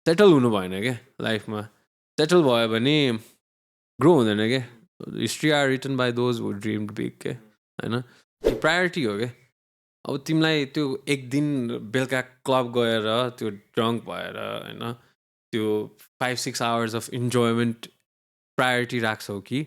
Settle हुनु भएन क्या लाइफमा सेटल भयो भने ग्रो हुँदैन क्या history are written by those who dreamed big के होइन त्यो प्रायोरिटी हो क्या अब तिमीलाई त्यो एक दिन बेलुका क्लब गएर त्यो ड्रङ्क भएर होइन त्यो 5-6 आवर्स अफ इन्जोयमेन्ट प्रायोरिटी राख्छौ कि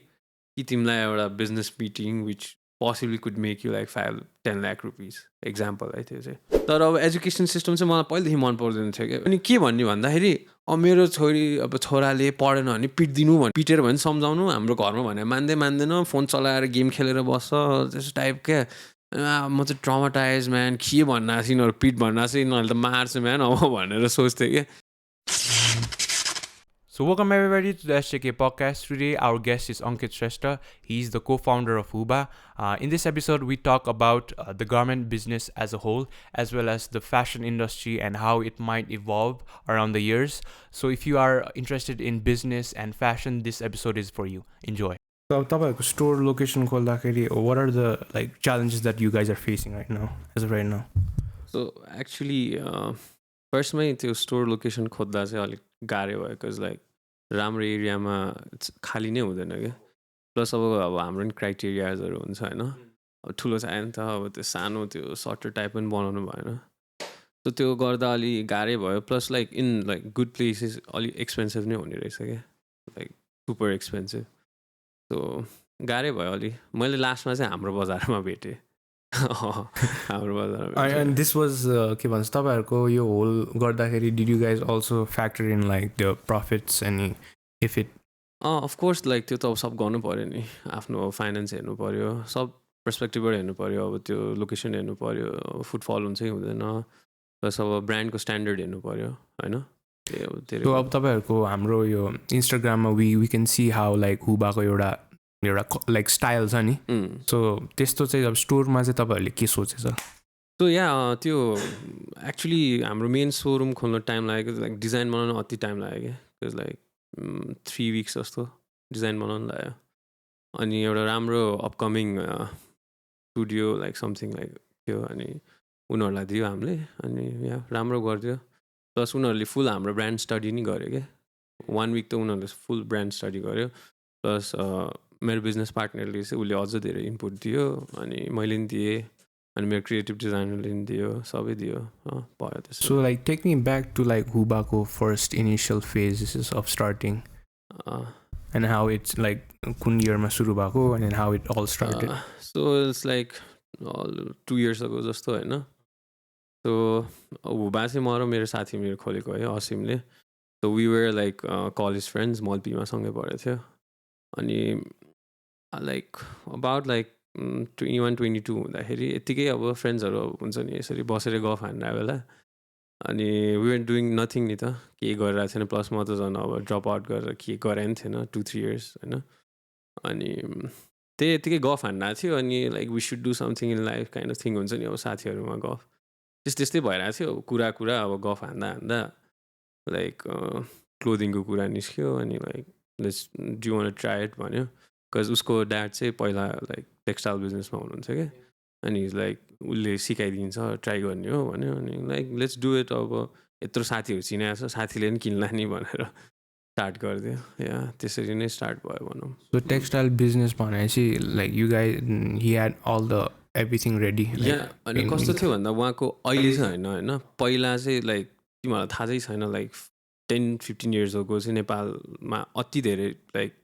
तिमीलाई एउटा business meeting which possibly could make you like 5-10 lakh rupees example है त्यो चाहिँ तर अब एजुकेसन सिस्टम चाहिँ मलाई पहिलेदेखि मन पर्दैन थियो क्या अनि के भन्ने भन्दाखेरि अब मेरो छोरी अब छोराले पढेन भने पिटिदिनु भने पिटेर भने सम्झाउनु हाम्रो घरमा भने मान्दैन फोन चलाएर गेम खेलेर बस्छ त्यस्तो टाइप क्या म चाहिँ ट्रमाटाइज म्यान के भन्नु छ यिनीहरू पिट भन्नु छ यिनीहरूले त मार्छ म्यान अब भनेर सोच्थेँ क्या. So welcome everybody to the SJK podcast. Today our guest is Ankit Shrestha. He's the co-founder of Huba. In this episode we talk about the garment business as a whole, as well as the fashion industry and how it might evolve around the years. So if you are interested in business and fashion, this episode is for you. Enjoy. So तपाईँको store location खोल्दाखेरि what are the like challenges that you guys are facing right now as of right now? So actually फर्स्टमै त्यो store location खोज्दा चाहिँ अलिक गाह्रो भयो because like राम्रो एरियामा खाली नै हुँदैन क्या प्लस अब हाम्रो नि क्राइटेरियाजहरू हुन्छ होइन अब ठुलो चाहियो नि त अब त्यो सानो त्यो सर्टर टाइप पनि बनाउनु भएन सो त्यो गर्दा अलिक गाह्रै भयो plus like in like good places अलिक एक्सपेन्सिभ नै हुने रहेछ क्या लाइक सुपर एक्सपेन्सिभ सो गाह्रै भयो अलिक मैले लास्टमा चाहिँ हाम्रो बजारमा भेटेँ हाम्रो बजारमा And this was के भन्छ तपाईँहरूको यो होल गर्दाखेरि did you guys also factor in like the profits and if it of course like त्यो त अब सब गर्नु पऱ्यो नि आफ्नो फाइनेन्स हेर्नु पऱ्यो सब पर्सपेक्टिभबाट हेर्नु पऱ्यो अब त्यो लोकेसन हेर्नु पऱ्यो फुटफल हुन्छ कि हुँदैन प्लस अब ब्रान्डको स्ट्यान्डर्ड हेर्नु पऱ्यो होइन So अब तपाईँहरूको हाम्रो यो इन्स्टाग्राममा we can see how like हुबाको एउटा लाइक स्टाइल छ नि सो त्यस्तो चाहिँ अब स्टोरमा चाहिँ तपाईँहरूले के सोचेछ सो या त्यो एक्चुली हाम्रो मेन सोरुम खोल्नु टाइम लाग्यो लाइक डिजाइन बनाउनु अति टाइम लाग्यो क्या लाइक 3 weeks जस्तो डिजाइन बनाउनु लाग्यो अनि एउटा राम्रो upcoming studio like something like थियो अनि उनीहरूलाई दियो हामीले अनि या राम्रो गरिदियो प्लस उनीहरूले फुल हाम्रो ब्रान्ड स्टडी नै गर्यो क्या 1 week त उनीहरूले फुल ब्रान्ड स्टडी गर्यो प्लस मेरो बिजनेस पार्टनरले चाहिँ उसले अझ धेरै इनपुट दियो अनि मैले पनि दिएँ अनि मेरो क्रिएटिभ डिजाइनरले पनि दियो सबै दियो भयो त्यसो so like take me back to like हुबाको first initial phases of starting and how it's like कुन इयरमा सुरु भएको and how it all started so it's like 2 years ago जस्तो होइन सो हुबा चाहिँ म र मेरो साथी मेरो खोलेको है असिमले so we were like college friends मल्पीमा सँगै पढेको थियो अनि लाइक अबाउट लाइक 21-22 हुँदाखेरि यत्तिकै अब फ्रेन्ड्सहरू हुन्छ नि यसरी बसेर गफ हान्ने बेला अनि वी वर डुइङ नथिङ नि त केही गरिरहेको थिएन प्लस म त झन् अब ड्रप आउट गरेर के गरे पनि थिएन 2-3 years होइन अनि त्यही यत्तिकै गफ हान्नु थियो अनि like we should do something in life kind of thing हुन्छ नि अब साथीहरूमा गफ त्यस्तै भइरहेको थियो कुरा अब गफ हान्दा लाइक क्लोदिङको कुरा निस्क्यो अनि like let's do one try it भन्यो बिकज उसको ड्याड चाहिँ पहिला लाइक टेक्सटाइल बिजनेसमा हुनुहुन्थ्यो क्या अनि लाइक उसले सिकाइदिन्छ ट्राई गर्ने हो भन्यो अनि लाइक लेट्स डु इट अब यत्रो साथीहरू चिनाएको छ साथीले पनि किन्ला नि भनेर स्टार्ट गरिदियो या त्यसरी नै स्टार्ट भयो भनौँ सो टेक्सटाइल बिजनेस भनेपछि like you guys he had all the everything ready या अनि कस्तो थियो भन्दा उहाँको अहिले चाहिँ होइन पहिला चाहिँ लाइक तिमीहरूलाई थाहा चाहिँ छैन लाइक 10-15 years ago चाहिँ नेपालमा अति धेरै लाइक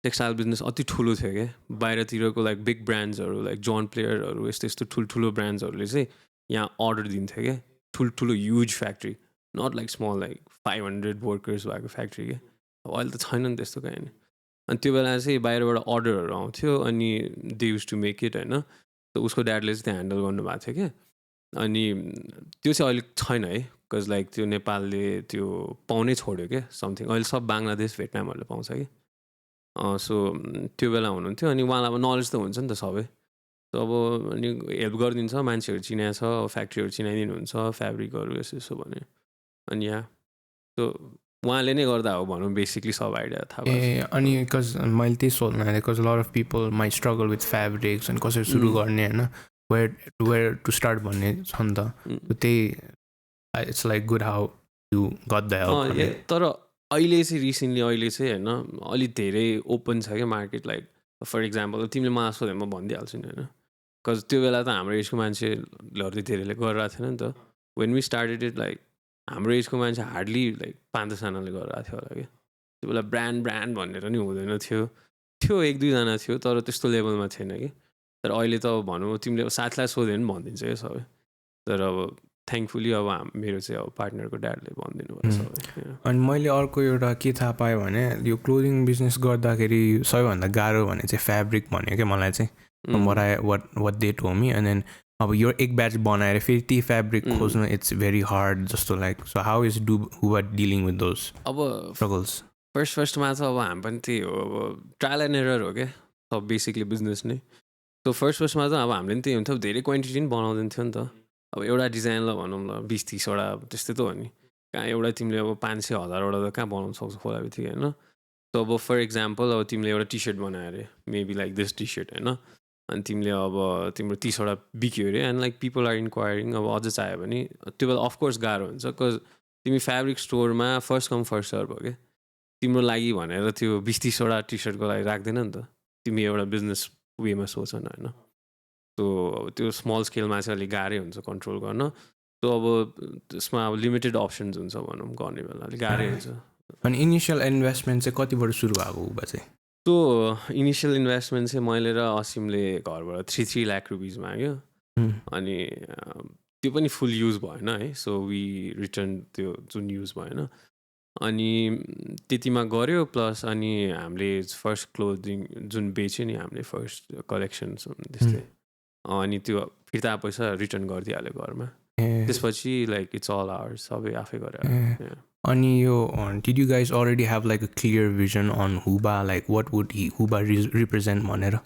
टेक्सटाइल बिजनेस अति ठुलो थियो क्या बाहिरतिरको लाइक बिग ब्रान्ड्सहरू लाइक जन प्लेयरहरू यस्तो ठुल्ठुलो ब्रान्ड्सहरूले चाहिँ यहाँ अर्डर दिन्थ्यो क्या ठुल्ठुलो huge factory not like small like 500 workers भएको फ्याक्ट्री क्या अब अहिले त छैन नि त्यस्तो कहीँ नि अनि त्यो बेला चाहिँ बाहिरबाट अर्डरहरू आउँथ्यो अनि they used to make it होइन उसको ड्याडले चाहिँ त्यहाँ ह्यान्डल गर्नुभएको थियो क्या अनि त्यो चाहिँ अलिक छैन है बिकज लाइक त्यो नेपालले त्यो पाउनै छोड्यो क्या समथिङ अहिले सब बङ्गलादेश भियतनामहरूले पाउँछ कि सो त्यो बेला हुनुहुन्थ्यो अनि उहाँलाई अब नलेज त हुन्छ नि त सबै सो अब अनि हेल्प गरिदिन्छ मान्छेहरू चिनाएको छ फ्याक्ट्रीहरू चिनाइदिनुहुन्छ फ्याब्रिकहरू यसो भन्यो अनि या सो उहाँले नै गर्दा हो भनौँ बेसिकली सब आइडिया थाहा भयो अनि बिकज मैले त्यही सोध्नु because lot of people my struggle with fabrics अनि कसरी सुरु गर्ने होइन वेयर टु स्टार्ट भन्ने छ नि त त्यही it's like good how you got the help तर अहिले चाहिँ रिसेन्टली अहिले चाहिँ होइन अलिक धेरै ओपन छ क्या मार्केट लाइक फर इक्जाम्पल तिमीले मलाई सोध्यो म भनिदिइहाल्छु नि होइन बिकज त्यो बेला त हाम्रो एजको मान्छेहरूले धेरैले गरिरहेको थिएन नि त when we started it like हाम्रो एजको मान्छे हार्डली लाइक 5-6जनाले गरिरहेको थियो होला कि त्यो बेला ब्रान्ड भनेर नि हुँदैन थियो 1-2जना थियो तर त्यस्तो लेभलमा थिएन कि तर अहिले त अब भनौँ तिमीले साथीलाई सोध्यो भने भनिदिन्छ क्या सबै तर अब थ्याङ्कफुली अब मेरो चाहिँ अब पार्टनरको ड्याडले भनिदिनु भयो सबै अनि मैले अर्को एउटा के थाहा पाएँ भने यो क्लोदिङ बिजनेस गर्दाखेरि सबैभन्दा गाह्रो भने चाहिँ फेब्रिक भन्यो क्या मलाई चाहिँ what they told me and then अब यो एक ब्याच बनाएर फेरि ती फेब्रिक खोज्नु इट्स भेरी हार्ड जस्तो like so how is Huba dealing with those अब स्ट्रगल्स फर्स्टमा चाहिँ अब हामी पनि त्यही हो अब ट्रायल एन्ड एरर हो क्या सब बेसिकली बिजनेस नै सो फर्स्टमा त अब हामीले पनि त्यही हुन्थ्यो धेरै क्वान्टिटी पनि बनाउँदैन थियो नि त अब एउटा डिजाइनलाई भनौँ ल 20-30वटा त्यस्तै त हो नि कहाँ एउटा तिमीले अब 500-1000वटा त कहाँ बनाउनु सक्छौ खोला बित्तिकै होइन सो अब फर इक्जाम्पल अब तिमीले एउटा टी सर्ट बनायो अरे maybe like this T shirt होइन अनि तिमीले अब तिम्रो 30वटा बिक्यो अरे and like people are inquiring अब अझ चाहियो भने त्यो बेला अफकोर्स गाह्रो हुन्छ बिकज तिमी फेब्रिक स्टोरमा फर्स्ट कम फर्स्ट सर्भ हो क्या तिम्रो लागि भनेर त्यो 20-30वटा टी सर्टको लागि राख्दैन नि त तिमी एउटा बिजनेस वेमा सोच न होइन सो त्यो स्मल स्केलमा चाहिँ अलिक गाह्रै हुन्छ कन्ट्रोल गर्न सो अब त्यसमा अब लिमिटेड अप्सन्स हुन्छ भनौँ गर्ने बेला अलिक गाह्रै हुन्छ अनि इनिसियल इन्भेस्टमेन्ट चाहिँ कतिबाट सुरु भएको उभा चाहिँ सो इनिसियल इन्भेस्टमेन्ट चाहिँ मैले र असिमले घरबाट 3 लाख रुपिस माग्यो अनि त्यो पनि फुल युज भएन है सो वी रिटर्न त्यो जुन युज भएन अनि त्यतिमा गऱ्यो प्लस अनि हामीले फर्स्ट क्लोदिङ जुन बेच्यो नि हामीले फर्स्ट कलेक्सन त्यस्तै अनि त्यो फिर्ता पैसा रिटर्न गरिदिइहाल्यो घरमा त्यसपछि लाइक इट्स अल आवर्स सबै आफै गरेर अनि यो did you guys already have like a clear vision on Huba like what would Huba represent भनेर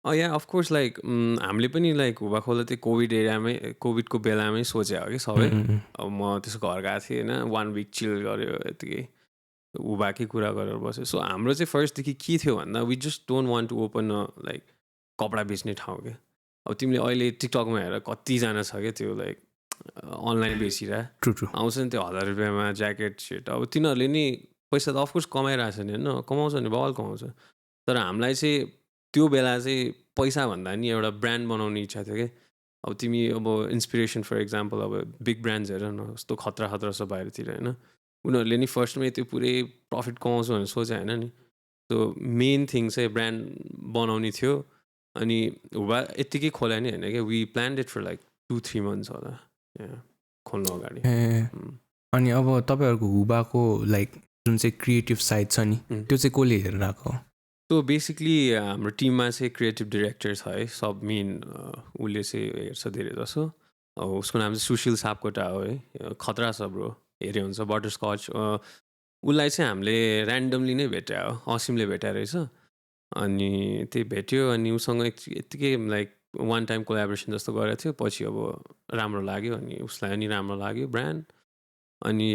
या अफकोर्स लाइक हामीले पनि लाइक हुबा खोल्दा त्यो कोभिडको बेलामै सोचे हो कि सबै अब म त्यसो घर गएको थिएँ होइन 1 विक चिल गऱ्यो यतिकै हुबाकै कुरा गरेर बस्यो सो हाम्रो चाहिँ फर्स्टदेखि के थियो भन्दा we just don't want to open like कपडा बेच्ने ठाउँ क्या अब तिमीले अहिले टिकटकमा हेरेर कतिजना छ क्या त्यो लाइक अनलाइन बेचिरहेको आउँछ नि त्यो 1000 रुपियाँमा ज्याकेट सर्ट अब तिनीहरूले नि पैसा त अफकोर्स कमाइरहेछ नि होइन कमाउँछ नि बल कमाउँछ तर हामीलाई चाहिँ त्यो बेला चाहिँ पैसा भन्दा नि एउटा ब्रान्ड बनाउने इच्छा थियो कि अब तिमी अब इन्सपिरेसन फर इक्जाम्पल अब बिग ब्रान्ड्स हेर न कस्तो खतरा छ बाहिरतिर होइन उनीहरूले नि फर्स्टमै त्यो पुरै प्रफिट कमाउँछ भनेर सोचे होइन नि सो मेन थिङ चाहिँ ब्रान्ड बनाउने थियो अनि हुबा यत्तिकै खोला नि होइन क्या we planned it for like 2-3 months होला खोल्नु अगाडि अनि अब तपाईँहरूको हुबाको लाइक जुन चाहिँ क्रिएटिभ साइड छ नि त्यो चाहिँ कसले हेरेर आएको सो बेसिकली हाम्रो टिममा चाहिँ क्रिएटिभ डिरेक्टर छ है सब मेन उसले चाहिँ हेर्छ धेरै जसो उसको नाम चाहिँ सुशील सापकोटा हो है खतरा छ ब्रो हेऱ्यो हुन्छ बटरस्कच उसलाई चाहिँ हामीले ऱ्यान्डमली नै भेट्यो हो असिमले भेटाएर रहेछ अनि त्यही भेट्यो अनि उसँग यत्तिकै लाइक वान टाइम कोलाबोरेसन जस्तो गरेको थियो पछि अब राम्रो लाग्यो अनि उसलाई पनि राम्रो लाग्यो ब्रान्ड अनि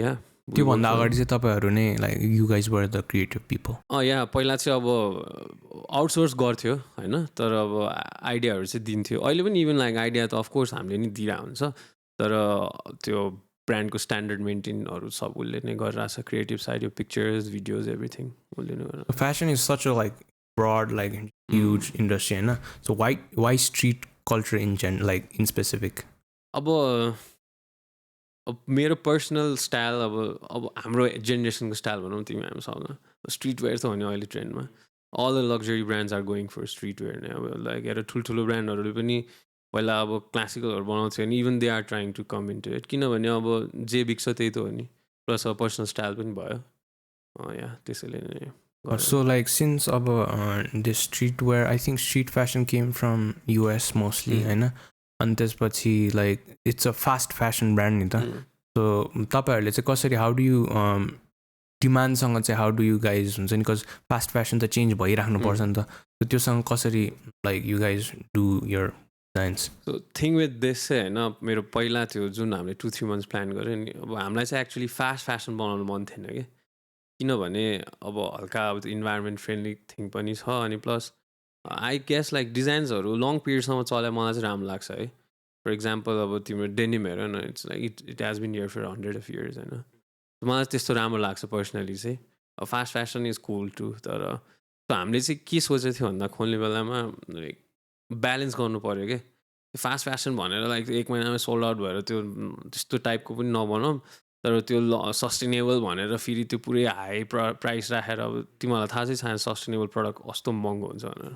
त्योभन्दा अगाडि चाहिँ तपाईँहरू नै like you guys were the creative people या पहिला चाहिँ अब आउटसोर्स गर्थ्यो होइन तर अब आइडियाहरू चाहिँ दिन्थ्यो अहिले पनि इभन लाइक आइडिया त अफकोर्स हामीले नि दिइरहेको हुन्छ तर त्यो ब्रान्डको स्ट्यान्डर्ड मेन्टेनहरू सब उसले नै गरिरहेछ क्रिएटिभ साइड यो पिक्चर्स भिडियोज एभ्रिथिङ उसले नै गरेर fashion is such a like broad like huge industry होइन so why street culture in like in specific अब मेरो पर्सनल स्टाइल अब हाम्रो जेनेरेसनको स्टाइल भनौँ तिमी हामीसँग स्ट्रिटवेयर त हो नि अहिले ट्रेन्डमा all the luxury brands are going for streetwear नै अब लाइक हेर ठुल्ठुलो ब्रान्डहरूले पनि पहिला अब क्लासिकलहरू बनाउँथ्यो भने even they are trying to come into it किनभने अब जे बिक्छ त्यही त हो नि प्लस अब पर्सनल स्टाइल पनि भयो त्यसैले नै So like since this streetwear, I think street fashion came from US mostly, होइन अनि त्यसपछि like it's a fast fashion brand नि त so तपाईँहरूले चाहिँ कसरी how do you डिमान्डसँग चाहिँ how do you guys हुन्छ नि बिकज फास्ट फेसन त चेन्ज भइराख्नु पर्छ नि त त्योसँग कसरी like you guys do your designs so thing with this चाहिँ होइन मेरो पहिला थियो जुन हामीले 2-3 months प्लान गऱ्यो नि अब हामीलाई चाहिँ एक्चुअली फास्ट फेसन बनाउनु मन थिएन कि किनभने अब हल्का अब इन्भाइरोमेन्ट फ्रेन्डली थिङ पनि छ अनि प्लस आई गेस लाइक डिजाइन्सहरू लङ पिरियडसम्म चल्यो मलाई चाहिँ राम्रो लाग्छ है फर इक्जाम्पल अब तिम्रो डेनिम हेर न it's like it has been here for 100 of years होइन मलाई त्यस्तो राम्रो लाग्छ पर्सनली चाहिँ. Fast fashion is cool too. तर हामीले चाहिँ के सोचेको थियो भन्दा खोल्ने बेलामा लाइक ब्यालेन्स गर्नु पऱ्यो क्या. फास्ट फेसन भनेर लाइक 1 महिनामा सोल्ड आउट भएर त्यो त्यस्तो टाइपको पनि नबनाऊँ. तर त्यो सस्टेनेबल भनेर फेरि त्यो पुरै हाई प्राइस राखेर अब तिमीहरूलाई थाहा चाहिँ छैन सस्टेनेबल प्रडक्ट कस्तो महँगो हुन्छ भनेर.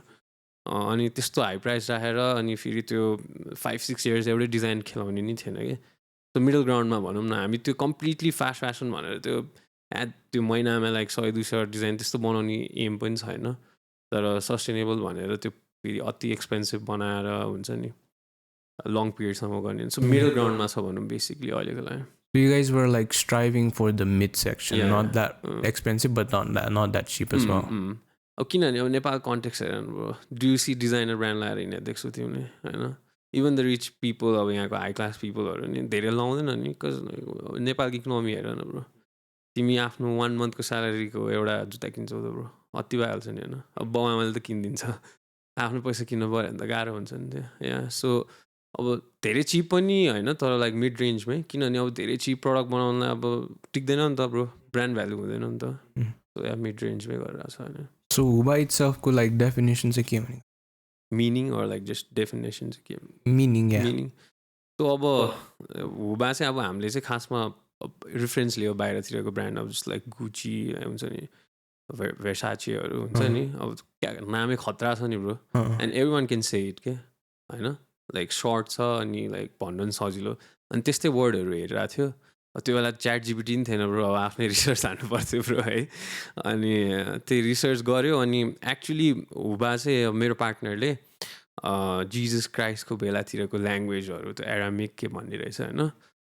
अनि त्यस्तो हाई प्राइस राखेर अनि फेरि त्यो 5-6 इयर्स एउटै डिजाइन खेलाउने नि थिएन कि. त्यो मिडल ग्राउन्डमा भनौँ न हामी त्यो कम्प्लिटली फास्ट फेसन भनेर त्यो महिनामा लाइक 100-200 डिजाइन त्यस्तो बनाउने एम पनि छैन. तर सस्टेनेबल भनेर त्यो फेरि अति एक्सपेन्सिभ बनाएर हुन्छ नि लङ पिरियडसम्म गर्ने. सो मिडल ग्राउन्डमा छ भनौँ बेसिकली अहिलेको लागि. So you guys were like striving for the mid section, Yeah. not that expensive, but not that cheap as well. अब किनभने अब नेपाल कन्टेक्स्ट हेर bro. Do you see designer brand लगाएर हिँडेर देख्छौ तिमीले होइन. इभन द रिच पिपल अब यहाँको हाई क्लास पिपलहरू नि धेरै लाउँदैन नि. बिकज नेपालको इकोनोमी हेर न ब्रो. तिमी आफ्नो 1 monthको स्यालेरीको एउटा जुत्ता किन्छौ त ब्रो अति भइहाल्छ नि होइन. अब बाउ आमाले त किनिदिन्छ. आफ्नो पैसा किन्नु पऱ्यो भने त गाह्रो हुन्छ नि त्यो. या सो अब धेरै चिप पनि होइन तर लाइक मिड रेन्जमै. किनभने अब धेरै चिप प्रडक्ट बनाउनलाई अब टिक्दैन नि त ब्रो. ब्रान्ड भ्यालु हुँदैन नि त. सो या मिड रेन्जमै गरिरहेको छ होइन. So Huba itself को like definition चाहिँ के भनेको? Meaning or like just definition चाहिँ के? Meaning, yeah. मिनिङ. सो अब हुबा चाहिँ अब हामीले चाहिँ खासमा रिफरेन्स लियो बाहिरतिरको ब्रान्ड अब जस्ट लाइक गुची हुन्छ नि भेसाचीहरू हुन्छ नि. अब क्या नामै खतरा छ नि bro. And every one can say it के होइन. लाइक सर्ट छ अनि लाइक भन्नु पनि सजिलो. अनि त्यस्तै वर्डहरू हेरिरहेको थियो. त्यो बेला च्याट जिपिटी पनि थिएन ब्रो. अब आफ्नै रिसर्च हाल्नु पर्थ्यो ब्रो है. अनि त्यही रिसर्च गऱ्यो. अनि एक्चुली हुबा चाहिँ मेरो पार्टनरले जिजस क्राइस्टको बेलातिरको ल्याङ्ग्वेजहरू त्यो एरामिक के भन्ने रहेछ होइन.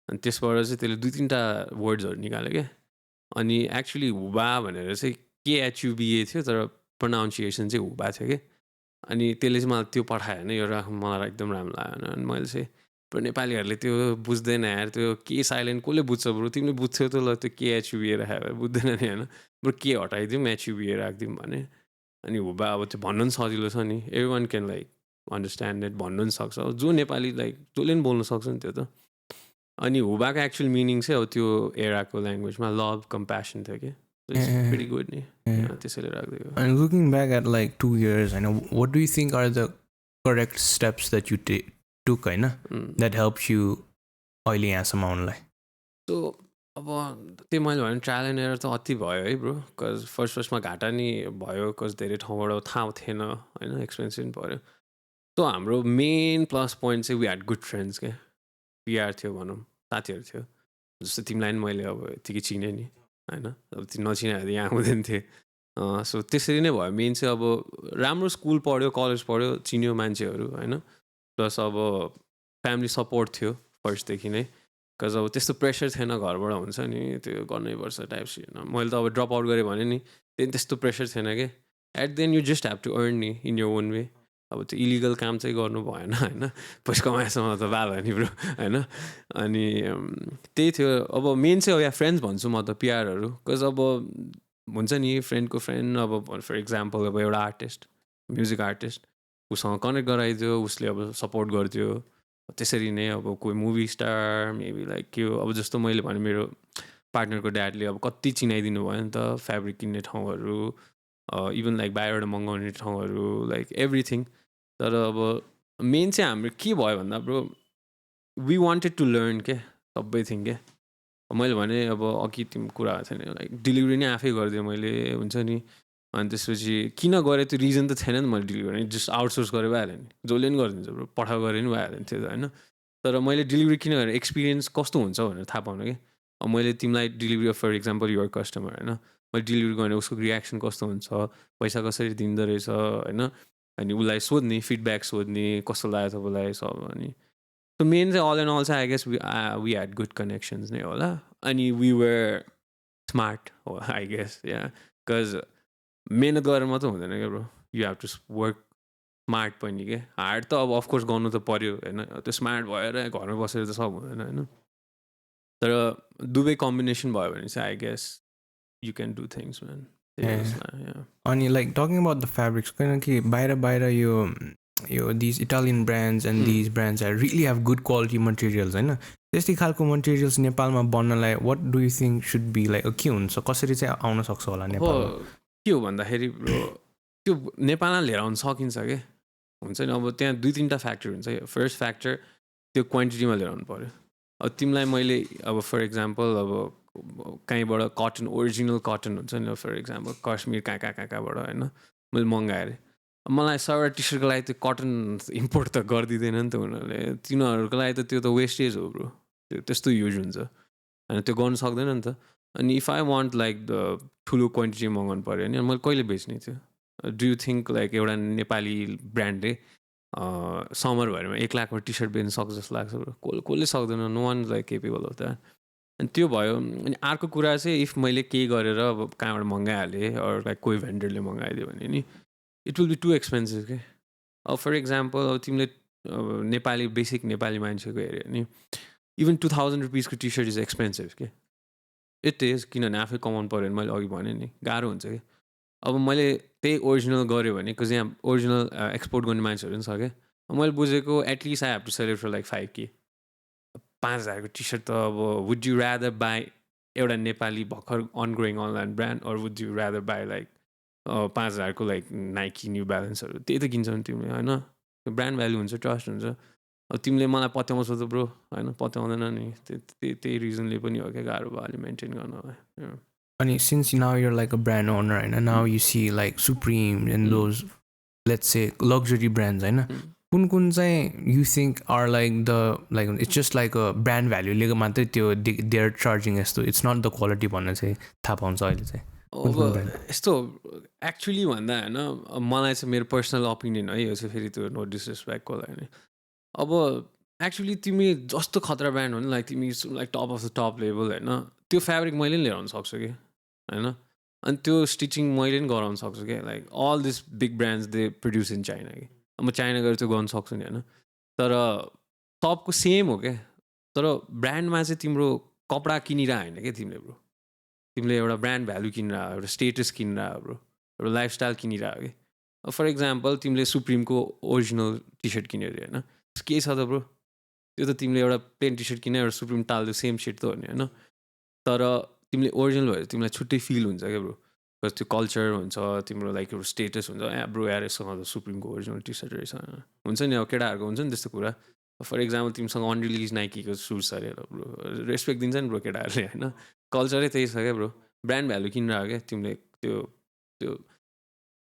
अनि त्यसबाट चाहिँ त्यसले 2-3टा वर्ड्सहरू निकाल्यो क्या. अनि एक्चुली हुबा भनेर चाहिँ KHUBA थियो तर प्रोनाउन्सिएसन चाहिँ हुबा थियो कि. अनि त्यसले चाहिँ मलाई त्यो पठायो होइन. यो मलाई एकदम राम्रो लाग्यो. अनि मैले चाहिँ ब्रो नेपालीहरूले त्यो बुझ्दैन यार. त्यो के साइलेन्ट कसले बुझ्छ ब्रो. तिमीले बुझ्थ्यौ त ल त्यो KHUBA राख्यो बुझ्दैन नि होइन. ब्रो के हटाइदिउँ HUBA राखिदिउँ भने. अनि हुबा अब त्यो भन्नु पनि सजिलो छ नि. Every one can like understand it भन्नु पनि सक्छ. जो नेपाली लाइक जसले पनि बोल्नु सक्छ नि त्यो त. अनि हुबाको एक्चुअल मिनिङ चाहिँ अब त्यो एराको ल्याङ्ग्वेजमा लभ कम्प्यासन थियो कि. Pretty good नि. त्यसैले राख्दियो. And looking back at like 2 years, I know, what do you think are the correct steps that you took होइन that helped you अहिले यहाँसम्म आउनलाई? सो अब त्यो मैले भने ट्रायल एन्ड एरर त अति भयो है ब्रो. बिकज फर्स्टमा घाटा नि भयो. बिकज धेरै ठाउँबाट थाहा थिएन होइन. एक्सपेन्सिभ पनि पऱ्यो. सो हाम्रो मेन प्लस पोइन्ट चाहिँ वी ह्याड गुड फ्रेन्ड्स क्या. पिआर थियो भनौँ साथीहरू थियो. जस्तो तिमीलाई पनि मैले अब यतिकै चिनेँ नि होइन. अब त्यो नचिनाहरू यहाँ आउँदैन थिएँ. सो त्यसरी नै भयो. मेन चाहिँ अब राम्रो स्कुल पढ्यो कलेज पढ्यो चिन्यो मान्छेहरू होइन. प्लस अब फ्यामिली सपोर्ट थियो फर्स्टदेखि नै. बिकज अब त्यस्तो प्रेसर थिएन घरबाट हुन्छ नि त्यो गर्नैपर्छ टाइप्स होइन. मैले त अब ड्रप आउट गरेँ भने नि त्यस्तो प्रेसर थिएन कि. At then you just have to earn नि इन यर ओन वे. अब त्यो इलिगल काम चाहिँ गर्नु भएन होइन. पैसा कमाएसम्म त बाल हो नि ब्रो होइन. अनि त्यही थियो. अब मेन चाहिँ अब यहाँ फ्रेन्ड्स भन्छु म त पिआरहरू. बिकज अब हुन्छ नि फ्रेन्डको फ्रेन्ड अब फर इक्जाम्पल अब एउटा आर्टिस्ट म्युजिक आर्टिस्ट उसँग कनेक्ट गराइदियो. उसले अब सपोर्ट गरिदियो. त्यसरी नै अब कोही मुभी स्टार मेबी लाइक के हो. अब जस्तो मैले भने मेरो पार्टनरको ड्याडले अब कति चिनाइदिनु भयो नि त. फेब्रिक किन्ने ठाउँहरू इभन लाइक बाहिरबाट मगाउने ठाउँहरू लाइक एभ्रिथिङ. तर अब मेन चाहिँ हाम्रो के भयो भन्दा bro we wanted to learn के सबै थिङ के. मैले भने अब अघि तिमी कुरा भएको थिएन लाइक डेलिभरी नै आफै गरिदिएँ मैले हुन्छ नि. अनि त्यसपछि किन गरेँ त्यो रिजन त थिएन नि मैले डेलिभरी गर्ने. जस्ट आउटसोर्स गरेर भइहाल्यो नि. जसले पनि गरिदिन्छ ब्रो पठाउ गरेर नि भइहाल्यो नि त्यो होइन. तर मैले डेलिभरी किन गरेँ एक्सपिरियन्स कस्तो हुन्छ भनेर थाहा पाउनु कि. अब मैले तिमीलाई delivery for example your customer होइन. मैले डेलिभरी गर्ने उसको रियाक्सन कस्तो हुन्छ पैसा कसरी दिँदो रहेछ होइन. अनि उसलाई सोध्ने फिडब्याक सोध्ने कस्तो लाग्यो तपाईँलाई सब. अनि सो मेन चाहिँ अल एन्ड अल चाहिँ I guess we had good connections नै होला. अनि वी वर स्मार्ट हो आई गेस. या बिकज मेहनत गरेर मात्रै हुँदैन क्या bro. You have to work smart पनि के. हार्ड त अब अफकोर्स गर्नु त पऱ्यो होइन. त्यो स्मार्ट भएर घरमा बसेर त सब हुँदैन होइन. तर दुवै कम्बिनेसन भयो भने चाहिँ I guess you can do things man. अनि like talking about the fabrics किनकि बाहिर यो these Italian brands and these brands are really have good quality materials होइन त्यस्तै खालको मटेरियल्स नेपालमा बन्नलाई what do you think should be like के हुन्छ कसरी चाहिँ आउन सक्छ होला नेपालमा के हो भन्दाखेरि ब्रो त्यो नेपालमा लिएर आउन सकिन्छ के हुन्छ नि अब त्यहाँ 2-3टा फ्याक्टर हुन्छ फर्स्ट फ्याक्टर त्यो क्वान्टिटीमा लिएर आउनु पऱ्यो अब तिमीलाई मैले अब फर इक्जाम्पल अब कहीँबाट कटन ओरिजिनल कटन हुन्छ नि फर इक्जाम्पल कश्मीर कहाँबाट होइन मैले मगाएँ अरे मलाई 100 टी सर्टको लागि त्यो कटन इम्पोर्ट त गरिदिँदैन नि त उनीहरूले तिनीहरूको लागि त त्यो त वेस्टेज हो ब्रो त्यो त्यस्तो युज हुन्छ होइन त्यो गर्नु सक्दैन नि त अनि if I want like the ठुलो क्वान्टिटी मगाउनु पऱ्यो भने मैले कहिले बेच्ने थियो डु यु थिङ्क लाइक एउटा नेपाली ब्रान्डले समरभरिमा 1 लाखको टी सर्ट बेच्न सक्छ जस्तो लाग्छ ब्रो कसले सक्दैन no one like capable of that अनि त्यो भयो अनि अर्को कुरा चाहिँ इफ मैले केही गरेर अब कहाँबाट मगाइहालेँ अरू लाइक कोही भेन्डरले मगाइदियो भने नि it will be too expensive के अब फर इक्जाम्पल अब तिमीले नेपाली बेसिक नेपाली मान्छेको हेऱ्यो भने इभन 2000 रुपिसको टी सर्ट इज एक्सपेन्सिभ के इट इज किनभने आफै कमाउनु पऱ्यो भने मैले अघि भनेँ नि गाह्रो हुन्छ कि अब मैले त्यही ओरिजिनल गऱ्यो भने बिकज यहाँ ओरिजिनल एक्सपोर्ट गर्ने मान्छेहरू पनि छ क्या मैले बुझेको at least I have to sell it for like 5K 5000को टी सर्ट त अब वुड यु रादर बाई एउटा नेपाली भर्खर अनग्रोइङ online brand or would you rather buy like 5000को लाइक नाइकी न्यू ब्यालेन्सहरू त्यही त किन्छौ नि तिमीले होइन ब्रान्ड भ्याल्यु हुन्छ ट्रस्ट हुन्छ अब तिमीले मलाई पत्याउँछौ त ब्रो होइन पत्याउँदैन नि त्यही रिजनले पनि हो क्या गाह्रो भयो अहिले मेन्टेन गर्न अनि since now you're like a brand owner and now you see like Supreme and those let's say luxury brands होइन कुन चाहिँ you think are like the like it's just like a brand value ले मात्रै त्यो they're charging यस्तो it's not the quality भन्ने चाहिँ थाहा पाउँछ अहिले चाहिँ अब यस्तो एक्चुली भन्दा होइन मलाई चाहिँ मेरो पर्सनल ओपिनियन है यो चाहिँ फेरि त्यो नो डिसरेस्पेक्टको लागि अब एक्चुली तिमी जस्तो खतरा ब्रान्ड हो नि लाइक तिमी like top of the top level होइन त्यो फेब्रिक मैले पनि लिएर आउनु सक्छु कि होइन अनि त्यो स्टिचिङ मैले पनि गराउनु सक्छु क्या like all this big brands they produce in China कि म चाइना गएर त्यो गर्नु सक्छु नि होइन तर सबको सेम हो क्या तर ब्रान्डमा चाहिँ तिम्रो कपडा किनिरह होइन क्या तिमीले ब्रो तिमीले एउटा ब्रान्ड भ्यालु किनिरह एउटा स्टेटस किनिरह ब्रो एउटा लाइफस्टाइल किनिरह कि फर इक्जाम्पल तिमीले सुप्रिमको ओरिजिनल टी सर्ट किन्यो अरे होइन के छ त ब्रो त्यो त तिमीले एउटा प्लेन टी सर्ट किन्यो एउटा सुप्रिम टाल्यो सेम सेट त हो नि होइन तर तिमीले ओरिजिनल भएर तिमीलाई छुट्टै फिल हुन्छ क्या ब्रो बिकज त्यो कल्चर हुन्छ तिम्रो लाइक एउटा स्टेटस हुन्छ ब्रो यार यससँग त सुप्रिमको ओरिजिनल टी सर्ट रहेछ हुन्छ नि अब केटाहरूको हुन्छ नि त्यस्तो कुरा फर इक्जाम्पल तिमीसँग अनरिलिज नाइकीको सुज छ अरे ब्रो रेस्पेक्ट दिन्छ नि ब्रो केटाहरूले होइन कल्चरै त्यही छ क्या ब्रो ब्रान्ड भ्यालु किनिरह क्या तिमीले त्यो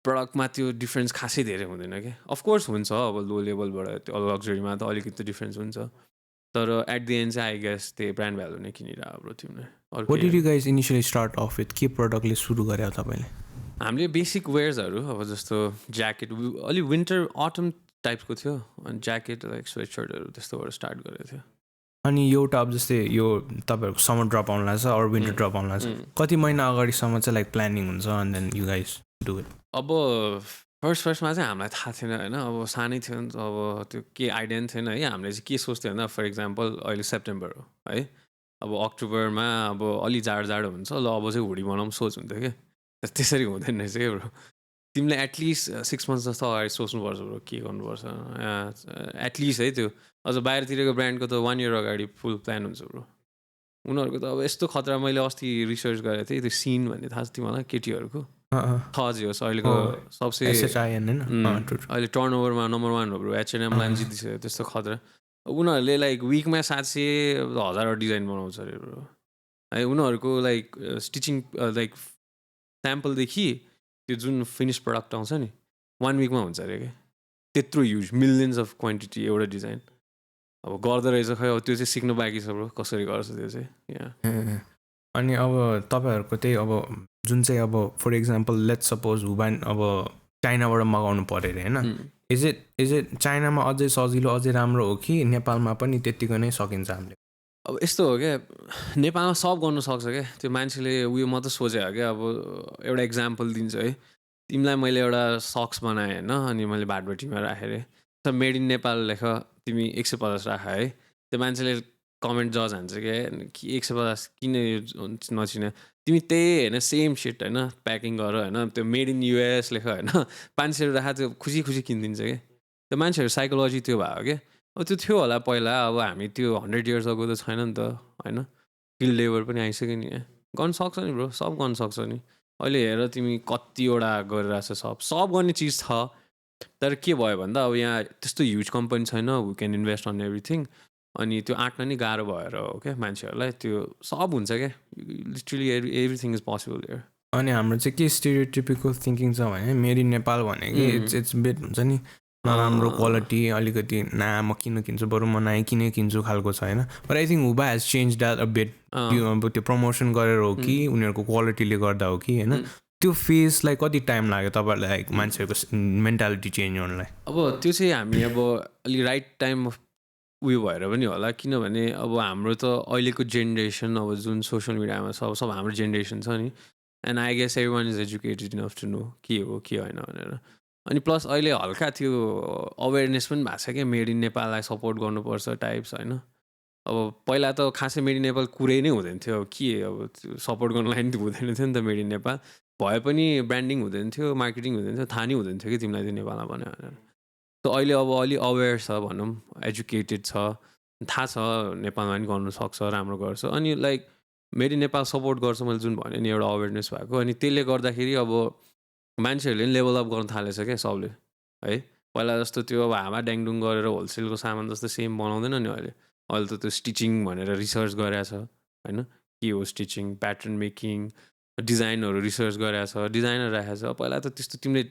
प्रडक्टमा त्यो डिफ्रेन्स खासै धेरै हुँदैन क्या अफकोर्स हुन्छ अब लो लेभलबाट त्यो लग्जरीमा त अलिकति डिफ्रेन्स हुन्छ तर एट द एन्ड चाहिँ आई गेस त्यही ब्रान्ड भ्यालु नै किनिरह ब्रो तिमीले What did you guys initially start off with? के प्रडक्टले सुरु गरे तपाईँले हामीले बेसिक वेयर्सहरू अब जस्तो ज्याकेट अलि विन्टर अटम टाइपको थियो अनि ज्याकेट लाइक स्वेट सर्टहरू त्यस्तोबाट स्टार्ट गरेको थियो अनि एउटा अब जस्तै यो तपाईँहरूको समर ड्रप आउनु लाग्छ अरू विन्टर ड्रप आउनु लाग्छ कति महिना अगाडिसम्म चाहिँ लाइक प्लानिङ हुन्छ and then you guys do it अब फर्स्टमा चाहिँ हामीलाई थाहा थिएन होइन अब सानै थियो नि त अब त्यो के आइडिया पनि थिएन है हामीले चाहिँ के सोच्थ्यो होइन फर इक्जाम्पल अहिले सेप्टेम्बर हो है अब अक्टोबरमा अब अलि जाडो हुन्छ ल अब चाहिँ हुडी बनाउँ सोच हुन्थ्यो क्या त्यसरी हुँदैन रहेछ क्या ब्रो तिमीले एटलिस्ट 6 months जस्तो अगाडि सोच्नुपर्छ ब्रो के गर्नुपर्छ एटलिस्ट है त्यो अझ बाहिरतिरको ब्रान्डको त 1 year अगाडि फुल प्लान हुन्छ ब्रो उनीहरूको त अब यस्तो खतरा मैले अस्ति रिसर्च गरेको थिएँ त्यो सिन भन्ने थाहा छ तिमीलाई केटीहरूको थज होस् अहिलेको सबसे अहिले टर्नओभरमा नम्बर 1 हो ब्रो H&M लाइन जितिसक्यो त्यस्तो खतरा उनीहरूले लाइक विकमा 700-1000 डिजाइन बनाउँछ अरे ब्रो है उनीहरूको लाइक स्टिचिङ लाइक स्याम्पलदेखि त्यो जुन फिनिस प्रडक्ट आउँछ नि 1 weekमा हुन्छ अरे क्या त्यत्रो युज मिलियन्स अफ क्वान्टिटी एउटा डिजाइन अब गर्दो रहेछ खै अब त्यो चाहिँ सिक्नु बाँकी छ ब्रो कसरी गर्छ त्यो चाहिँ यहाँ अनि अब तपाईँहरूको त्यही अब जुन चाहिँ अब फर इक्जाम्पल लेट्स सपोज हुबान अब चाइनाबाट मगाउनु पऱ्यो अरे होइन इज इट चाइनामा अझै सजिलो अझै राम्रो हो कि नेपालमा पनि त्यत्तिको नै सकिन्छ हामीले अब यस्तो हो क्या नेपालमा सब गर्नु सक्छ क्या त्यो मान्छेले उयो मात्रै सोचेको क्या अब एउटा इक्जाम्पल दिन्छु है तिमीलाई मैले एउटा सक्स बनाएँ होइन अनि मैले भाटभटीमा राखेँ अरे मेड इन नेपाल लेख तिमी 150 राख है त्यो मान्छेले कमेन्ट जज हान्छ क्या 150 किन नचिने तिमी त्यही होइन सेम सिट होइन प्याकिङ गर होइन त्यो मेड इन युएस लेख होइन 500 राख त्यो खुसी किनिदिन्छ क्या त्यो मान्छेहरू साइकोलोजी त्यो भयो क्या अब त्यो थियो होला पहिला अब हामी त्यो 100 years ago त छैन नि त होइन स्किल लेभल पनि आइसक्यो नि गर्न सक्छ नि ब्रो सब गर्न सक्छ नि अहिले हेर तिमी कतिवटा गरिरहेछ सब गर्ने चिज छ तर के भयो भन्दा अब यहाँ त्यस्तो ह्युज कम्पनी छैन who can invest on everything अनि त्यो आँट्न नि गाह्रो भएर हो क्या मान्छेहरूलाई त्यो सब हुन्छ क्या literally everything is possible here अनि हाम्रो चाहिँ के स्टेरियोटिपिकल थिङ्किङ छ भने मेड इन नेपाल भनेको इट्स बेट हुन्छ नि नराम्रो क्वालिटी अलिकति म किन किन्छु बरु म नआइकिनै किन्छु खालको छ होइन but I think Huba has change that a bit अब त्यो प्रमोसन गरेर हो कि उनीहरूको क्वालिटीले गर्दा हो कि होइन त्यो फेजलाई कति टाइम लाग्यो तपाईँहरूलाई लाइक मान्छेहरूको मेन्टालिटी चेन्ज गर्नलाई अब त्यो चाहिँ हामी अब अलि राइट टाइम उयो भएर पनि होला किनभने अब हाम्रो त अहिलेको जेनेरेसन अब जुन सोसियल मिडियामा छ सब हाम्रो जेनेरेसन छ नि and I guess every one is educated enough to know के हो के होइन भनेर अनि प्लस अहिले हल्का त्यो अवेरनेस पनि भएको छ क्या मेड इन नेपाललाई सपोर्ट गर्नुपर्छ टाइप्स होइन अब पहिला त खासै मेड इन नेपाल कुरै नै हुँदैन थियो अब के अब त्यो सपोर्ट गर्नलाई नि हुँदैन थियो नि त मेड इन नेपाल भए पनि ब्रान्डिङ हुँदैन थियो मार्केटिङ हुँदैन थियो थाहा नै हुँदैन थियो कि तिमीलाई त्यो नेपालमा भन्यो भनेर त अहिले अब अलि अवेर छ भनौँ एजुकेटेड छ थाहा छ नेपालमा पनि गर्नु सक्छ राम्रो गर्छ अनि like made in Nepal support गर्छ मैले जुन भने नि एउटा अवेरनेस भएको अनि त्यसले गर्दाखेरि अब मान्छेहरूले पनि लेभल अप गर्न थालेछ क्या सबले है पहिला जस्तो त्यो अब हावा ड्याङडुङ गरेर होलसेलको सामान जस्तो सेम बनाउँदैन नि अहिले त त्यो स्टिचिङ भनेर रिसर्च गरेको छ होइन के हो स्टिचिङ प्याटर्न मेकिङ डिजाइनहरू रिसर्च गरेको छ डिजाइनर राखेको छ पहिला त त्यस्तो तिमीले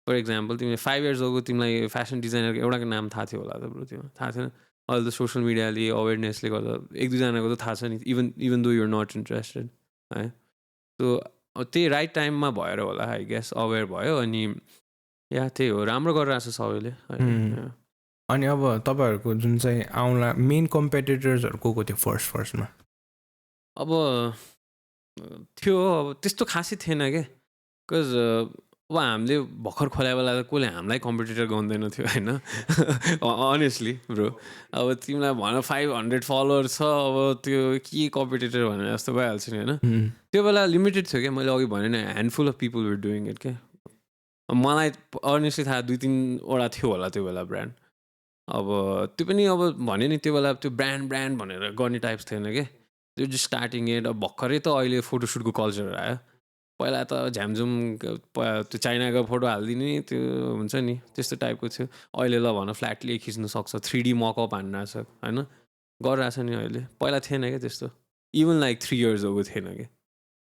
फर इक्जाम्पल तिमीले 5 years ago तिमीलाई फेसन डिजाइनरको एउटाको नाम थाहा थियो होला त ब्रो त्यो थाहा थिएन अहिले त सोसियल मिडियाले अवेरनेसले गर्दा एक दुईजनाको त थाहा छ नि even though you're not interested है सो त्यही राइट टाइममा भएर होला आई गेस अवेर भयो अनि या त्यही हो राम्रो गरिरहेको छ सबैले अनि अब तपाईँहरूको जुन चाहिँ आउला मेन कम्पिटिटर्सहरू को थियो फर्स्टमा अब थियो अब त्यस्तो खासै थिएन क्या बिकज अब हामीले भर्खर खोल्या बेला त कसले हामीलाई कम्पिटिटर गर्दैन थियो होइन अनेस्टली ब्रो अब तिमीलाई भन 500 फलोवर्स छ अब त्यो के कम्पिटिटर भनेर जस्तो भइहाल्छ नि होइन त्यो बेला लिमिटेड थियो क्या मैले अघि भने नि handful of people were doing it क्या मलाई अनेस्टली थाहा 2-3वटा थियो होला त्यो बेला ब्रान्ड अब त्यो पनि अब भने नि त्यो बेला त्यो ब्रान्ड भनेर गर्ने टाइप्स थिएन क्या त्यो जस्ट स्टार्टिङ एड अब भर्खरै त अहिले फोटोसुटको कल्चर आयो पहिला त झ्यामझुम त्यो चाइनाको फोटो हालिदिने त्यो हुन्छ नि त्यस्तो टाइपको थियो अहिले ल भन फ्ल्याटली खिच्नु सक्छ 3D मकअप हान्नु छ होइन गरिरहेछ नि अहिले पहिला थिएन क्या त्यस्तो इभन लाइक 3 years ago थिएन क्या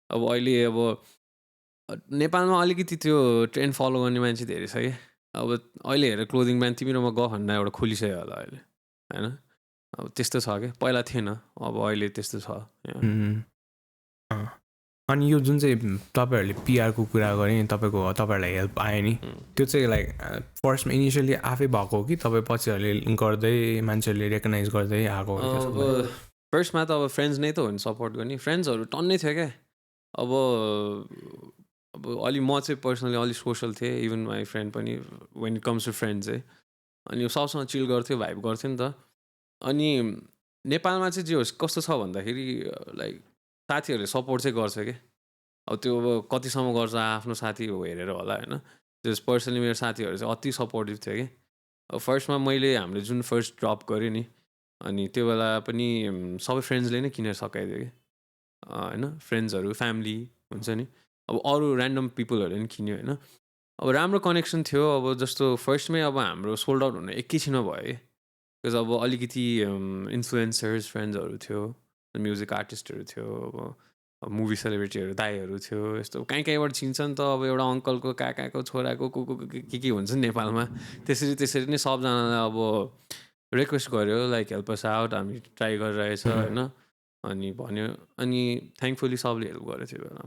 अब अहिले अब नेपालमा अलिकति त्यो ट्रेन्ड फलो गर्ने मान्छे धेरै छ क्या अब अहिले हेरेर क्लोदिङ ब्रान्ड तिमी र म गहन्ना एउटा खोलिसक्यो होला अहिले होइन अब त्यस्तो छ क्या पहिला थिएन अब अहिले त्यस्तो छ अनि यो जुन चाहिँ तपाईँहरूले पिआरको कुरा गरे नि तपाईँहरूलाई हेल्प आयो नि त्यो चाहिँ लाइक फर्स्टमा इनिसियली आफै भएको हो कि तपाईँ पछिहरूले गर्दै मान्छेहरूले रेकगनाइज गर्दै आएको अब फर्स्टमा त अब फ्रेन्ड्स नै त हो नि सपोर्ट गर्ने फ्रेन्ड्सहरू टन्नै थियो क्या अब अलि म चाहिँ पर्सनली अलिक सोसल थिएँ इभन माई फ्रेन्ड पनि when it comes to friend चाहिँ अनि सबसँग चिल गर्थ्यो भाइब गर्थ्यो नि त अनि नेपालमा चाहिँ जे होस् कस्तो छ भन्दाखेरि लाइक साथीहरूले सपोर्ट चाहिँ गर्छ क्या अब त्यो अब कतिसम्म गर्छ आफ्नो साथी हो हेरेर होला होइन त्यो पर्सनली मेरो साथीहरू चाहिँ अति सपोर्टिभ थियो कि अब फर्स्टमा मैले हामीले जुन फर्स्ट ड्रप गऱ्यो नि अनि त्यो बेला पनि सबै फ्रेन्ड्सले नै किनेर सकाइदियो कि होइन फ्रेन्ड्सहरू फ्यामिली हुन्छ नि अब अरू ऱ्यान्डम पिपलहरूले पनि किन्यो होइन अब राम्रो कनेक्सन थियो अब जस्तो फर्स्टमै अब हाम्रो सोल्ड आउट हुन एकैछिनमा भयो कि बिकज अब अलिकति इन्फ्लुएन्सर्स फ्रेन्ड्सहरू थियो म्युजिक आर्टिस्टहरू थियो अब मुभी सेलिब्रिटीहरू दाईहरू थियो यस्तो कहीँबाट चिन्छ नि त अब एउटा अङ्कलको काकाको छोराको को के हुन्छ नि नेपालमा त्यसरी नै सबजनालाई अब रिक्वेस्ट गर्यो लाइक हेल्प अस आउट हामी ट्राई गरिरहेछ होइन अनि भन्यो अनि थ्याङ्कफुली सबले हेल्प गरेको थियो बेला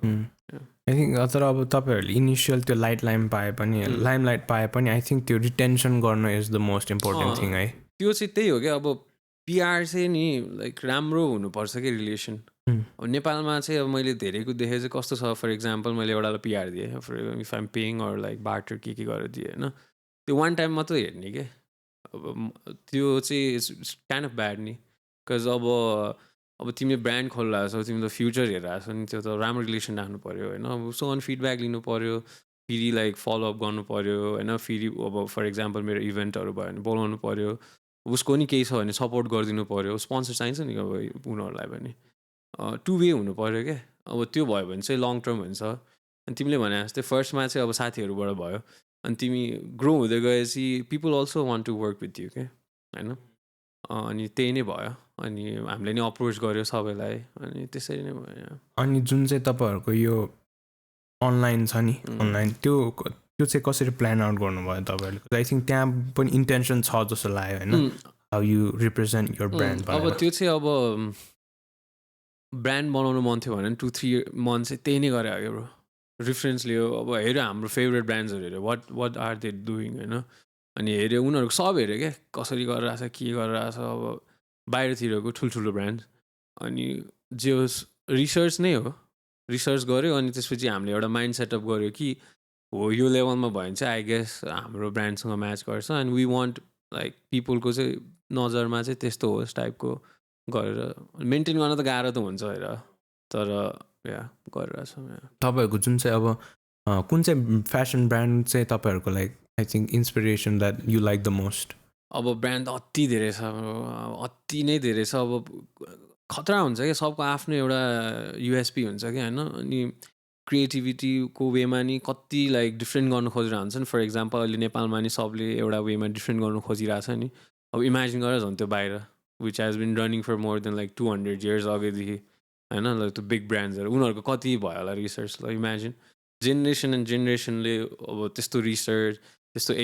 आई थिङ्क तर अब तपाईँहरूले इनिसियल त्यो लाइम पाए पनि लाइट पाए पनि आई थिङ्क त्यो रिटेन्सन गर्न is the most important thing है त्यो चाहिँ त्यही हो क्या अब पिआर चाहिँ नि लाइक राम्रो हुनुपर्छ कि रिलेसन अब नेपालमा चाहिँ अब मैले धेरैको देखेँ चाहिँ कस्तो छ फर इक्जाम्पल मैले एउटालाई पिआर दिएँ if I'm paying or like barter के गरेर दिएँ होइन त्यो वान टाइम मात्रै हेर्ने क्या अब त्यो चाहिँ इट्स काइन्ड अफ ब्याड नि बिकज अब तिमीले ब्रान्ड खोलिरहेको छौ तिमीले फ्युचर हेरिरहेको छौ नि त्यो त राम्रो रिलेसन राख्नु पऱ्यो होइन अब उसो अनि फिडब्याक लिनु पऱ्यो फेरि लाइक फलोअप गर्नु पऱ्यो होइन फेरि अब फर इक्जाम्पल मेरो इभेन्टहरू भयो भने बोलाउनु पऱ्यो उसको नि केही छ भने सपोर्ट गरिदिनु पऱ्यो स्पोन्सर चाहिन्छ नि अब उनीहरूलाई पनि टु वे हुनु पऱ्यो क्या अब त्यो भयो भने चाहिँ लङ टर्म हुन्छ अनि तिमीले भने जस्तै फर्स्टमा चाहिँ अब साथीहरूबाट भयो अनि तिमी ग्रो हुँदै गएपछि people also want to work with you क्या होइन अनि त्यही नै भयो अनि हामीले नि अप्रोच गऱ्यो सबैलाई अनि त्यसरी नै भयो अनि जुन चाहिँ तपाईँहरूको यो अनलाइन छ नि अनलाइन त्यो चाहिँ कसरी प्लान आउट गर्नुभयो तपाईँहरूले आई थिङ्क त्यहाँ पनि इन्टेन्सन छ जस्तो लाग्यो होइन how you represent your brand अब त्यो चाहिँ अब ब्रान्ड बनाउनु मन थियो भने 2-3 मन्थ चाहिँ त्यही नै गरे क्या ब्रो रिफरेन्स लियो अब हेऱ्यो हाम्रो फेभरेट ब्रान्ड्सहरू हेऱ्यो वाट आर दे डुइङ होइन अनि हेऱ्यो उनीहरूको सब हेऱ्यो क्या कसरी गरिरहेछ के गरिरहेछ अब बाहिरतिरको ठुल्ठुलो ब्रान्ड अनि जे होस् रिसर्च नै हो रिसर्च गऱ्यो अनि त्यसपछि हामीले एउटा माइन्ड सेटअप गऱ्यो कि हो यो लेभलमा भयो भने चाहिँ आई गेस हाम्रो ब्रान्डसँग म्याच गर्छ एन्ड वी वान्ट लाइक पिपलको चाहिँ नजरमा चाहिँ त्यस्तो होस् टाइपको गरेर मेन्टेन गर्न त गाह्रो त हुन्छ हेर तर या गरिरहेछ तपाईँहरूको जुन चाहिँ अब कुन चाहिँ फेसन ब्रान्ड चाहिँ तपाईँहरूको like I think inspiration that you like the most अब ब्रान्ड अति धेरै छ अति नै धेरै छ अब खतरा हुन्छ क्या सबको आफ्नो एउटा युएसपी हुन्छ क्या होइन अनि क्रिएटिभिटीको वेमा नि कति लाइक डिफ्रेन्ट गर्नु खोजिरहेको हुन्छ नि फर इक्जाम्पल अहिले नेपालमा नि सबले एउटा वेमा डिफ्रेन्ट गर्नु खोजिरहेछ नि अब इमेजिन गरेर झन् त्यो बाहिर which has been running for more than like 200 years अघिदेखि होइन ल त्यो बिग ब्रान्ड्सहरू उनीहरूको कति भयो होला रिसर्च ल इमेजिन जेनेरेसन एन्ड जेनेरेसनले अब त्यस्तो रिसर्च त्यस्तो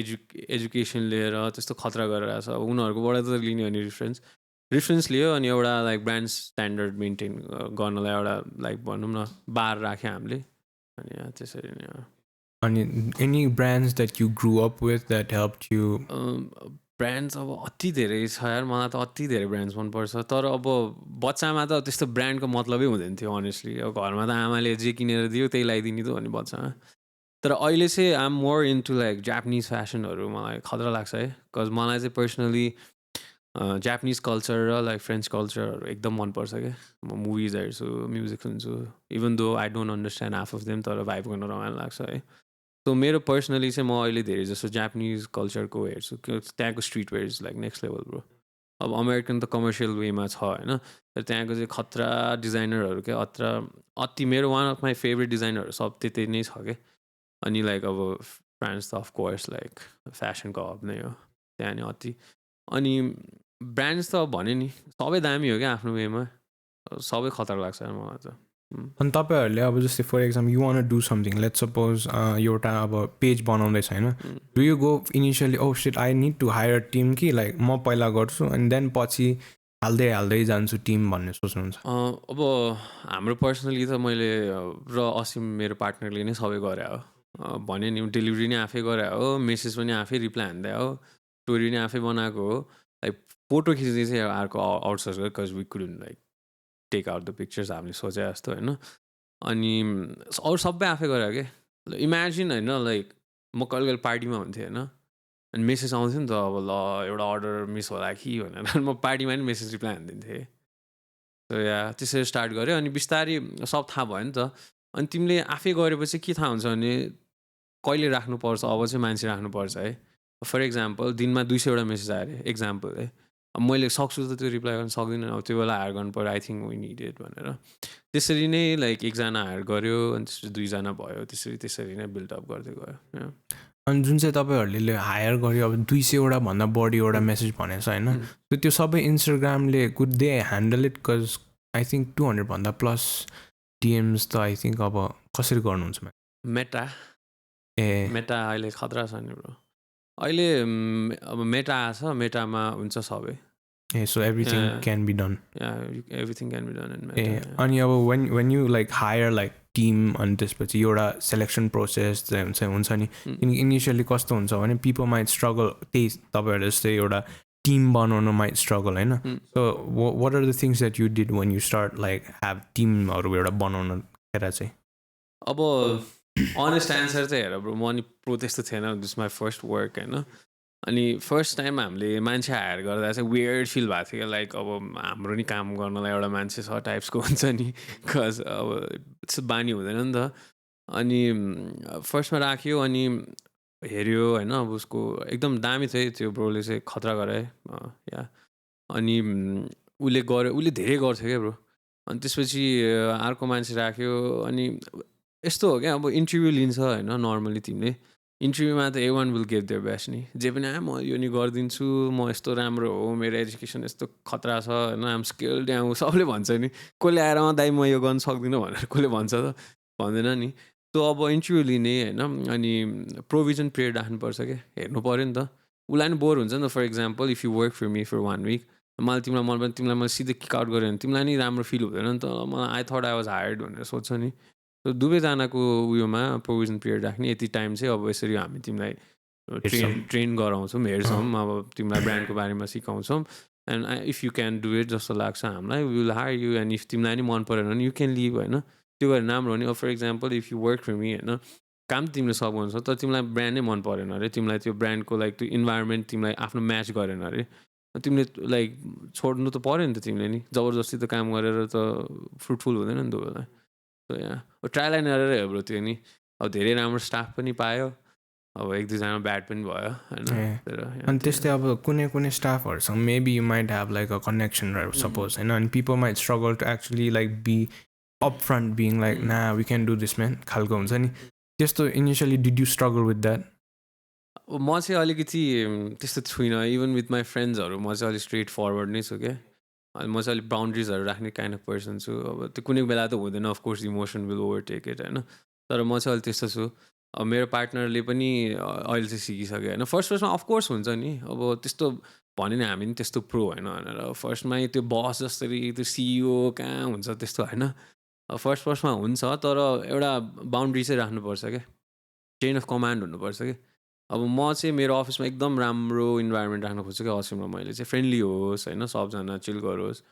एजुकेसन लिएर त्यस्तो खतरा गरिरहेको छ अब उनीहरूकोबाट त लिने हो नि रिफरेन्स लियो अनि एउटा लाइक ब्रान्ड स्ट्यान्डर्ड मेन्टेन गर्नलाई एउटा लाइक भनौँ न बार राख्यो हामीले अनि त्यसरी नै अनि any brands that you grow up with that help you brands अब अति धेरै छ यार मलाई त अति धेरै ब्रान्ड्स मनपर्छ तर अब बच्चामा त त्यस्तो ब्रान्डको मतलबै हुँदैन थियो अनेस्टली अब घरमा त आमाले जे किनेर दियो त्यही लगाइदिने त हो नि बच्चामा तर अहिले चाहिँ I am more into like Japanese फेसनहरू मलाई खतरा लाग्छ है बिकज मलाई चाहिँ पर्सनली जापानिज कल्चर र लाइक फ्रेन्च कल्चरहरू एकदम मनपर्छ क्या म मुभिज हेर्छु म्युजिक सुन्छु even though I don't understand half of them तर भाइब गर्न रमाइलो लाग्छ है सो मेरो पर्सनली चाहिँ म अहिले धेरै जस्तो जापानिज कल्चरको हेर्छु त्यहाँको streetwear is like next level bro अब अमेरिकन त कमर्सियल वेमा छ होइन तर त्यहाँको चाहिँ खतरा डिजाइनरहरू क्या अति मेरो वान अफ माई फेभरेट डिजाइनरहरू सब त्यति नै छ क्या अनि लाइक अब फ्रान्स त अफकोर्स लाइक फेसनको हब नै हो त्यहाँ नि अति अनि ब्रान्ड्स त भने नि सबै दामी हो क्या आफ्नो वेमा सबै खतरा लाग्छ मलाई त अनि तपाईँहरूले अब जस्तै for example you want do something let's suppose एउटा अब पेज बनाउँदैछ होइन do you go initially oh shit I need to hire team कि लाइक म पहिला गर्छु अनि देन पछि हाल्दै जान्छु टिम भन्ने सोच्नुहुन्छ अब हाम्रो पर्सनली त मैले र असिम मेरो पार्टनरले नै सबै गरे हो भने नि डेलिभरी नै आफै गरे हो मेसेज पनि आफै रिप्लाई हान्दै हो स्टोरी नै आफै बनाएको हो लाइक फोटो खिच्दै चाहिँ अर्को आउटसोर्स गर्यो because we couldn't like take out the pictures हामीले सोचे जस्तो होइन अनि अरू सबै आफै गरे क्या इमेजिन होइन लाइक म कहिले कहिले पार्टीमा हुन्थेँ होइन अनि मेसेज आउँथ्यो नि त अब ल एउटा अर्डर मिस होला कि भनेर म पार्टीमा नि मेसेज रिप्लाई हानिदिन्थेँ सो या त्यसरी स्टार्ट गऱ्यो अनि बिस्तारै सब थाहा भयो नि त अनि तिमीले आफै गरेपछि के थाहा हुन्छ भने कहिले राख्नुपर्छ अब चाहिँ मान्छे राख्नुपर्छ है फर इक्जाम्पल दिनमा 200 मेसेज आयो अरे एक्जाम्पल है अब मैले सक्छु त त्यो रिप्लाई गर्न सक्दिनँ अब त्यो बेला हायर गर्नु पऱ्यो I think we need it भनेर त्यसरी नै लाइक एकजना हायर गऱ्यो अनि त्यसपछि 2जना भयो त्यसरी नै बिल्डअप गर्दै गयो अनि जुन चाहिँ तपाईँहरूले हायर गर्यो अब 200 भन्दा बढी एउटा मेसेज भनेको छ होइन त्यो सबै इन्स्टाग्रामले could they handle it because I think 200 भन्दा प्लस डिएम्स त आई थिङ्क अब कसरी गर्नुहुन्छ मेटा अहिले खतरा छ नि ब्रो अहिले अब मेटा आछ मेटामा हुन्छ सबै so everything can be done everything can be done in Meta अनि अब when you like hire like team अनि त्यसपछि एउटा सेलेक्सन प्रोसेस चाहिँ हुन्छ नि किनकि इनिसियली कस्तो हुन्छ भने पिपल माइट स्ट्रगल त्यही तपाईँहरू जस्तै एउटा टिम बनाउनु माइट स्ट्रगल होइन so what are the things that you did when you start like have टिमहरू एउटा बनाउनु खेर चाहिँ अब अनेस्ट एन्सर चाहिँ हेर ब्रो म अनि प्रो त्यस्तो थिएन दिस माई फर्स्ट वर्क होइन अनि फर्स्ट टाइम हामीले मान्छे हायर गर्दा चाहिँ वियर्ड फिल भएको थियो लाइक अब हाम्रो नि काम गर्नलाई एउटा मान्छे छ टाइप्सको हुन्छ नि बिकज अब त्यस्तो बानी हुँदैन नि त अनि फर्स्टमा राख्यो अनि हेऱ्यो होइन अब उसको एकदम दामी थियो त्यो ब्रोले चाहिँ खतरा गरे या अनि उसले गर्यो उसले धेरै गर्थ्यो क्या ब्रो अनि त्यसपछि अर्को मान्छे राख्यो अनि यस्तो हो क्या अब इन्टरभ्यू लिन्छ होइन नर्मली तिमीले इन्टरभ्यूमा त A1 will give their best नि जे पनि म यो नि गरिदिन्छु म यस्तो राम्रो हो मेरो एजुकेसन यस्तो खतरा छ होइन आम स्किल्ड यहाँ सबले भन्छ नि कसले आएर दाइ म यो गर्न सक्दिनँ भनेर कसले भन्छ त भन्दैन नि त्यो अब इन्टरभ्यू लिने होइन अनि प्रोभिजन पिरियड राख्नुपर्छ क्या हेर्नु पऱ्यो नि त उसलाई नि बोर हुन्छ नि त for example if you work for me for 1 week मलाई तिमीलाई मन पर्ने तिमीलाई मैले सिधै किक आउट गऱ्यो भने तिमीलाई नि राम्रो फिल हुँदैन नि त मलाई I thought I was hired भनेर सोध्छ नि दुवैजनाको उयोमा प्रोभिजन पिरियड राख्ने यति टाइम चाहिँ अब यसरी हामी तिमीलाई ट्रेन गराउँछौँ हेर्छौँ अब तिमीलाई ब्रान्डको बारेमा सिकाउँछौँ and if you can do it जस्तो लाग्छ हामीलाई will hire you and if तिमीलाई नि मन परेन भने यु क्यान लिभ होइन त्यो गरेर राम्रो हो नि for example if you work for me होइन काम तिमीले सक्नुहुन्छ तर तिमीलाई ब्रान्ड नै मन परेन अरे तिमीलाई त्यो ब्रान्डको लाइक त्यो इन्भाइरोमेन्ट तिमीलाई आफ्नो म्याच गरेन अरे तिमीले लाइक छोड्नु त पऱ्यो नि त तिमीले नि जबरजस्ती त काम गरेर त फ्रुटफुल हुँदैन नि त उसलाई सो यहाँ ट्रायल एन्ड एरर हेर ब्रो त्यो नि अब धेरै राम्रो स्टाफ पनि पायो अब एक दुईजना ब्याड पनि भयो होइन अनि त्यस्तै अब कुनै कुनै स्टाफहरूसँग maybe you might have like a connection suppose होइन अनि people might struggle to actually like be upfront being like ना we can do this man खालको हुन्छ नि त्यस्तो initially did you struggle with that म चाहिँ अलिकति त्यस्तो छुइनँ इभन विथ माई फ्रेन्ड्सहरू म चाहिँ अलिक स्ट्रेट फरवर्ड नै छु क्या अनि म चाहिँ अलिक बााउन्ड्रिजहरू राख्ने काइन्ड अफ पर्सन छु अब त्यो कुनै बेला त हुँदैन of course emotion will overtake it होइन तर म चाहिँ अलिक त्यस्तो छु अब मेरो पार्टनरले पनि अहिले चाहिँ सिकिसक्यो होइन फर्स्टमा अफकोर्स हुन्छ नि अब त्यस्तो भन्यो नि हामी नि त्यस्तो प्रो होइन भनेर फर्स्टमै त्यो बस जसरी त्यो सिइओ कहाँ हुन्छ त्यस्तो होइन फर्स्टमा हुन्छ तर एउटा बााउन्ड्री चाहिँ राख्नुपर्छ क्या चेन अफ कमान्ड हुनुपर्छ क्या अब म चाहिँ मेरो अफिसमा एकदम राम्रो इन्भाइरोमेन्ट राख्न खोज्छु क्या असिममा मैले चाहिँ फ्रेन्डली होस् होइन सबजना चिल गरोस्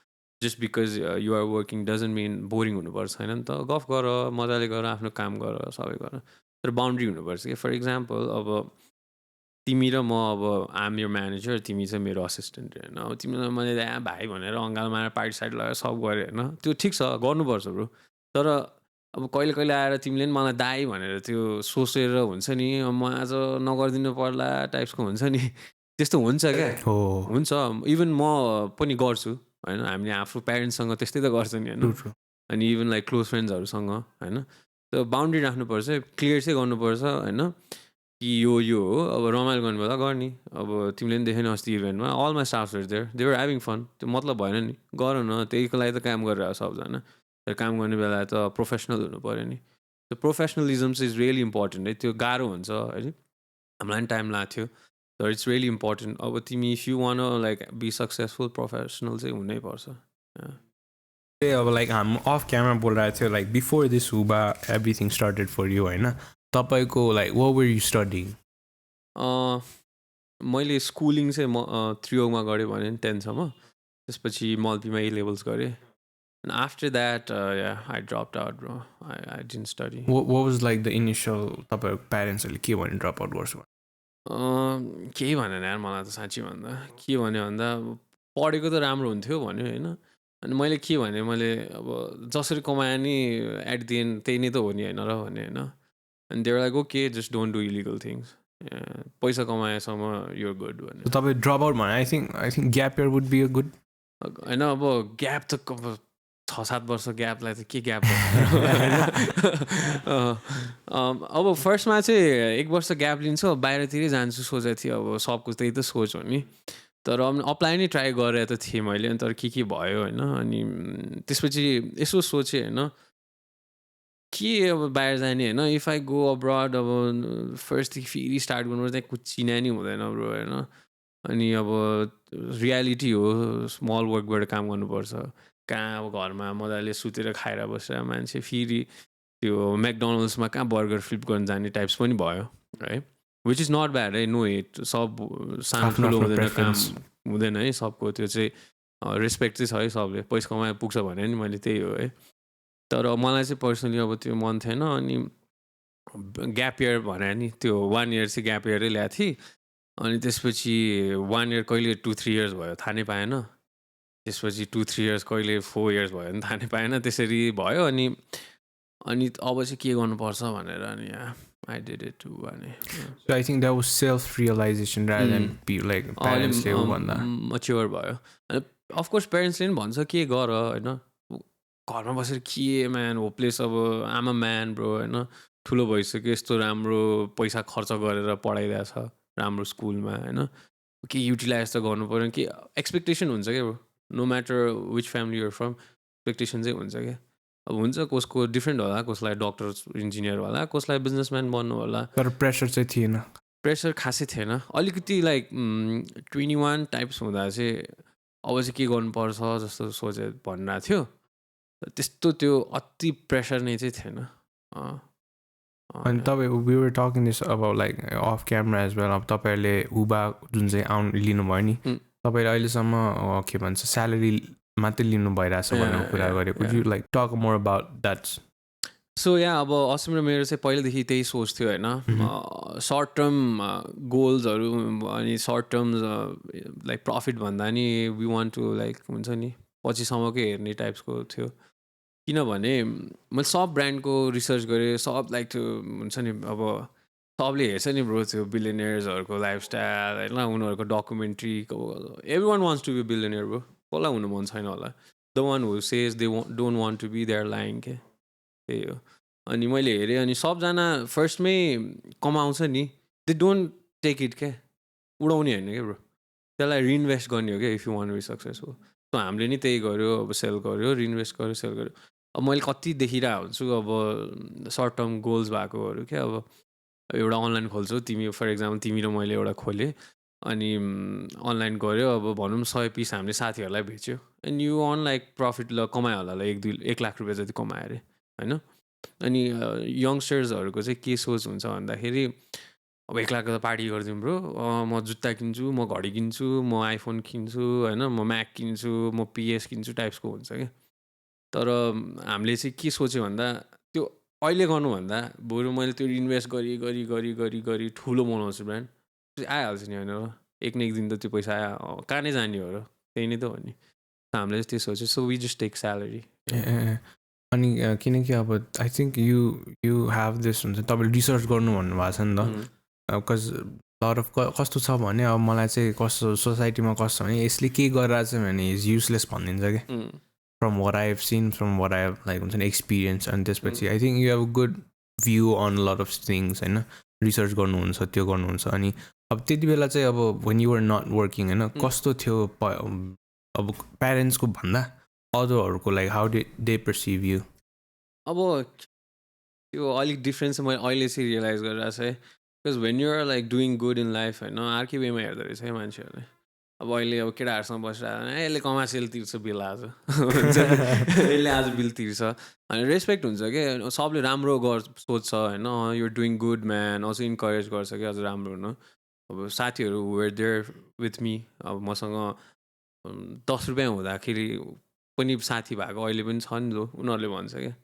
just because you're working doesn't mean boring हुनुपर्छ होइन नि त गफ गर मजाले गर आफ्नो काम गर सबै गर तर बााउन्ड्री हुनुपर्छ कि फर इक्जाम्पल अब तिमी र म अब आम यो म्यानेजर तिमी चाहिँ मेरो असिस्टेन्ट होइन अब तिमीलाई मैले यहाँ भाइ भनेर अँगाल मारेर पार्टी साइड लगाएर सब गरेँ होइन त्यो ठिक छ गर्नुपर्छ ब्रो तर अब कहिले कहिले आएर तिमीले पनि मलाई दाइ भनेर त्यो सोचेर हुन्छ नि म आज नगरिदिनु पर्ला टाइप्सको हुन्छ नि त्यस्तो हुन्छ क्या हुन्छ इभन म पनि गर्छु होइन हामीले आफ्नो प्यारेन्ट्ससँग त्यस्तै त गर्छ नि होइन अनि इभन लाइक क्लोज फ्रेन्ड्सहरूसँग होइन त्यो बााउन्ड्री राख्नुपर्छ क्लियर चाहिँ गर्नुपर्छ होइन कि यो हो अब रमाइलो गर्नु बेला गर्ने अब तिमीले पनि देखेन अस्ति इभेन्टमा all my staffs there they were having fun त्यो मतलब भएन नि गर न त्यहीको लागि त काम गरेर सबजना तर काम गर्ने बेला त प्रोफेसनल हुनु पऱ्यो नि त्यो प्रोफेसनलिजम चाहिँ इज रियली इम्पोर्टेन्ट है त्यो गाह्रो हुन्छ होइन हामीलाई पनि टाइम लाग्थ्यो तर इट्स रियली इम्पोर्टेन्ट अब तिमी if you want like be successful professional चाहिँ हुनैपर्छ अब लाइक हामी अफ क्यामेरा बोलिरहेको थियो like before this Huba everything started for you होइन तपाईँको like what were you studying मैले स्कुलिङ चाहिँ म त्रियोगमा गरेँ भने 10सम्म त्यसपछि मल्पीमा A levels गरेँ and after that I dropped out bro I didn't study what was like the initial तपाईँको प्यारेन्ट्सहरूले के भने ड्रप आउट गर्छु केही भनेन यार मलाई त साँच्ची भन्दा के भन्यो भन्दा पढेको त राम्रो हुन्थ्यो भन्यो होइन अनि मैले के भने मैले अब जसरी कमाएँ नि एट दि एन्ड त्यही नै त हो नि होइन र भने होइन अनि there like okay just don't do illegal things पैसा कमाएसम्म यो गुड भन्यो तपाईँ ड्रप आउट भने I think gap year would be a good होइन अब ग्याप त 6-7 वर्ष ग्यापलाई त के ग्याप अब फर्स्टमा चाहिँ 1 वर्ष ग्याप लिन्छु बाहिरतिरै जान्छु सोचेको थिएँ अब सबको त्यही त सोच हो नि तर अप्लाई नै ट्राई गरेर त थिएँ मैले अनि तर के भयो होइन अनि त्यसपछि यसो सोचेँ होइन के अब बाहिर जाने होइन इफ आई गो अब्रड अब फर्स्टदेखि फेरि स्टार्ट गर्नु त्यहाँ कुछ चिना नि हुँदैन ब्रो होइन अनि अब रियालिटी हो स्मल वर्कबाट काम गर्नुपर्छ कहाँ अब घरमा मजाले सुतेर खाएर बसेर मान्छे फेरि त्यो म्याकडोनल्ड्समा कहाँ बर्गर फ्लिप गर्न जाने टाइप्स पनि भयो है विच इज नट ब्याड है नो हिट सब सानो ठुलो हुँदैन काम हुँदैन है सबको त्यो चाहिँ रेस्पेक्ट चाहिँ छ है सबले पैसा कमाएर पुग्छ भने नि मैले त्यही हो है तर मलाई चाहिँ पर्सनली अब त्यो मन थिएन अनि ग्याप इयर भने नि त्यो 1 year चाहिँ ग्याप इयरै ल्याएको थिएँ अनि त्यसपछि 1 year कहिले 2-3 years भयो थाहा नै पाएन त्यसपछि 2-3 years कहिले 4 years भयो भने थाहा नै पाएन त्यसरी भयो अनि अनि अब चाहिँ के गर्नुपर्छ भनेर अनि I did it too भने So I think that was self-realization rather than be like parents ले भन्दा मच्योर भयो अनि अफकोर्स पेरेन्ट्सले पनि भन्छ के गर होइन घरमा बसेर के म्यान होपलेस अब आमा म्यान ब्रो होइन ठुलो भइसक्यो यस्तो राम्रो पैसा खर्च गरेर पढाइरहेछ राम्रो स्कुलमा होइन के युटिलाइज त गर्नु पऱ्यो कि एक्सपेक्टेसन हुन्छ क्या bro no matter which family you're from expectation चाहिँ हुन्छ क्या अब हुन्छ कसको डिफ्रेन्ट होला कसलाई डक्टर इन्जिनियर होला कसलाई बिजनेसम्यान बन्नु होला तर प्रेसर चाहिँ थिएन प्रेसर खासै थिएन अलिकति लाइक 21 टाइप्स हुँदा चाहिँ अब चाहिँ के गर्नुपर्छ जस्तो सोचे भनिरहेको थियो त्यस्तो त्यो अति प्रेसर नै चाहिँ थिएन अनि तपाईँ we were talking this about like off camera as well अब तपाईँहरूले हुबा जुन चाहिँ लिनुभयो नि तपाईँले अहिलेसम्म के भन्छ स्यालेरी मात्रै लिनु भइरहेछ भनेर कुरा गरेँ would you like talk more about that so yeah अब असिम र मेरो चाहिँ पहिलेदेखि त्यही सोच थियो होइन सर्ट टर्म गोल्सहरू अनि सर्ट टर्म्स लाइक प्रफिट भन्दा नि वी वान्ट टु लाइक हुन्छ नि पछिसम्मकै हेर्ने टाइप्सको थियो किनभने मैले सब ब्रान्डको रिसर्च गरेँ सब लाइक त्यो हुन्छ नि अब सबले हेर्छ नि ब्रो त्यो बिलियनियर्सहरूको लाइफस्टाइल होइन उनीहरूको documentary every one wants to be billionaire bro कसलाई हुनु मन छैन होला the one who says they don't want to be there lying के त्यही हो अनि मैले हेरेँ अनि सबजना फर्स्टमै कमाउँछ नि दे डोन्ट टेक इट क्या उडाउने होइन क्या ब्रो त्यसलाई रिइन्भेस्ट गर्ने हो क्या if you want be successful so हामीले नि त्यही गऱ्यो अब सेल गऱ्यो रिइन्भेस्ट गऱ्यो सेल गऱ्यो अब मैले कति देखिरहेको हुन्छु अब सर्ट टर्म गोल्स भएकोहरू क्या अब एउटा अनलाइन खोल्छौ तिमी फर इक्जाम्पल तिमी र मैले एउटा खोलेँ अनि अनलाइन गऱ्यो अब भनौँ 100 पिस हामीले साथीहरूलाई बेच्यो and you on like profit ल कमायो होला 1 लाख रुपियाँ जति कमायो अरे होइन अनि यङ्स्टर्सहरूको चाहिँ के सोच हुन्छ भन्दाखेरि अब 1 लाखको त पार्टी गरिदिउँ ब्रो म जुत्ता किन्छु म घडी किन्छु म आइफोन किन्छु होइन म म्याक किन्छु म पिएस किन्छु टाइप्सको हुन्छ क्या तर हामीले चाहिँ के सोच्यो भन्दा त्यो अहिले गर्नुभन्दा बरु मैले त्यो इन्भेस्ट गरी ठुलो बनाउँछु ब्रान्ड आइहाल्छ नि होइन र एक न एक दिन त त्यो पैसा आयो कहाँ नै जाने हो र त्यही नै त हो नि हामीले चाहिँ त्यो सोच्यो so we just take salary अनि किनकि अब I think you have this हुन्छ तपाईँले रिसर्च गर्नु भन्नुभएको छ नि त बिकज लट अफ कस्तो छ भने अब मलाई चाहिँ कस्तो सोसाइटीमा कस्तो छ भने यसले के गरिरहेको छ भने इज युजलेस भनिदिन्छ क्या from what I have seen from what I have like हुन्छ नि एक्सपिरियन्स अनि त्यसपछि I think you have a good view on lot of things होइन रिसर्च गर्नुहुन्छ त्यो गर्नुहुन्छ अनि अब त्यति बेला चाहिँ अब वेन युआर नट वर्किङ होइन कस्तो थियो अब प्यारेन्ट्सको भन्दा अदरहरूको like how they perceive you अब त्यो अलिक डिफ्रेन्स मैले अहिले चाहिँ रियलाइज गरिरहेको छ है because when you're like doing good in life होइन अर्कै वेमा हेर्दो रहेछ है मान्छेहरूले अब अहिले अब केटाहरूसँग बसिरहेको यसले कमर्सियल तिर्छ बिल आज यसले आज बिल तिर्छ अनि रेस्पेक्ट हुन्छ क्या सबले राम्रो सोध्छ होइन युआर डुइङ गुड म्यान अझ इन्करेज गर्छ क्या अझ राम्रो हुनु अब साथीहरू वेयर देयर विथ मी अब मसँग 10 रुपियाँ हुँदाखेरि पनि साथी भएको अहिले पनि छन् जो उनीहरूले भन्छ क्या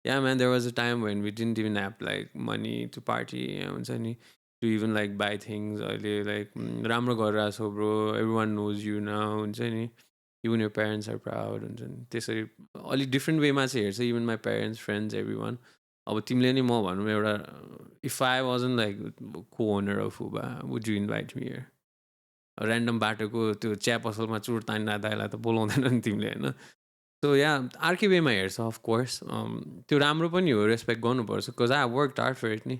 yeah man there was a time when we didn't even have like money to party हुन्छ नि to even like buy things अहिले लाइक राम्रो गरिरहेको छौ bro everyone knows you न हुन्छ नि even your parents are proud हुन्छ नि त्यसरी अलिक डिफ्रेन्ट वेमा चाहिँ हेर्छ even my parents friends everyone अब तिमीले नि म भनौँ एउटा इफ आई वाजन लाइक को owner of Huba would you invite me here random बाटोको त्यो चिया पसलमा चुर तानिरहेलाई त बोलाउँदैन नि तिमीले होइन सो या अर्कै वेमा हेर्छ अफकोर्स त्यो राम्रो पनि हो रेस्पेक्ट गर्नुपर्छ because I work hard for it नि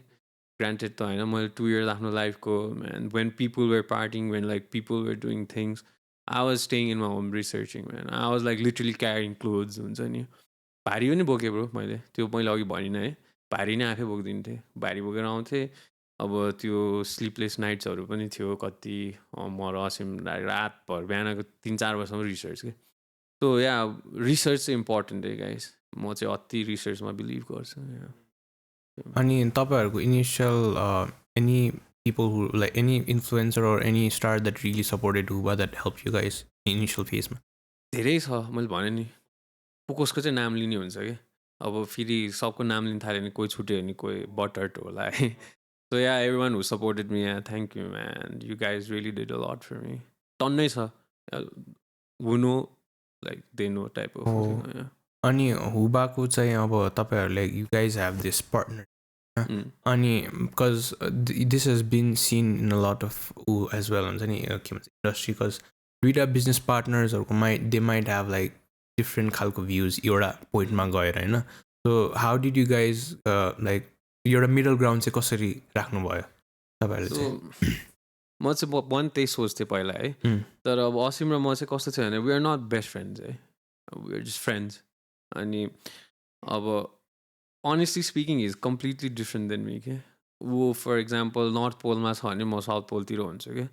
ग्रान्टेड त होइन मैले 2 इयर्स आफ्नो लाइफको and when people were partying when like people were doing things I was staying in my home researching man I was like literally carrying clothes हुन्छ नि भारी पनि बोकेँ ब्रो मैले त्यो मैले अघि भनिनँ है भारी नै आफै बोकिदिन्थेँ भारी बोकेर आउँथेँ अब त्यो स्लिपलेस नाइट्सहरू पनि थियो कति म र असिम रातभर बिहानको 3-4 बजीसम्म रिसर्च के सो या रिसर्च चाहिँ इम्पोर्टेन्ट है गाइस म चाहिँ अति रिसर्चमा बिलिभ गर्छु अनि तपाईँहरूको initial any people who like any influencer or any star that really supported Huba that helped you guys initial phase ma धेरै छ मैले भने नि कसको चाहिँ नाम लिने हुन्छ कि अब फेरि सबको नाम लिन थाल्यो भने कोही छुट्यो भने कोही बटर्ड होला है so yeah everyone who supported me yeah thank you man you guys really did a lot for me टन्नै छ who know like they know type of अनि हुबाको चाहिँ अब तपाईँहरूले you guys have this partner अनि because this has been seen in a lot of as well हुन्छ नि के भन्छ इन्डस्ट्री बिकज दुइटा बिजनेस पार्टनर्सहरूको they might have like different खालको भ्युज एउटा पोइन्टमा गएर होइन so how did you guys like एउटा मिडल ग्राउन्ड चाहिँ कसरी राख्नुभयो तपाईँहरूले चाहिँ म चाहिँ पनि त्यही सोच्थेँ पहिला है तर अब असिम र म चाहिँ कस्तो थियो भने we are not best friends है वी आर जस्ट फ्रेन्ड्स अनि अब honestly speaking is completely different than me के ऊ फर इक्जाम्पल नर्थ पोलमा छ भने म साउथ पोलतिर हुन्छु कि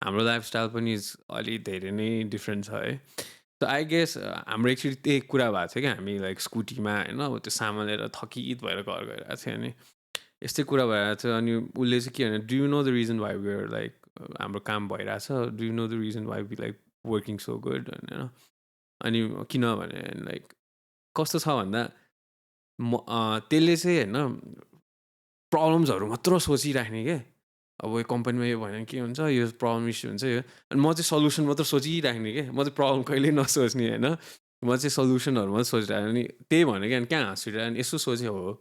हाम्रो लाइफस्टाइल पनि अलिक धेरै नै डिफ्रेन्ट छ है त आई गेस हाम्रो एक्चुली त्यही कुरा भएको थियो क्या हामी लाइक स्कुटीमा होइन अब त्यो सामान लिएर थकित भएर घर गइरहेको थियो अनि यस्तै कुरा भइरहेको थियो अनि उसले चाहिँ के भने do you know the reason why we are like हाम्रो काम भइरहेछ do you know the reason why we like working so good होइन अनि किनभने लाइक कस्तो छ भन्दा त्यसले चाहिँ होइन प्रब्लम्सहरू मात्र सोचिराख्ने क्या अब यो कम्पनीमा यो भने के हुन्छ यो प्रब्लम इस्यु हुन्छ यो अनि म चाहिँ सल्युसन मात्र सोचिराख्ने क्या म चाहिँ प्रब्लम कहिले नसोच्ने होइन म चाहिँ सल्युसनहरू मात्रै सोचिरहेको अनि त्यही भने क्या कहाँ हाँसिरहेको अनि यसो सोचेँ हो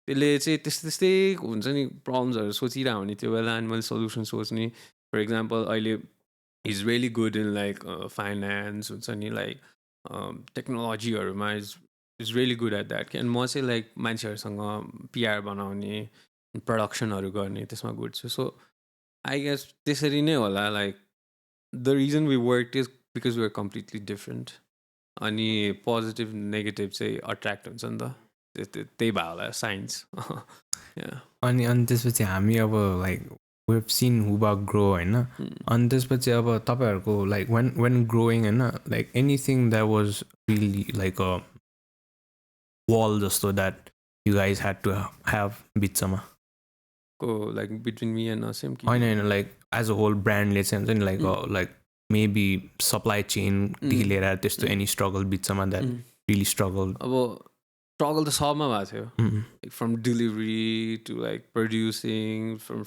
त्यसले चाहिँ त्यस्तै हुन्छ नि प्रब्लम्सहरू सोचिरहेको नि त्यो बेला अनि मैले सल्युसन सोच्ने फर इक्जाम्पल अहिले is really good in like finance हुन्छ नि लाइक टेक्नोलोजीहरूमा is really good at that कि अनि म चाहिँ लाइक मान्छेहरूसँग पिआर बनाउने प्रडक्सनहरू गर्ने त्यसमा गुड छु सो आई गेस त्यसरी नै होला like the reason we work is because we are completely different अनि पोजिटिभ नेगेटिभ चाहिँ अट्र्याक्ट हुन्छ नि त त्यही भयो होला साइन्स अनि त्यसपछि हामी अब like we've seen Huba grow होइन अनि त्यसपछि अब तपाईँहरूको लाइक वेन ग्रोइङ होइन like anything that was really like a wall जस्तो that you guys had to have बिचमा like between me and Asim होइन लाइक एज अ होल ब्रान्डले चाहिँ हुन्छ नि लाइक लाइक मेबी सप्लाई चेनदेखि लिएर त्यस्तो एनी स्ट्रगल बिचमा द्याट रियली स्ट्रगल अब स्ट्रगल त सबमा भएको थियो from delivery to like producing from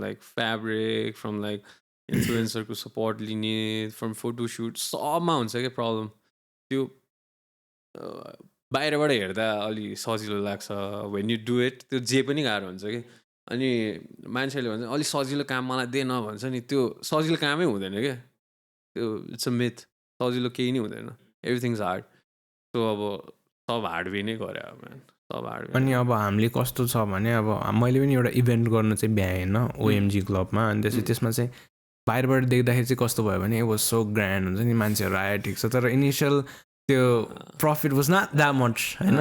like fabric from like इन्फ्लुएन्सरको सपोर्ट लिने फ्रम फोटोसुट सबमा हुन्छ क्या प्रब्लम त्यो बाहिरबाट हेर्दा अलि सजिलो लाग्छ वेन यु डु इट त्यो जे पनि गाह्रो हुन्छ कि अनि मान्छेले भन्छ अलिक सजिलो काम मलाई दे न भन्छ नि त्यो सजिलो कामै हुँदैन क्या त्यो इट्स अ मिथ सजिलो केही नै हुँदैन एभ्रिथिङ इज हार्ड सो अब सब हार्डवे नै गरे सब हार्डवे अनि अब हामीले कस्तो छ भने अब मैले पनि एउटा इभेन्ट गर्न चाहिँ भ्याएँ होइन ओएमजी क्लबमा अनि त्यसमा चाहिँ बाहिरबाट देख्दाखेरि चाहिँ कस्तो भयो भने वाज सो ग्रान्ड हुन्छ नि मान्छेहरू आयो ठिक छ तर इनिसियल त्यो profit was not that much होइन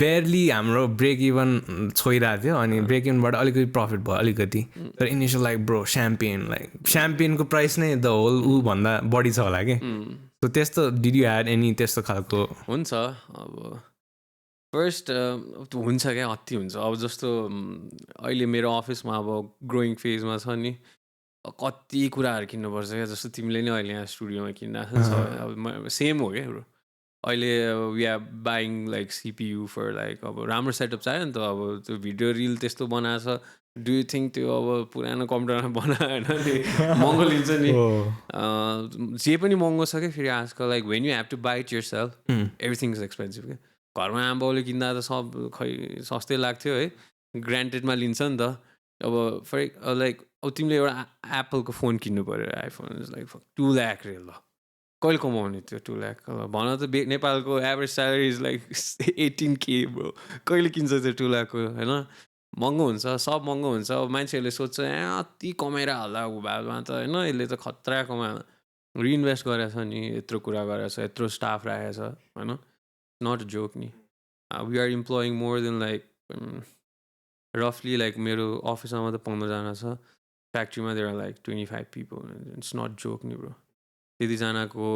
बेयरली हाम्रो ब्रेक इभन छोइरहेको थियो अनि ब्रेक इभनबाट अलिकति प्रफिट भयो अलिकति तर इनिसियल लाइक ब्रो स्याम्पेनको प्राइस नै द होल भन्दा बढी छ होला कि सो त्यस्तो डिड यु ह्याड एनी त्यस्तो खालको हुन्छ अब फर्स्ट हुन्छ क्या अति हुन्छ अब जस्तो अहिले मेरो अफिसमा अब ग्रोइङ फेजमा छ नि कति कुराहरू किन्नुपर्छ क्या जस्तो तिमीले नै अहिले यहाँ स्टुडियोमा किनिरहेको छ अब सेम हो क्या ब्रो अहिले we are buying like CPU for like अब राम्रो सेटअप चाहियो नि त अब त्यो भिडियो रिल त्यस्तो बनाएको छ डु यु थिङ्क त्यो अब पुरानो कम्प्युटरमा बनायो होइन नि महँगो लिन्छ नि जे पनि महँगो छ क्या फेरि आजकल like when you have to buy it yourself everything is expensive क्या घरमा आमाबाउले किन्दा त सब खै सस्तै लाग्थ्यो है ग्रान्टेडमा लिन्छ नि त अब फर लाइक अब तिमीले एउटा एप्पलको फोन किन्नु पऱ्यो आइफोन इज लाइक 2 लाख रे ल कहिले कमाउने त्यो 2 लाख भन त नेपालको average salary is like 18K bro कहिले किन्छ त्यो 2 लाखको होइन महँगो हुन्छ सब महँगो हुन्छ अब मान्छेहरूले सोध्छ अति कमाएर हाल्दा हुबामा त होइन यसले त खतरा कमाएर रिइन्भेस्ट गरेछ नि यत्रो कुरा गरेछ यत्रो स्टाफ राखेछ होइन नट जोक नि we are employing more than like रफली लाइक मेरो अफिसमा त 15जना छ फ्याक्ट्रीमा there are like 25 people it's not joke नि ब्रो त्यतिजनाको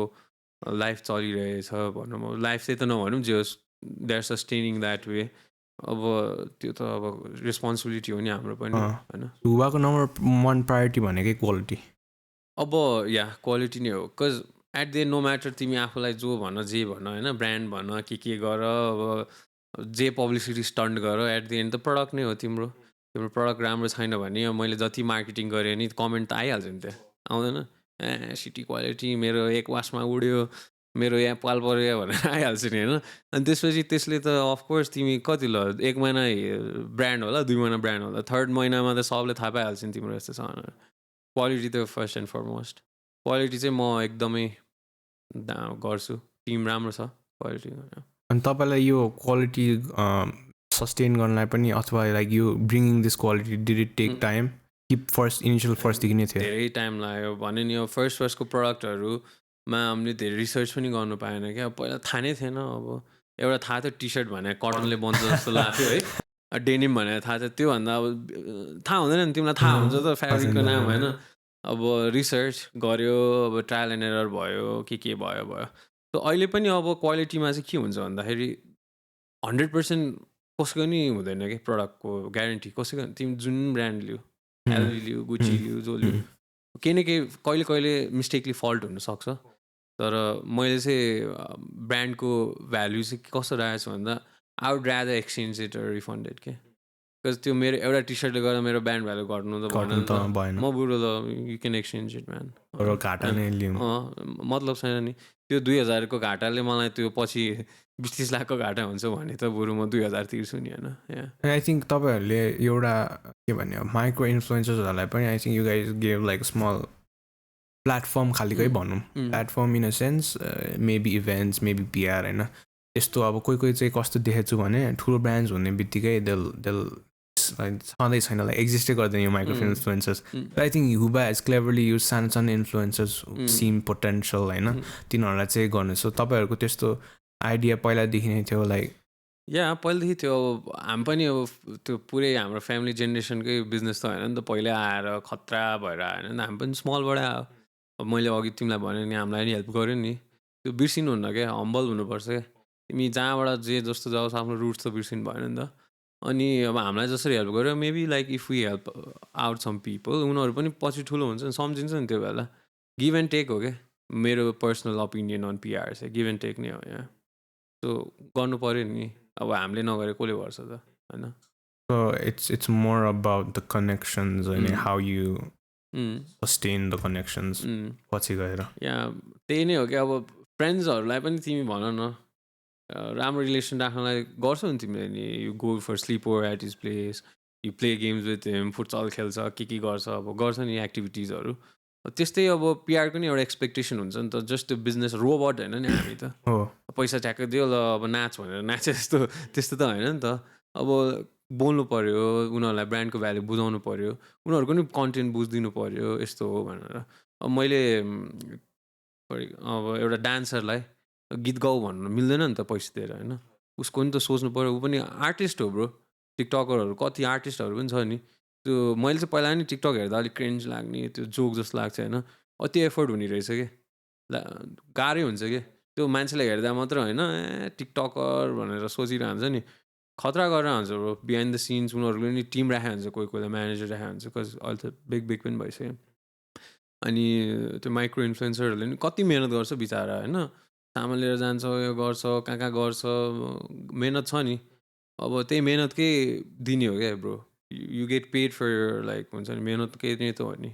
लाइफ चलिरहेछ भनौँ अब लाइफ चाहिँ त नभनौँ जे होस् they are sustaining that way अब त्यो त अब रेस्पोन्सिबिलिटी हो नि हाम्रो पनि होइन हुबाको नम्बर 1 प्रायोरिटी भनेकै क्वालिटी अब या क्वालिटी नै हो because at the no matter तिमी आफूलाई जो भन जे भन होइन ब्रान्ड भन के गर अब जे पब्लिसिटी स्टन्ट गर एट द एन्ड त प्रडक्ट नै हो तिम्रो प्रडक्ट राम्रो छैन भने मैले जति मार्केटिङ गरेँ नि कमेन्ट त आइहाल्छ नि त्यहाँ आउँदैन सिटी क्वालिटी मेरो 1 वासमा उड्यो मेरो यहाँ पाल पऱ्यो भनेर आइहाल्छ नि होइन अनि त्यसपछि त्यसले त अफकोर्स तिमी कति ल 1 महिना ब्रान्ड होला 2 महिना ब्रान्ड होला 3rd महिनामा त सबले थाहा पाइहाल्छ नि तिम्रो यस्तो छ भनेर क्वालिटी त फर्स्ट एन्ड फरमोस्ट क्वालिटी चाहिँ म एकदमै गर्छु टिम राम्रो छ क्वालिटी अनि तपाईँलाई यो क्वालिटी सस्टेन गर्नलाई पनि अथवा लाइक यो bringing this quality did it take time कि इनिसियल फर्स्टदेखि नै थियो धेरै टाइम लाग्यो भने नि अब फर्स्टको प्रडक्टहरूमा हामीले धेरै रिसर्च पनि गर्नु पाएन क्या पहिला थाहा नै थिएन अब एउटा थाहा थियो टी सर्ट भने कटनले बन्छ जस्तो लाग्थ्यो है डेनिम भनेर थाहा थियो त्योभन्दा अब थाहा हुँदैन नि तिमीलाई थाहा हुन्छ त फेब्रिकको नाम होइन अब रिसर्च गऱ्यो अब ट्रायल एन्ड एरर भयो के भयो सो अहिले पनि अब क्वालिटीमा चाहिँ के हुन्छ भन्दाखेरि 100% कसैको नि हुँदैन कि प्रडक्टको ग्यारेन्टी कसैको तिमी जुन ब्रान्ड लियो एलभी लियो गुची लियो जो लियो केही न केही कहिले मिस्टेकली फल्ट हुनसक्छ तर मैले चाहिँ ब्रान्डको भ्याल्यु चाहिँ कस्तो राखेको छु भन्दा I would rather exchange it refunded के बिकज त्यो मेरो एउटा टी सर्टले गर्दा मेरो ब्रान्ड भ्याल्यु घट्नु त भएन म बुढो त you can exchange it man घाटा नै लिउँ मतलब छैन नि त्यो 2000 को घाटाले मलाई त्यो पछि 20-30 लाखको घाटा हुन्छ भने त बरु म 2000 तिर्छु नि होइन आई थिङ्क तपाईँहरूले एउटा के भन्ने माइक्रो इन्फ्लुएन्सर्सहरूलाई पनि I think you guys gave like small platform खालिकै भनौँ platform in a sense maybe events maybe PR होइन यस्तो अब कोही चाहिँ कस्तो देखेको छु भने ठुलो ब्रान्ड्स हुने बित्तिकै देल छँदै छैन लाइक एक्जिस्टै गर्दैन यो micro influencers I think Huba has cleverly use सानो इन्फ्लुएन्सर्स सिम पोटेन्सियल होइन तिनीहरूलाई चाहिँ गर्नु सो तपाईँहरूको त्यस्तो आइडिया पहिलादेखि नै थियो लाइक या पहिलादेखि थियो अब हामी पनि अब त्यो पुरै हाम्रो फ्यामिली जेनेरेसनकै बिजनेस त होइन नि त पहिल्यै आएर खतरा भएर आएन नि त हामी पनि स्मलबाट आयो अब मैले अघि तिमीलाई भने नि हामीलाई नि हेल्प गर्यो नि त्यो बिर्सिनु हुन्न क्या हम्बल हुनुपर्छ क्या तिमी जहाँबाट जे जस्तो जाओस् आफ्नो रुट्स त बिर्सिनु भएन नि त अनि अब हामीलाई जसरी हेल्प गर्यो maybe like if we help out some people उनीहरू पनि पछि ठुलो हुन्छ नि सम्झिन्छ नि त्यो बेला गिभ एन्ड टेक हो क्या मेरो पर्सनल ओपिनियन अन पिआर चाहिँ गिभ एन्ड टेक नै हो यहाँ सो गर्नु पऱ्यो नि अब हामीले नगरे कसले गर्छ त होइन So it's more about the connections and how you sustain the connections पछि गएर या त्यही नै हो कि अब फ्रेन्ड्सहरूलाई पनि तिमी भन न राम्रो रिलेसन राख्नलाई गर्छौ नि तिमीले नि you go for sleep over at his place you play games with him futsal खेल्छ के गर्छ अब गर्छ नि एक्टिभिटिजहरू त्यस्तै अब पिआरको नि एउटा एक्सपेक्टेसन हुन्छ नि त जस्ट त्यो बिजनेस रोबोट होइन नि हामी त पैसा ट्याक्कै दियो ल अब नाच भनेर नाचे त्यस्तो त होइन नि त अब बोल्नु पऱ्यो उनीहरूलाई ब्रान्डको भ्याल्यु बुझाउनु पऱ्यो उनीहरूको नि कन्टेन्ट बुझिदिनु पऱ्यो यस्तो हो भनेर अब मैले अब एउटा डान्सरलाई गीत गाऊ भन्नु मिल्दैन नि त पैसा दिएर होइन उसको नि त सोच्नु पऱ्यो ऊ पनि आर्टिस्ट हो ब्रो टिकटकरहरू कति आर्टिस्टहरू पनि छ नि त्यो मैले चाहिँ पहिला नि टिकटक हेर्दा अलिक क्रेन्ज लाग्ने त्यो जोक जस्तो लाग्छ होइन अति एफोर्ट हुने रहेछ कि गाह्रै हुन्छ कि त्यो मान्छेलाई हेर्दा मात्र होइन टिकटकर भनेर सोचिरहन्छ नि खतरा गरेर हुन्छ ब्रो बिहाइन्ड द सिन्स उनीहरूले नि टिम राखेको हुन्छ कोही म्यानेजर राखेको हुन्छ बिकज अहिले त बिग पनि भइसक्यो अनि त्यो माइक्रो इन्फ्लुएन्सरहरूले नि कति मिहिनेत गर्छ बिचरा होइन सामान लिएर जान्छ यो गर्छ कहाँ गर्छ मिहिनेत छ नि अब त्यही मिहिनेतकै दिने हो क्या bro you get paid for like हुन्छ नि मिहिनेतकै नै त हो नि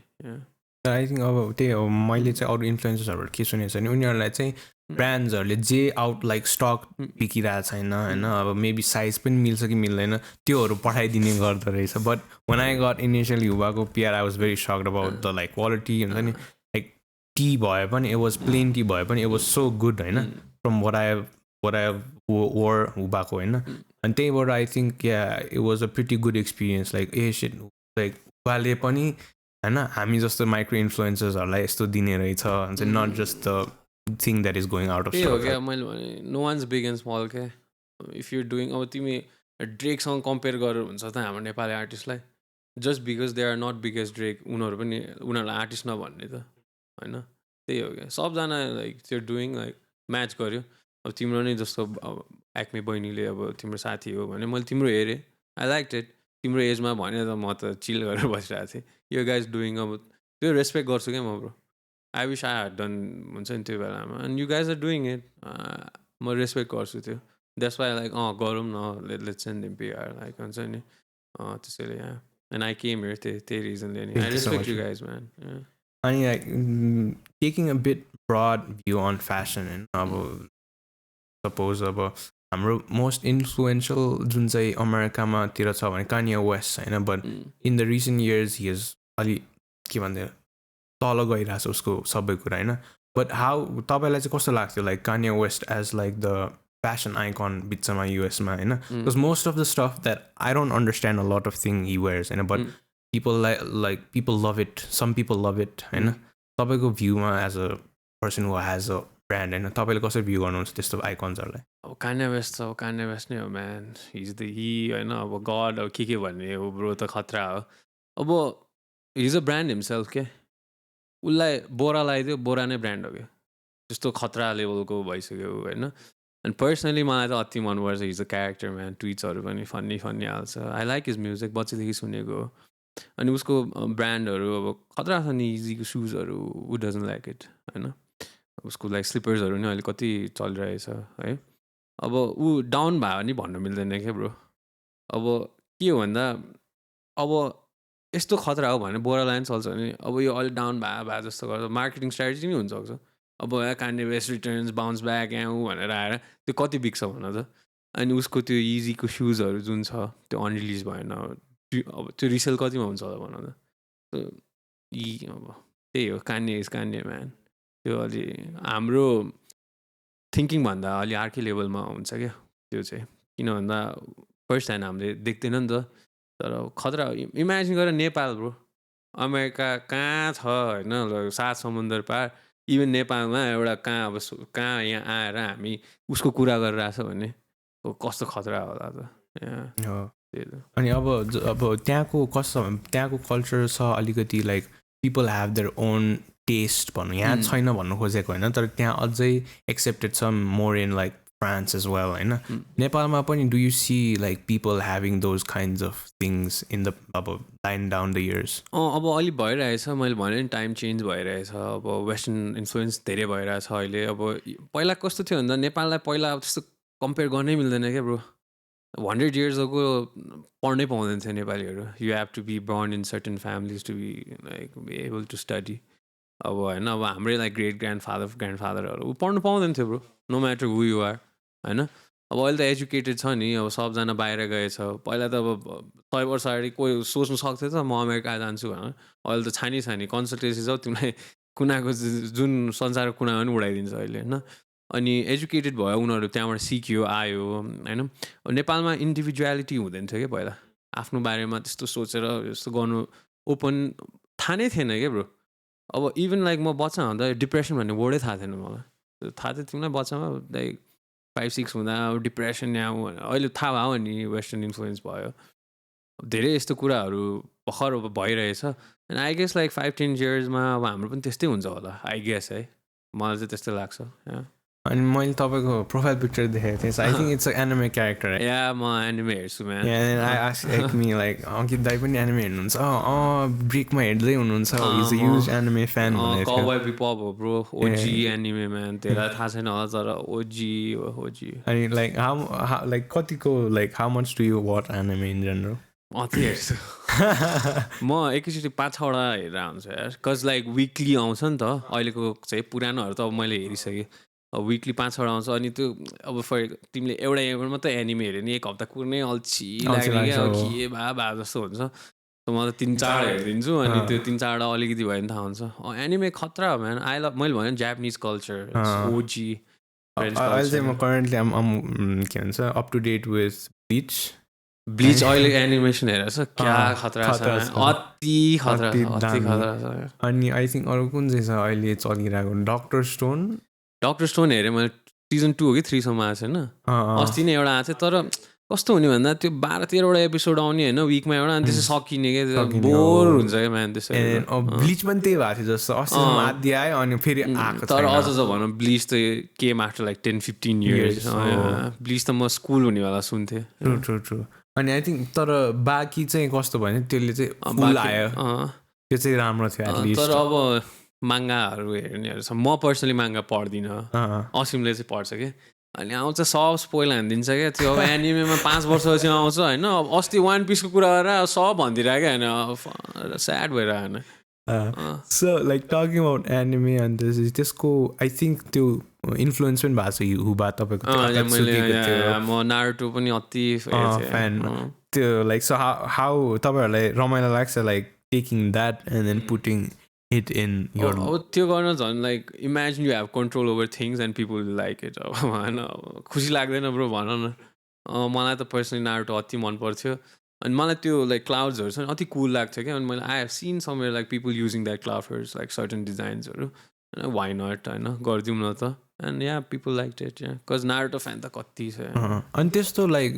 आई थिङ्क अब त्यही हो मैले चाहिँ अरू इन्फ्लुएन्सर्सबाट के सुनेको छ भने उनीहरूलाई चाहिँ ब्रान्ड्सहरूले जे आउट लाइक स्टक बिकिरहेको छैन होइन अब मेबी साइज पनि मिल्छ कि मिल्दैन त्योहरू पठाइदिने गर्दो रहेछ but when I got initially हुबाको PR I was very shocked about the like quality हुन्छ नि लाइक टी भए पनि इट वाज प्लेन टी भए पनि इट वाज सो गुड होइन फ्रम वाट आई वर हुबाको होइन अनि त्यहीबाट I think yeah it was a pretty good experience like shit like हुबाले पनि होइन हामी जस्तो माइक्रो इन्फ्लुएन्सर्सहरूलाई यस्तो दिने रहेछ हुन्छ not just the thing that is going out of त्यही हो क्या मैले भने no once big and small क्या इफ यु डुइङ अब तिमी ड्रेकसँग कम्पेयर गरेर हुन्छ त हाम्रो नेपाली आर्टिस्टलाई just because they are not biggest Drake उनीहरू पनि उनीहरूलाई आर्टिस्ट नभन्ने त होइन त्यही हो क्या सबजना लाइक त्यो डुइङ लाइक म्याच गर्यो अब तिम्रो नै जस्तो अब एक्मे बहिनीले अब तिम्रो साथी हो भने मैले तिम्रो हेरेँ आई लाइक इट तिम्रो एजमा भने त म त चिल गरेर बसिरहेको थिएँ यो गाइज डुइङ अब त्यो रेस्पेक्ट गर्छु क्या म bro I wish I had done हुन्छ नि त्यो बेलामा and you guys are doing it म रेस्पेक्ट गर्छु त्यो द्याट्स वाइ लाइक गरौँ न let's send them PR like हुन्छ नि त्यसैले यहाँ एन्ड आई केम हियर त्यही रिजनले नि I respect you guys man अनि like taking a bit broad view on fashion and अब suppose अब हाम्रो most influential जुन चाहिँ अमेरिकामा तिर छ भने Kanye West हैन but in the recent years he has अलि के भन्छ तल गइरहेको छ उसको सबै कुरा हैन but how तपाईलाई चाहिँ कस्तो लाग्थ्यो like Kanye West as like the fashion icon बिचमा US मा हैन because most of the stuff that I don't understand a lot of thing he wears हैन but people like people love it, some people love it हैन तपाईको भ्यूमा as a person who has a brand हैन तपाईले कसरी view गर्नुहुन्छ त्यस्तो आइकन्सहरुलाई अब Kanye West त Kanye West नै हो man, he's the he हैन अब god अब के भन्ने हो ब्रो त खतरा हो अब he's a brand himself के उलाई बोरा लगाइदियो बोरा नै ब्रान्ड हो के त्यस्तो खतरा लेभलको भइसक्यो हैन and personally मलाई त अति मन पर्छ he's a character man, ट्विट्सहरु पनि फन्नी हाल्छ I like his music बच्चादेखि सुनेको अनि उसको ब्रान्डहरु अब खतरा छ नि इजीको सुजहरु who doesn't like it हैन उसको लाइक स्लिपर्सहरु नि अहिले कति चलिरहेछ है अब उ डाउन भयो नि भन्न मिल्दैन के ब्रो अब के हो भन्दा अब यस्तो खतरा हो भने बोरा लाइन चल्छ नि अब यो अलि डाउन भए जस्तो गर्दा मार्केटिङ स्ट्र्याटेजी नि हुन्छ अब Kanye West returns bounce back यहाँ भनेर आएर त्यो कति बिक्छ भन त अनि उसको त्यो इजीको सुजहरु जुन छ त्यो अनरिलिज भएन अब त्यो रिसेल कतिमा हुन्छ होला भन त अब त्यही हो Kanye is Kanye man त्यो अलि हाम्रो थिङ्किङ भन्दा अलि अर्कै लेभलमा हुन्छ क्या त्यो चाहिँ किन भन्दा फर्स्ट ह्यान्ड हामीले देख्दैन नि त तर खतरा इमेजिन गरेर नेपाल ब्रो अमेरिका कहाँ छ हैन सात समुद्र पार इभन नेपालमा एउटा कहाँ यहाँ आएर हामी उसको कुरा गरिरहेछ भने कस्तो खतरा होला त अनि अब त्यहाँको कल्चर छ अलिकति like people have their own test भन्नु यहाँ छैन भन्नु खोजेको हैन तर त्यहाँ अझै एक्सेप्टेड छ more in like France as well हैन नेपालमा पनि do you see like people having those kinds of things in the अब लाइन डाउन द इयर्स अब अलिक भइरहेछ मैले भने नि टाइम चेन्ज भइरहेछ अब वेस्टर्न इन्फ्लुएन्स धेरै भइरहेछ अहिले अब पहिला कस्तो थियो भन्दा नेपाललाई पहिला अब त्यस्तो कम्पेयर गर्नै मिल्दैन क्या ब्रो 100 years ago पढ्नै पाउँदैन थियो नेपालीहरू you have to be born in certain families to be like be able to study अब हैन अब हाम्रै लाइक ग्रान्डफादरहरू पढ्नु पाउँदैन थियो bro no matter who you are हैन अब अहिले त एजुकेटेड छ नि अब सबजना बाहिर गएछ पहिला त अब 100 वर्ष अगाडि कोही सोच्नु सक्थ्यो त म अमेरिका जान्छु भनेर अहिले त छ नि कन्सल्टेन्सी छ तिमीलाई कुनाको जुन संसारको कुना पनि उडाइदिन्छ अहिले हैन अनि एजुकेटेड भयो उनीहरू त्यहाँबाट सिक्यो आयो हैन नेपालमा इन्डिभिजुअलिटी हुँदैन थियो क्या पहिला आफ्नो बारेमा त्यस्तो सोचेर यस्तो गर्नु ओपन थाहा नै थिएन क्या ब्रो अब इभन लाइक म बच्चा हुँदा डिप्रेसन भन्ने वर्डै थाहा थिएन मलाई थाहा थियो तिमीलाई बच्चामा लाइक 5-6 हुँदा डिप्रेसन यहाँ अहिले थाहा भयो नि वेस्टर्न इन्फ्लुएन्स भयो धेरै यस्तो कुराहरू भर्खर भइरहेछ एन्ड आई गेस लाइक 5-10 yearsमा अब हाम्रो पनि त्यस्तै हुन्छ होला आई गेस है मलाई चाहिँ त्यस्तै लाग्छ अनि मैले तपाईँको प्रोफाइल पिक्चर देखेको थिएँ I think it's anime character yeah म एनिमे हेर्छु man I ask me like Ankit दाइ पनि एनिमे हेर्नुहुन्छ ब्रेकमा हेर्दै हुनुहुन्छ is a huge anime fan Cowboy Bebop हो ब्रो ओजी एनिमे म्यान त्यसलाई थाहा छैन होला तर ओजी अनि लाइक हाउ लाइक कतिको like how much do you watch anime in general अति हेर्छु म एकैचोटि 5-6वटा हेरेर आउँछु यार कज लाइक विकली आउँछ नि त अहिलेको चाहिँ पुरानोहरू त अब मैले हेरिसकेँ विकली 5-6वटा आउँछ अनि त्यो अब तिमीले एउटा मात्रै एनिमे हेऱ्यो नि एक हप्ता कुर्ने अल्छी लाग्ने क्या के भए जस्तो हुन्छ म त 3-4 हेरिदिन्छु अनि त्यो 3-4वटा अलिकति भयो भने थाहा हुन्छ एनिमे खतरा हो म्यान मैले भने जापानिज कल्चर ओजी अहिले चाहिँ म करेन्टली के भन्छ up to date with Bleach अहिले एनिमेसन हेरेर छ क्या खतरा छ अति खतरा छ अनि आई थिङ्क अरू कुन चाहिँ छ अहिले चलिरहेको डक्टर स्टोन हेरेँ मैले सिजन 2 हो कि 3 सम्म आएको छैन अस्ति नै एउटा आएको थियो तर कस्तो हुने भन्दा त्यो 12-13वटा एपिसोड आउने होइन विकमा एउटा अनि त्यसै सकिने क्या बोर हुन्छ क्या म्यान त्यसै ब्लिच पनि त्यही भएको थियो जस्तो अस्तिसम्म आधी आयो अनि फेरि आएको तर अझ त भनौँ ब्लिच त came after like 10-15 years bleach त म स्कुल हुनेवाला सुन्थेँ ट्रु अनि आई थिङ्क तर बाँकी चाहिँ कस्तो भयो भने त्यसले चाहिँ फुल आयो त्यो चाहिँ राम्रो थियो एटलिस्ट तर अब माङ्गाहरू हेर्नेहरू छ म पर्सनली माङ्गा पढ्दिनँ असिमले चाहिँ पढ्छ कि अनि आउँछ सब स्पोइल हानिदिन्छ क्या त्यो अब एनिमेमा 5 वर्षपछि आउँछ होइन अस्ति वान पिसको कुरा गरेर सब भनिदिरहेको क्या होइन स्याड भइरहेको होइन So like talking about anime and this is त्यसको I think त्यो influence पनि भएको छ यो हुबा तपाईको त्यो Akatsuki-को त्यो म नारुतो पनि अति fan त्यो like so how तपाईहरुलाई रमाइलो लाग्छ like taking that and then putting it in your त्यो गर्न झन् like imagine you have control over things and people will like it हैन खुसी लाग्दैन ब्रो भन न मलाई त पर्सनली नारुतो अति मन पर्थ्यो अनि मलाई त्यो लाइक क्लाउड्सहरु छ अति कुल लाग्छ क्या अनि मैले I have seen somewhere like people using that clouds like certain डिजाइन्सहरु वाइ नट हैन गर्दिउँ न त and yeah people like it yeah cause Naruto fan त कति छ अनि त्यस्तो लाइक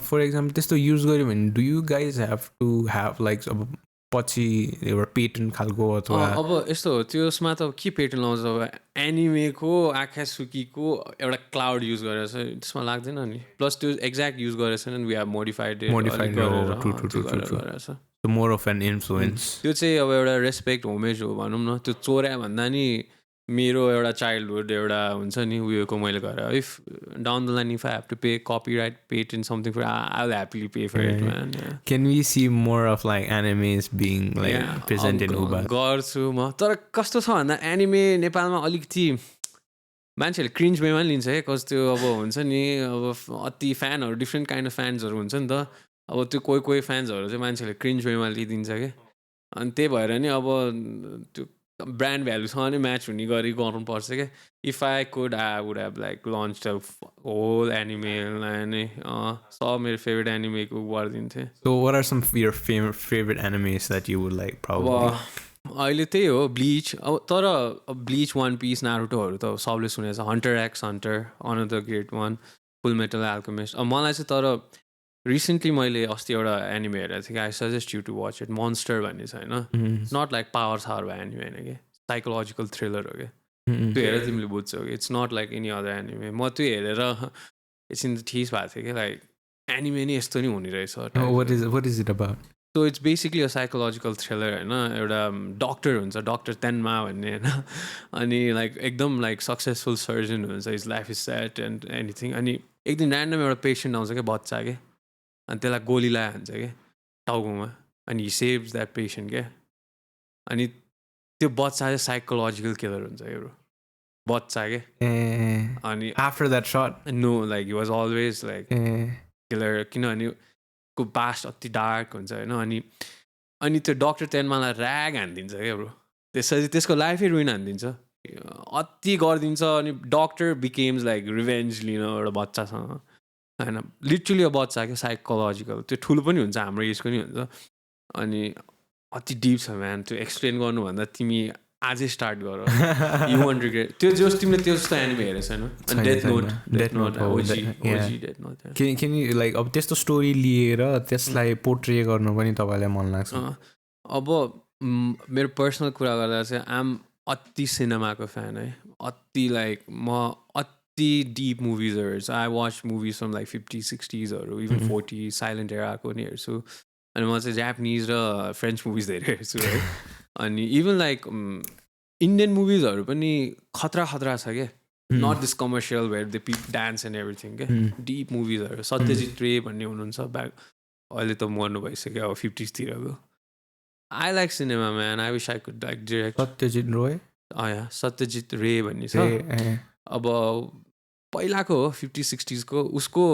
फर एक्जाम्पल त्यस्तो युज गर्यो भने do you guys have to have like अब पछि एउटा पेटर्न खालको अथवा अब यस्तो हो त्यसमा त के पेटर्न लाउँछ अब एनिमेको आकासुकीको एउटा क्लाउड युज गरेर चाहिँ त्यसमा लाग्दैन नि प्लस त्यो एक्ज्याक्ट युज गरेर छैन we have modified more of an influence त्यो चाहिँ अब एउटा रेस्पेक्ट होमेज हो भनौँ न त्यो चोर्या भन्दा नि मेरो एउटा चाइल्डहुड एउटा हुन्छ नि उयोको मैले गरेर if down the line if I have to pay copyright patent something for I will happily pay for it man can we see more of like animes being like present in Huba गर्छु म तर कस्तो छ भन्दा anime नेपालमा अलिकति मान्छेहरूले cringe वेमा लिन्छ है कस त्यो अब हुन्छ नि अब अति फ्यानहरू डिफ्रेन्ट काइन्ड अफ फ्यान्सहरू हुन्छ नि त अब त्यो कोही कोही फ्यान्सहरू चाहिँ मान्छेहरूले क्रिन्ज वेमा लिइदिन्छ क्या अनि त्यही भएर नि अब त्यो ब्रान्ड भ्यालुसँग नै म्याच हुने गरी गर्नुपर्छ क्या if I could I would have like launch a whole anime नै सब मेरो फेभरेट एनिमेको गरिदिन्थेँ So what are some of your favorite animes that you would like probably? अहिले त्यही हो ब्लिच अब तर ब्लिच वान पिस नारुटोहरू त सबले सुनेको छ Hunter X Hunter another great one Full Metal Alchemist अब मलाई चाहिँ तर रिसेन्टली मैले अस्ति एउटा एनिमे हेरेको थिएँ कि I suggest you to watch it Monster भन्ने छ होइन इट्स नट लाइक पावर सावर भयो एनिमे होइन कि साइकोलोजिकल थ्रिलर हो क्या त्यो हेरेर तिमीले बुझ्छौ कि it's not like any other anime म त्यो हेरेर एकछिन ठिस भएको थियो कि लाइक एनिमे नि यस्तो नि हुने रहेछ What is it about? So it's basically a psychological thriller होइन एउटा डक्टर हुन्छ डक्टर तेनमा भन्ने होइन अनि लाइक एकदम लाइक सक्सेसफुल सर्जन हुन्छ is life is set and anything अनि एक दिन ऱ्यान्डम एउटा पेसेन्ट आउँछ क्या बच्चा क्या अनि त्यसलाई गोली लगाइहाल्छ क्या टाउकोमा अनि हि सेभ्स द्याट पेसेन्ट क्या अनि त्यो बच्चा चाहिँ साइकोलोजिकल किलर हुन्छ एउटा बच्चा क्या अनि After that shot? Know like he was always like killer किनभने को पास्ट अति डार्क हुन्छ होइन अनि त्यो डक्टर तेन्मालाई ऱ्याग हानिदिन्छ क्या ब्रो त्यसरी त्यसको लाइफै रुइन हानिदिन्छ अति गरिदिन्छ अनि डक्टर बिकेम्स लाइक रिभेन्ज लिन एउटा बच्चासँग होइन लिटरली अब बच्चा क्या साइकोलोजिकल त्यो ठुलो पनि हुन्छ हाम्रो एजको नि हुन्छ अनि अति डिप छ म्यान त्यो एक्सप्लेन गर्नुभन्दा तिमी आजै स्टार्ट गर यु वन्ट रिग्रेट त्यो जस तिमीले त्यो जस्तो एनिमे हेरेको छैन अनि death note death note Can you like अब त्यस्तो स्टोरी लिएर त्यसलाई पोर्ट्रे गर्नु पनि तपाईँलाई मन लाग्छ अब मेरो पर्सनल कुरा गर्दा चाहिँ आम अति सिनेमाको फ्यान है अति लाइक म अति डिप मुभिजहरू छ I watch movies from like 50s 60sहरू इभन 40s साइलेन्ट एराको नि हेर्छु अनि म चाहिँ जापानिज र फ्रेन्च मुभिज धेरै हेर्छु है अनि इभन लाइक इन्डियन मुभिजहरू पनि खतरा खतरा छ क्या not this commercial where they पिप डान्स एन्ड एभ्रिथिङ क्या डिप मुभिजहरू सत्यजित रे भन्ने हुनुहुन्छ ब्याक अहिले त मर्नु भइसक्यो अब 50sतिरको I like cinema man I wish I could like direct Satyajit Roy yeah Satyajit Ray भन्ने छ अब पहिलाको हो 50s 60sको उसको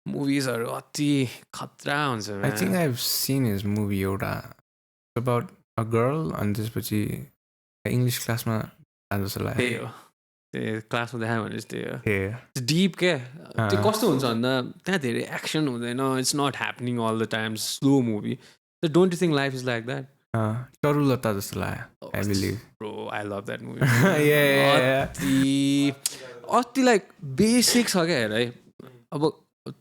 मुभिजहरू अति खतरा हुन्छ I think I've seen his movie एउटा about a girl अनि त्यसपछि इङ्ग्लिस क्लासमा जस्तो लाग्यो त्यही हो त्यो क्लासमा देखायो भने चाहिँ त्यही हो डिप क्या त्यो कस्तो हुन्छ भन्दा त्यहाँ धेरै एक्सन हुँदैन it's not happening all the time slow movie So don't you think life is like that? Charulata जस्तो लाग्यो I believe. Bro, I love that movie. yeah. अति लाइक बेसिक छ क्या हेर है अब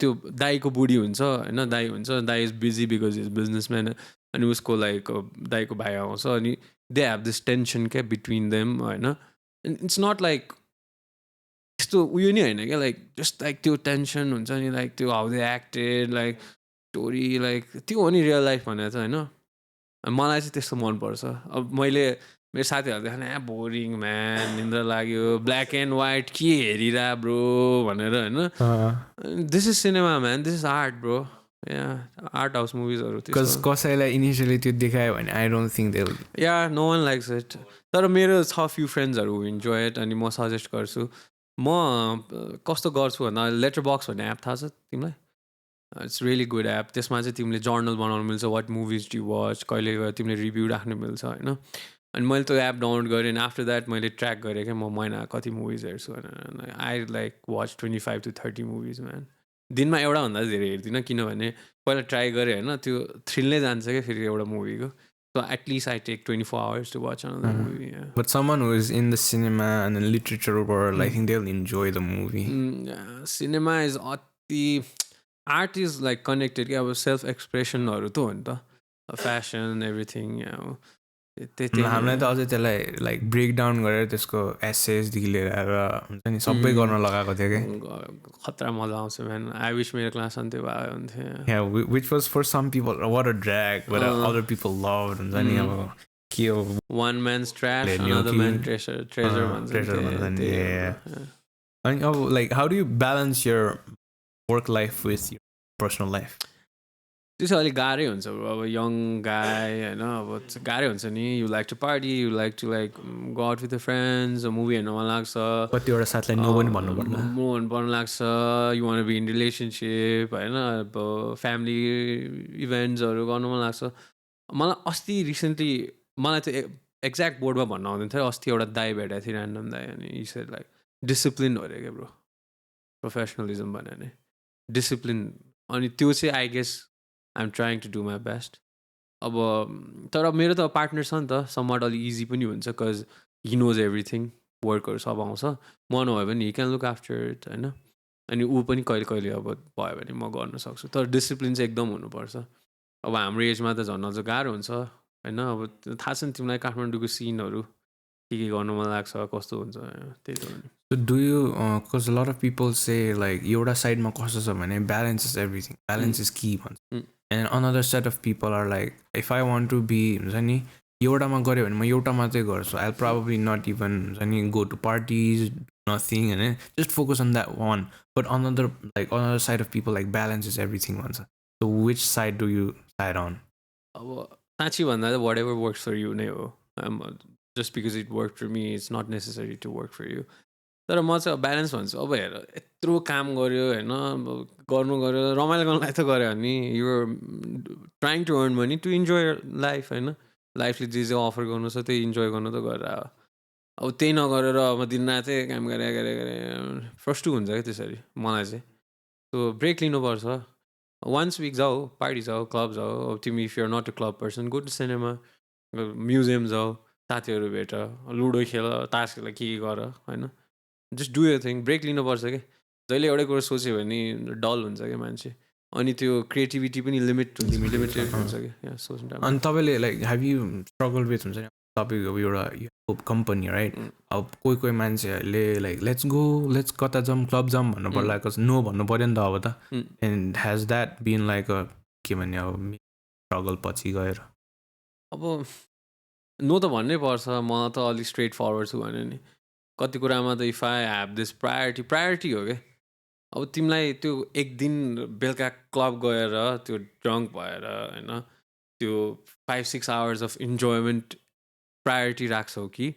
त्यो दाईको बुढी हुन्छ होइन दाई हुन्छ दाई is busy because is businessman अनि उसको लाइक दाईको भाइ आउँछ अनि दे हेभ दिस टेन्सन क्या बिट्विन देम होइन इट्स नट लाइक यस्तो उयो नि होइन क्या लाइक जस्ट लाइक त्यो टेन्सन हुन्छ नि लाइक त्यो how they acted like story like त्यो हो नि रियल लाइफ भनेर चाहिँ होइन मलाई चाहिँ त्यस्तो मनपर्छ अब मैले मेरो साथीहरू देखाएन बोरिङ म्यान निन्द्रा लाग्यो ब्ल्याक एन्ड वाइट के हेरिरह ब्रो भनेर होइन this is cinema man this is art bro art house मुभिजहरू बिकज कसैलाई इनिसियली त्यो देखायो भने I don't think they know one likes it तर मेरो छ फ्यु फ्रेन्ड्सहरू इन्जोय इट अनि म सजेस्ट गर्छु म कस्तो गर्छु भन्दा लेटर बक्स भन्ने एप थाहा छ तिमीलाई इट्स रियली गुड एप त्यसमा चाहिँ तिमीले जर्नल बनाउनु मिल्छ वाट मुभिज डु वाच कहिले गएर तिमीले रिभ्यू राख्नु मिल्छ होइन अनि मैले त्यो एप डाउनलोड गरेँ अनि आफ्टर द्याट मैले ट्र्याक गरेँ क्या म महिना कति मुभिज हेर्छु भनेर I like watch 25 to 30 movies man दिनमा एउटाभन्दा धेरै हेर्दिनँ किनभने पहिला ट्राई गरेँ होइन त्यो थ्रिल नै जान्छ क्या फेरि एउटा मुभीको so at least I take 24 hours to watch another movie. Yeah. But someone who is in the cinema and the literature world, I think they'll enjoy the movie. Cinema is the art is like connected. Yeah, self-expression or to fashion, everything. Yeah. हामीलाई त अझै त्यसलाई like brake down गरेर त्यसको एसेसदेखि लिएर हुन्छ नि सबै गर्न लगाएको थियो कि खतरा मजा आउँछ म्यान आई विश मेरो क्लास अन्त्य भयो हुन्थ्यो yeah which was for some people what a drag but other people loved हुन्छ नि अब के हो one man's trash another man's treasure भन्छ नि अनि अब like how do you balance your work life with your personal life त्यो चाहिँ अलिक गाह्रै हुन्छ अब यङ गाई होइन अब गाह्रै हुन्छ नि you like to party you like to like go out with the friends movie हेर्न मन लाग्छ कतिवटा साथीलाई नो पनि भन्नु पर्न लाग्छ you want be in relationship होइन अब फ्यामिली इभेन्ट्सहरू गर्नु मन लाग्छ मलाई अस्ति रिसेन्टली मलाई त्यो एक्ज्याक्ट बोर्डमा भन्न आउँदैन थियो अस्ति एउटा दाई भेटेको थिएँ ऱ्यान्डम दाई अनि यी सेड लाइक डिसिप्लिन हो अरे क्या ब्रो प्रोफेसनलिजम भन्यो भने डिसिप्लिन अनि त्यो चाहिँ I guess I'm trying to do my best अब तर मेरो त पार्टनर छ नि त समवाट अलिक इजी पनि हुन्छ बिकज हि नोज एभ्रिथिङ वर्कहरू सब आउँछ म नभए पनि he can look after it होइन अनि ऊ पनि कहिले कहिले अब भयो भने म गर्न सक्छु तर डिसिप्लिन चाहिँ एकदम हुनुपर्छ अब हाम्रो एजमा त झन् अझ गाह्रो हुन्छ होइन अब थाहा छ नि तिमीलाई काठमाडौँको सिनहरू के गर्नु मन लाग्छ कस्तो हुन्छ त्यही त हो So do you because a lot of people say like एउटा साइडमा कस्तो छ भने balance is everything balance is key भन्छ and another set of people are like if I want to be हुन्छ नि एउटामा गऱ्यो भने म एउटा मात्रै गर्छु I'll probably not even हुन्छ नि go to parties nothing and just focus on that one but another side of people like balance is everything भन्छ so which side do you side on अब साँच्ची भन्दा चाहिँ whatever works for you नै हो just because it worked for me it's not necessary to work for you तर म चाहिँ ब्यालेन्स भन्छु अब हेर यत्रो काम गऱ्यो होइन गर्नु गऱ्यो रमाइलो गर्नलाई त गऱ्यो भने you're trying to earn money to enjoy life होइन लाइफले जे जे अफर गर्नु छ त्यही इन्जोय गर्नु त गरेर अब त्यही नगरेर अब दिनरातै काम गरे फ्रस्टु हुन्छ क्या त्यसरी मलाई चाहिँ सो ब्रेक लिनुपर्छ वान्स विक जाऊ पार्टी जाऊ क्लब जाऊ अब तिमी if you're not a club person go to cinema museum जाऊ साथीहरू भेट लुडो खेल तास खेल के गर होइन just do your thing break लिनुपर्छ कि जहिले एउटै कुरो सोच्यो भने डल हुन्छ क्या मान्छे अनि त्यो क्रिएटिभिटी पनि लिमिटेड हुन्छ कि सोच्नु अनि तपाईँले like have you struggle with हुन्छ नि तपाईँको एउटा कम्पनी राइट अब कोही मान्छेहरूले लाइक लेट्स कता जाऊँ क्लब जाऊँ भन्नु पर्ला नो भन्नु पऱ्यो नि त अब त and has that been like a के भन्ने अब स्ट्रगल पछि गएर अब नो त भन्नै पर्छ म त अलिक स्ट्रेट फरवर्ड छु भने नि कति कुरामा त if I have this priority हो क्या अब तिमीलाई त्यो एक दिन बेलुका क्लब गएर त्यो ड्रङ्क भएर होइन त्यो 5-6 hours अफ इन्जोयमेन्ट प्रायोरिटी राख्छौ कि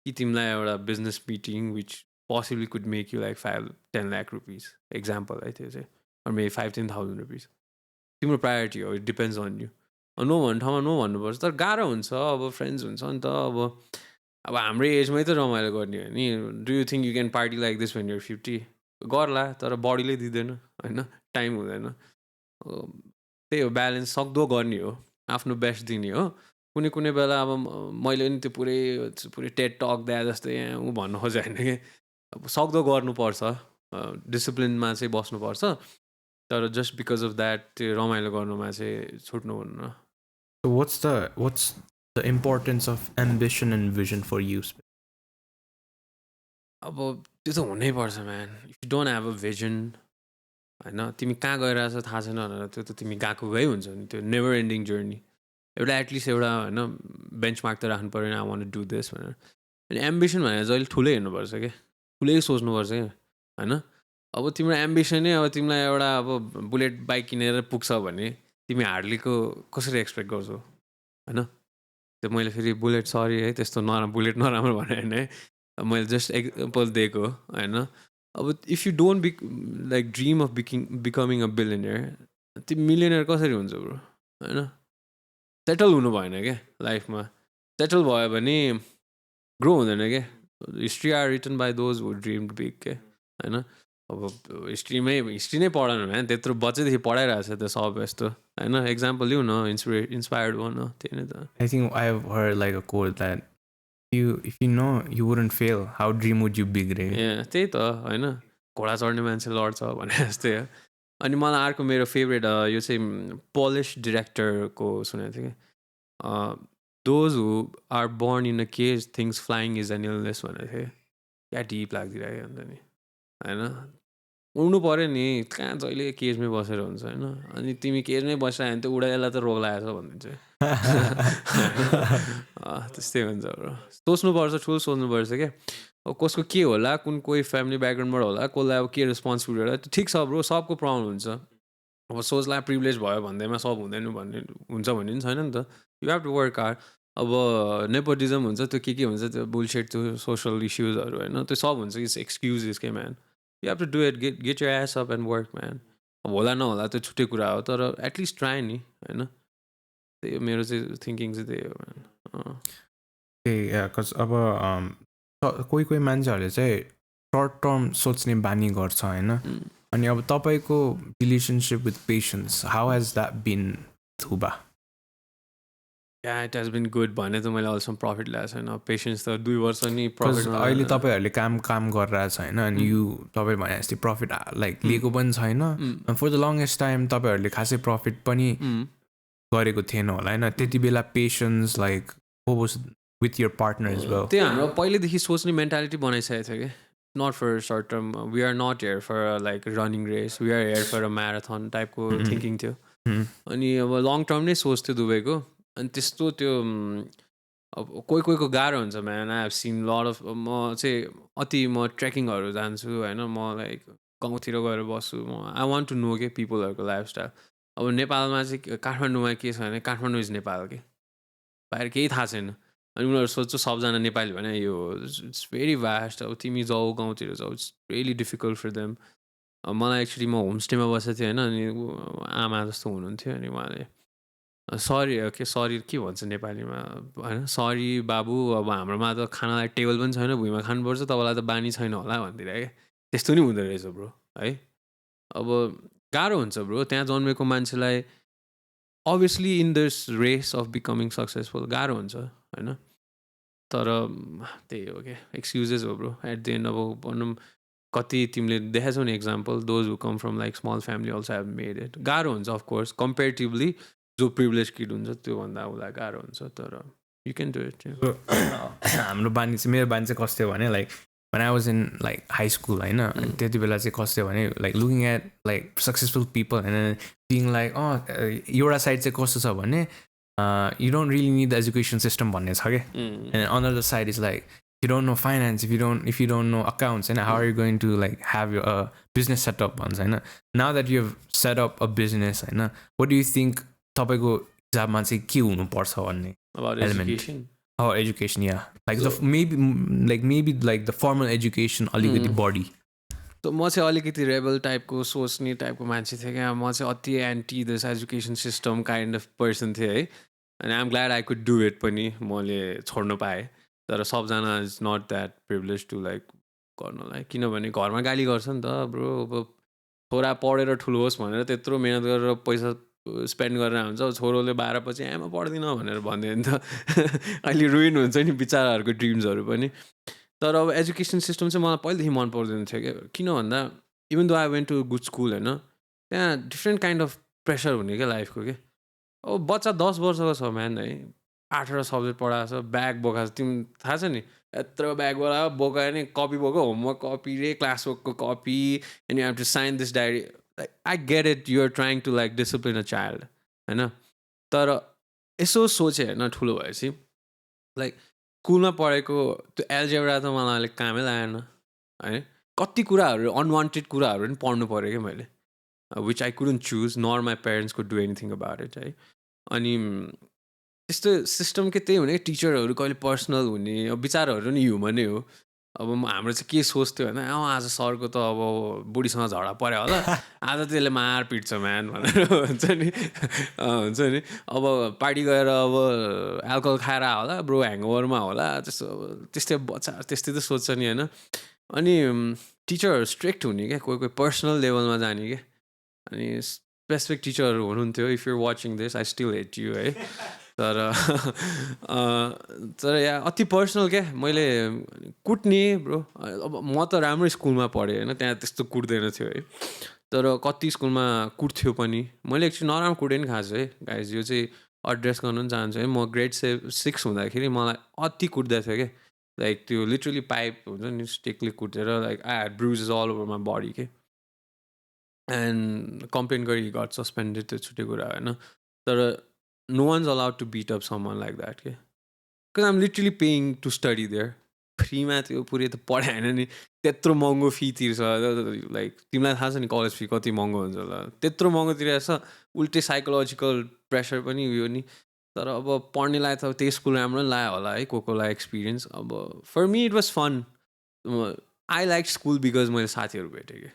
तिमीलाई एउटा business meeting which possibly could make you like 5-10 lakh rupees example है त्यो चाहिँ or maybe 5-10,000 रुपिस तिम्रो प्रायोरिटी हो it depends on you know भन्ने ठाउँमा नो भन्नुपर्छ तर गाह्रो हुन्छ अब फ्रेन्ड्स हुन्छ नि त अब हाम्रो एजमै त रमाइलो गर्ने हो नि do you think you can party like this when your 50 गर्ला तर बडीले दिँदैन होइन टाइम हुँदैन त्यही हो ब्यालेन्स सक्दो गर्ने हो आफ्नो बेस्ट दिने हो कुनै बेला अब मैले पनि त्यो पुरै टेड टक दिए जस्तै ऊ भन्नु खोजेँ होइन कि अब सक्दो गर्नुपर्छ डिसिप्लिनमा चाहिँ बस्नुपर्छ तर जस्ट बिकज अफ द्याट त्यो रमाइलो गर्नुमा चाहिँ छुट्नु हुन्न What's the importance of ambition and vision for you? अब त्यो त हुनैपर्छ man if you don't have a vision होइन तिमी कहाँ गइरहेछ थाहा छैन भनेर त्यो त तिमी गएको गए हुन्छ नि त्यो नेभर एन्डिङ जर्नी एउटा एटलिस्ट एउटा होइन बेन्चमार्क त राख्नु पऱ्यो I want to do this भनेर अनि एम्बिसन भनेर जहिले ठुलै हेर्नुपर्छ क्या ठुलै सोच्नुपर्छ क्या होइन अब तिम्रो एम्बिसनै अब तिमीलाई एउटा अब बुलेट बाइक किनेर पुग्छ भने तिमी हार्डलीको कसरी एक्सपेक्ट गर्छौ होइन त्यो मैले फेरि बुलेट सरी है त्यस्तो बुलेट नराम्रो भने होइन है मैले जस्ट एक्जाम्पल दिएको होइन अब if you don't like dream of becoming a billionaire तिमी मिलियनियर कसरी हुन्छ ब्रो होइन सेटल हुनु भएन क्या लाइफमा सेटल भयो भने ग्रो हुँदैन क्या history are written by those who dream big के होइन अब हिस्ट्री नै पढाउनु भएन त्यत्रो बच्चैदेखि पढाइरहेको छ त्यो सब यस्तो होइन एक्जाम्पल लिऊ न इन्सपायर्ड भयो न त्यही नै त I think I have heard like a quote that if you know you wouldn't fail, how dream would you be great? त्यही त होइन घोडा चढ्ने मान्छे लड्छ भने जस्तै हो अनि मलाई अर्को मेरो फेभरेट यो चाहिँ पोलिस डिरेक्टरको सुनेको थिएँ कि those who are born in a cage things flying is an illness भनेको थिएँ क्या डिप लाग्दिरहेको अन्त नि होइन उड्नु पऱ्यो नि कहाँ जहिले केजमै बसेर हुन्छ होइन अनि तिमी केजमै बसिरह्यो भने त उडाइलाई त रोग लागेको छ भनिदिन्छ त्यस्तै हुन्छ ब्रो सोच्नुपर्छ ठुलो सोच्नुपर्छ क्या अब कसको के होला कुन कोही फ्यामिली ब्याकग्राउन्डबाट होला कसलाई अब के रेस्पोन्सिबिलिटी होला त्यो ठिक छ ब्रो सबको प्रब्लम हुन्छ अब सोचलाई प्रिभिलेज भयो भन्दैमा सब हुँदैन भन्ने हुन्छ भन्ने पनि छैन नि त you have to work hard अब नेपोटिजम हुन्छ त्यो के हुन्छ त्यो बुलसेट त्यो सोसल इस्युजहरू होइन त्यो सब हुन्छ इट्स एक्सक्युजेस के man you have to do it get your ass up and work man अब होला नहोला त्यो छुट्टै कुरा हो तर एटलिस्ट ट्राई नि होइन त्यही हो मेरो चाहिँ थिङ्किङ चाहिँ त्यही हो म्यान अब कोही कोही मान्छेहरूले चाहिँ सर्ट टर्म सोच्ने बानी गर्छ होइन अनि अब तपाईँको relationship with patience how has that been Huba it has been good भने त मैले अहिलेसम्म प्रफिट ल्याएको छैन पेसेन्स त 2 वर्ष नि प्रफिट अहिले तपाईँहरूले काम गरिरहेको छ होइन अनि तपाईँ भने जस्तै प्रफिट लाइक लिएको पनि छैन फर द लङ्गेस्ट टाइम तपाईँहरूले खासै प्रफिट पनि गरेको थिएन होला होइन त्यति बेला patience like with your partner is well त्यो हाम्रो पहिलेदेखि सोच्ने मेन्टालिटी बनाइसकेको थियो कि not for short term we are not here for like running race we are here for a marathon टाइपको थिङ्किङ थियो अनि अब लङ टर्म नै सोच्थ्यो दुबईको अनि त्यस्तो त्यो अब कोहीको गाह्रो हुन्छ man I have scene lot of म चाहिँ अति म ट्रेकिङहरू जान्छु होइन म लाइक गाउँतिर गएर बस्छु म आई वान्ट टु नो के पिपलहरूको लाइफस्टाइल अब नेपालमा चाहिँ काठमाडौँमा के छ भने काठमाडौँ इज नेपाल के बाहिर केही थाहा छैन अनि उनीहरू सोध्छु सबजना नेपाली भने यो इट्स भेरी भास्ट अब तिमी जाऊ गाउँतिर जाऊ it's really difficult for them मलाई एक्चुली म होमस्टेमा बसेको थिएँ होइन अनि आमा जस्तो हुनुहुन्थ्यो अनि उहाँले सरी के भन्छ नेपालीमा होइन सरी बाबु अब हाम्रोमा त खानालाई टेबल पनि छैन भुइँमा खानुपर्छ तपाईँलाई त बानी छैन होला भनिदिएर क्या त्यस्तो नि हुँदो रहेछ ब्रो है अब गाह्रो हुन्छ ब्रो त्यहाँ जन्मेको मान्छेलाई obviously in this race of becoming successful गाह्रो हुन्छ होइन तर त्यही हो क्या एक्सक्युजेस हो ब्रो एट द एन्ड अब भनौँ कति तिमीले देखाएको नि example those who come from like small family also have made it गाह्रो हुन्छ अफकोर्स कम्पेरिटिभली जो प्रिभिलेज किड हुन्छ त्योभन्दा उसलाई गाह्रो हुन्छ तर यु क्यान डु इट हाम्रो बानी चाहिँ मेरो बानी चाहिँ कस्तो भने like when I was in like high school होइन त्यति बेला चाहिँ कस्तो भने like looking at like successful people and then being like एउटा साइड चाहिँ कस्तो छ भने you don't really need the education system भन्ने छ क्या and another side is like if you don't know finance if you don't know accounts and how are you going to like have your business set up भन्छ होइन now that you have set up a business होइन what do you think तपाईँको हिसाबमा चाहिँ के हुनुपर्छ भन्ने education education yeah like so, maybe the formal education अलिकति बढी त म चाहिँ अलिकति रेबल टाइपको सोच्ने टाइपको मान्छे थिएँ क्या म चाहिँ अति anti this education system kind of person थिएँ है अनि I'm glad I could do it पनि मैले छोड्नु पाएँ तर सबजना is not that privilege to like गर्नलाई किनभने घरमा गाली गर्छ नि त ब्रो अब छोरा पढेर ठुलो होस् भनेर त्यत्रो मिहिनेत गरेर पैसा स्पेन्ड गरेर हुन्छ छोरोले 12 पछि आमा पढ्दिनँ भनेर भन्यो भने त अहिले रुइन हुन्छ नि बिचाराहरूको ड्रिम्सहरू पनि तर अब एजुकेसन सिस्टम चाहिँ मलाई पहिलेदेखि मन पर्दैन थियो क्या किन भन्दा even though I went to good school होइन त्यहाँ डिफ्रेन्ट काइन्ड अफ प्रेसर हुने क्या लाइफको के अब बच्चा 10 वर्षको छ म्यान है 18 सब्जेक्ट पढाएको छ ब्याग बोकाएको छ तिमी थाहा छ नि यत्रो ब्याग बोकायो नि कपी बोक्यो होमवर्क कपी रे क्लास वर्कको copy and you have to sign this diary I get it, you're trying to like discipline a child, होइन तर यसो सोचेँ होइन ठुलो भएपछि लाइक स्कुलमा पढेको त्यो एल्जेब्रा त मलाई अलिक कामै लागेन है कति कुराहरू अनवान्टेड कुराहरू पनि पढ्नु पऱ्यो क्या मैले, which I couldn't choose, nor my parents could do anything about it है. अनि त्यस्तो सिस्टम के त्यही हुने, टिचरहरू कहिले पर्सनल हुने, अब विचारहरू नि ह्युमनै हो. अब हाम्रो चाहिँ के सोच्थ्यो भने आज सरको त अब बुढीसँग झगडा पऱ्यो होला, आज त्यसले मार पिट्छ म्यान भनेर हुन्छ नि. हुन्छ नि, अब पार्टी गएर अब एल्कोहल खाएर होला, ब्रो ह्याङओभरमा होला, त्यस्तो त्यस्तै बच्चा त्यस्तै त सोध्छ नि होइन. अनि टिचरहरू स्ट्रिक्ट हुने क्या, कोही कोही पर्सनल लेभलमा जाने क्या. अनि स्पेसिफिक टिचरहरू हुनुहुन्थ्यो, if you're watching this I still hate you है. तर यहाँ अति पर्सनल क्या. मैले कुट्ने ब्रो, अब म त राम्रै स्कुलमा पढेँ होइन, त्यहाँ त्यस्तो कुट्दैन थियो है. तर कति स्कुलमा कुट्थ्यो पनि. मैले एकचोटि नराम्रो कुटेँ नि खास है गाइज, यो चाहिँ एड्रेस गर्नु पनि चाहन्छु है. म ग्रेड 6 हुँदाखेरि मलाई अति कुट्दै थियो क्या. लाइक त्यो लिटरली पाइप हुन्छ नि, स्टिकले कुटेर like I had bruises all over my body के. एन्ड कम्प्लेन गरी गट सस्पेन्डेड, त्यो छुट्टै कुरा होइन. तर no one's allowed to beat up someone like that, okay? Because I'm literally paying to study there. फ्रीमा त्यो पुरै त पढाएन नि, त्यत्रो महँगो फी तिर्छ. लाइक तिमीलाई थाहा छ नि कलेज फी कति महँगो हुन्छ होला, त्यत्रो महँगो तिरेको छ. उल्टै साइकोलोजिकल प्रेसर पनि उयो नि. तर अब पढ्नेलाई त त्यही स्कुल राम्रो नि लाग्यो होला है, कोलाई एक्सपिरियन्स. अब for me it was fun. I like school because मैले साथीहरू भेटेँ कि.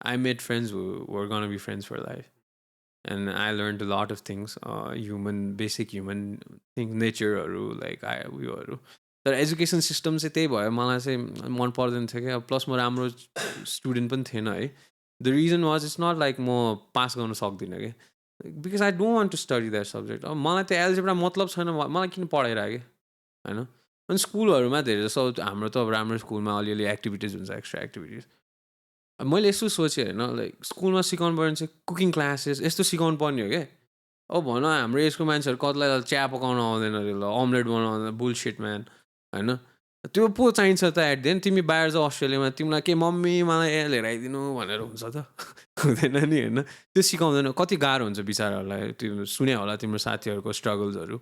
I made friends who were gonna be friends for life. And I learned a lot of things, basic human things, nature-हरू like उयोहरू. तर education system चाहिँ त्यही भयो, मलाई चाहिँ मन पर्दैन थियो क्या. प्लस म राम्रो स्टुडेन्ट पनि थिएन है. The reason was it's not like म पास गर्न सक्दिनँ कि, because I don't want to study that subject. अब मलाई त्यो एल्जेब्रा मतलब छैन, मलाई किन पढाइरहेको होइन. अनि स्कुलहरूमा धेरै जस्तो हाम्रो त अब राम्रो स्कुलमा अलिअलि एक्टिभिटिज हुन्छ, एक्स्ट्रा एक्टिभिटिज. मैले यस्तो सोचेँ होइन, लाइक स्कुलमा सिकाउनु पर्ने चाहिँ कुकिङ क्लासेस यस्तो सिकाउनु पर्ने हो क्या. अब भन हाम्रो यसको मान्छेहरू कतिलाई चिया पकाउन आउँदैन अरे, ल अम्लेट बनाउँदैन, बुलसिट म्यान होइन. त्यो पो चाहिन्छ त एट देन. तिमी बाहिर जाऊ अस्ट्रेलियामा, तिमीलाई के मम्मी मलाई ए लिएर आइदिनु भनेर हुन्छ त, हुँदैन नि होइन. त्यो सिकाउँदैन. कति गाह्रो हुन्छ बिचराहरूलाई. त्यो सुने होला तिम्रो साथीहरूको स्ट्रगल्सहरू.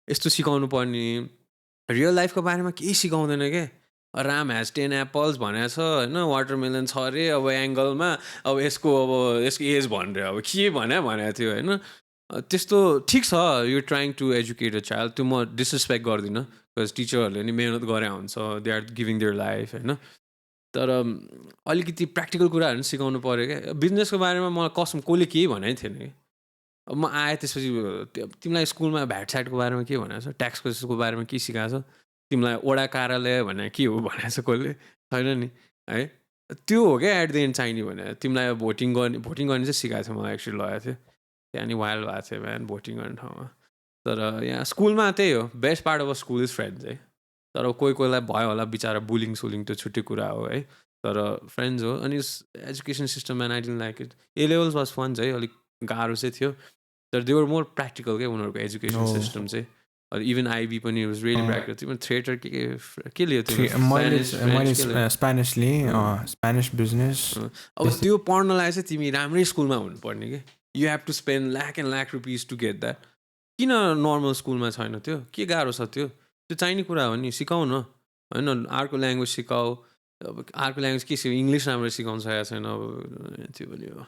यस्तो सिकाउनु पर्ने. रियल लाइफको बारेमा केही सिकाउँदैन क्या. राम हेज 10 एप्पल्स भनेको छ होइन, वाटरमेलन छ अरे अब एङ्गलमा, अब यसको एज भनेर अब के भनेको थियो होइन. त्यस्तो ठिक छ, you trying to educate a child, त्यो म डिसरेस्पेक्ट गर्दिनँ. बिकज टिचरहरूले नि मेहनत गरे हुन्छ, they are giving their life होइन. तर अलिकति प्र्याक्टिकल कुराहरू पनि सिकाउनु पऱ्यो क्या. बिजनेसको बारेमा मलाई कसम कसले केही भनेको थिएन कि. अब म आएँ त्यसपछि तिमीलाई स्कुलमा भ्याट साइडको बारेमा के भनेको छ, ट्याक्सको बारेमा के सिकाएको छ, तिमीलाई वडा कार्यालय भने के हो भनेको छ कसले, छैन नि है. त्यो हो क्या एट द एन्ड चाहिने भने. तिमीलाई भोटिङ गर्ने चाहिँ सिकाएको थियो मलाई, एक्चुली लगाएको थियो त्यहाँ नि. वाइल्ड भएको थियो म्यान भोटिङ गर्ने ठाउँमा. तर यहाँ स्कुलमा त्यही हो, best part of school is friends है. तर कोहीलाई भयो होला बिचरा बुलिङ सुलिङ, त्यो छुट्टै कुरा हो है. तर फ्रेन्ड्स हो. अनि एजुकेसन सिस्टममा I didn't like it. A levels was fun चाहिँ, अलिक गाह्रो चाहिँ थियो. तर दे वर मोर प्र्याक्टिकल क्या उनीहरूको एजुकेसन सिस्टम चाहिँ. इभन आइबी पनि वाज रियली प्र्याक्टिकल. तिम्रो थिएटर के लियो तिम्रो? मैले स्पेनिस लिएँ, स्पेनिस बिजनेस. अब त्यो पढ्नलाई चाहिँ तिमी राम्रै स्कुलमा हुनुपर्ने कि. You have to spend lakh and lakh rupees to get that. किन नर्मल स्कुलमा छैन त्यो? के गाह्रो छ त्यो? त्यो चाहिने कुरा हो नि, सिकाउ न होइन. अर्को ल्याङ्ग्वेज सिकाऊ. अब अर्को ल्याङ्ग्वेज के सिकाउ, इङ्ग्लिस राम्रो सिकाउनु सकेको छैन. अब त्यो पनि हो.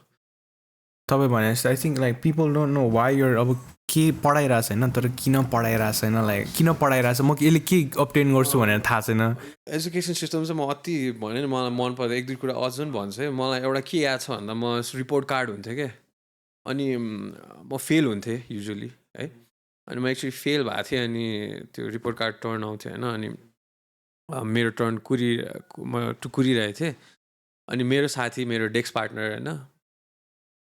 तपाईँ भने जस्तो I think like people don't know why your, अब के पढाइरहेको छैन, तर किन पढाइरहेको छैन, लाइक किन पढाइरहेको छ, म यसले के अब्टेन गर्छु भनेर थाहा छैन. एजुकेसन सिस्टम चाहिँ म अति भने नि मलाई मन पर्दैन. एक दुई कुरा अझ पनि भन्छु है. मलाई एउटा के याद छ भन्दा, म रिपोर्ट कार्ड हुन्थेँ क्या. अनि म फेल हुन्थेँ युजली है. अनि म एक्चुली फेल भएको थिएँ. अनि त्यो रिपोर्ट कार्ड टर्न आउँथ्यो होइन. अनि मेरो टर्न म कुरिरहेको थिएँ. अनि मेरो साथी, मेरो डेस्क पार्टनर होइन,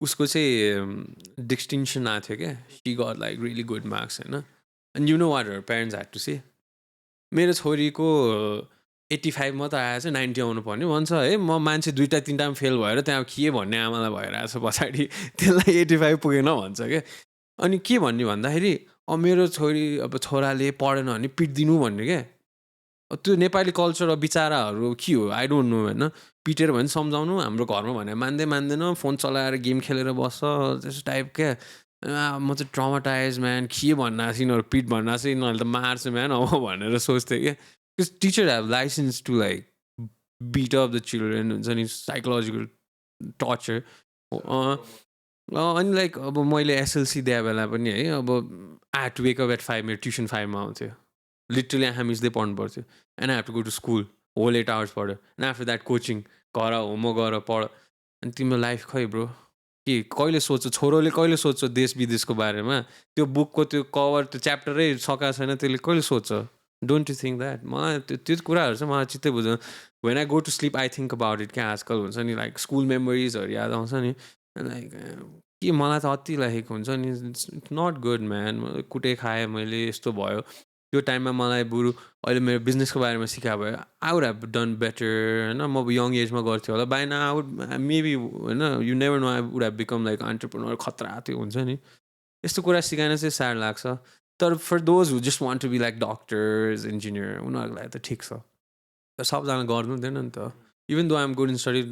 उसको चाहिँ डिस्टिङ्सन आएको थियो क्या. She got like really good marks होइन. And you know what her parents had to say, मेरो छोरीको 85 मात्र आएछ, 90 आउनु पर्ने भन्छ है. म मान्छे 2-3 टाइम फेल भएर त्यहाँ के भन्ने आमालाई भइरहेछ पछाडि, त्यसलाई 85 पुगेन भन्छ क्या. अनि के भन्ने भन्दाखेरि, अब मेरो छोरी अब छोराले पढेन भने पिटिदिनु भन्ने क्या. त्यो नेपाली कल्चर अब बिचाराहरू के हो आई डोन्ट नो होइन. पिटेर भने सम्झाउनु, हाम्रो घरमा भने मान्दैन, फोन चलाएर गेम खेलेर बस्छ, त्यस्तो टाइप क्या. म चाहिँ ट्रमाटाइज म्यान, के भन्नु छ यिनीहरू, पिट भन्नु छ यिनीहरूले त मार्छ म्यान अब भनेर सोच्थेँ क्या. Because teacher have license to like beat up the children हुन्छ नि साइकोलोजिकल टर्चर अनि लाइक अब मैले एसएलसी दिए बेला पनि है अब I have to wake up at 5 मेरो ट्युसन 5मा आउँथ्यो लिटरली हामीजले पढ्नु पर्थ्यो and I have to go to school whole 8 hours पढ्यो एन्ड आफ्टर द्याट कोचिङ घर होमवर्क गर पढ अनि तिम्रो लाइफ खै ब्रो के कहिले सोध्छ छोरोले कहिले सोध्छ देश विदेशको बारेमा त्यो बुकको त्यो कभर त्यो च्याप्टरै सकाएको छैन त्यसले कहिले सोध्छ डोन्ट यु थिङ्क द्याट मलाई त्यो कुराहरू चाहिँ मलाई चित्तै बुझ्दैन when I go to sleep I think about it क्या आजकल हुन्छ नि लाइक स्कुल मेमोरिजहरू याद आउँछ नि लाइक के मलाई त अति लागेको हुन्छ नि इट्स नट गुड म्यान कुटे खाएँ मैले यस्तो भयो त्यो टाइममा मलाई बरु अहिले मेरो बिजनेसको बारेमा सिकायो भयो I would have done better होइन म यङ एजमा गर्थ्यो होला by now I would maybe होइन you never know I would have become like entrepreneur खतरा त्यो हुन्छ नि यस्तो कुरा सिकाएन चाहिँ स्याड लाग्छ तर for those who just want to be like doctors engineer उनीहरूको लागि त ठिक छ सबजना गर्नु हुँदैन नि त even though I'm good in study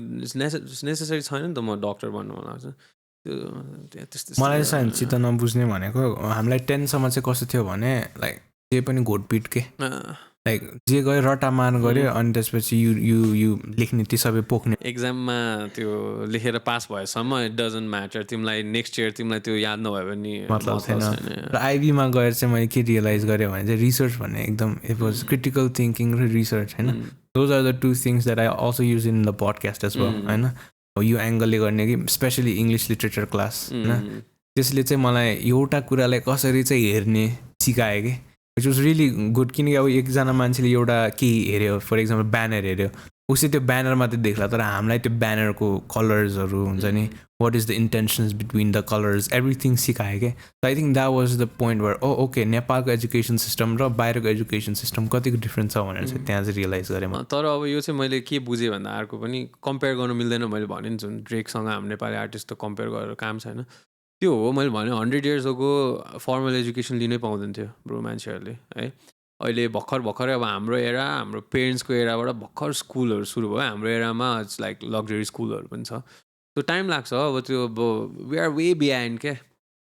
necessary छैन नि त म डक्टर बन्नु होला त्यो त्यस्तो मलाई साइन्ससित नबुझ्ने भनेको हामीलाई 10सम्म चाहिँ कस्तो थियो भने लाइक जे पनि घोटपिट के लाइक जे गयो रटा मार गऱ्यो अनि त्यसपछि यु लेख्ने ती सबै पोख्ने एक्जाममा त्यो लेखेर पास भएसम्म इट डजन्ट म्याटर तिमीलाई नेक्स्ट इयर तिमीलाई त्यो याद नभयो भने मतलब छैन र आइबीमा गएर चाहिँ मैले के रियलाइज गरेँ भने चाहिँ रिसर्च भन्ने एकदम इट वाज क्रिटिकल थिङ्किङ र रिसर्च होइन those are the two things that I also use in the podcast as well होइन यो एङ्गलले गर्ने कि स्पेसली इङ्ग्लिस लिटरेचर क्लास होइन त्यसले चाहिँ मलाई एउटा कुरालाई कसरी चाहिँ हेर्ने सिकायो कि विच वाज रियली गुड किनकि अब एकजना मान्छेले एउटा केही हेऱ्यो फर इक्जाम्पल ब्यानर हेऱ्यो उसले त्यो ब्यानर मात्रै देख्ला तर हामीलाई त्यो ब्यानरको कलर्सहरू हुन्छ नि what is the intentions between the colours everything सिकायो क्या I think that was the point where okay नेपालको एजुकेसन सिस्टम र बाहिरको एजुकेसन सिस्टम कतिको डिफ्रेन्स छ भनेर चाहिँ त्यहाँ चाहिँ रियलाइज गरेँ म तर अब यो चाहिँ मैले के बुझेँ भन्दा अर्को पनि कम्पेयर गर्नु मिल्दैन मैले भने नि जुन ड्रेकसँग हाम्रो नेपाली आर्टिस्ट त कम्पेयर गरेर काम छैन त्यो हो मैले भने 100 years ago फर्मल एजुकेसन लिनै पाउँदैन थियो ब्रो मान्छेहरूले है अहिले भर्खर अब हाम्रो एरा हाम्रो पेरेन्ट्सको एराबाट भर्खर स्कुलहरू सुरु भयो हाम्रो एरामा इट्स लाइक लग्जरी स्कुलहरू पनि छ त्यो टाइम लाग्छ अब त्यो अब वी आर वे बिहाइन्ड क्या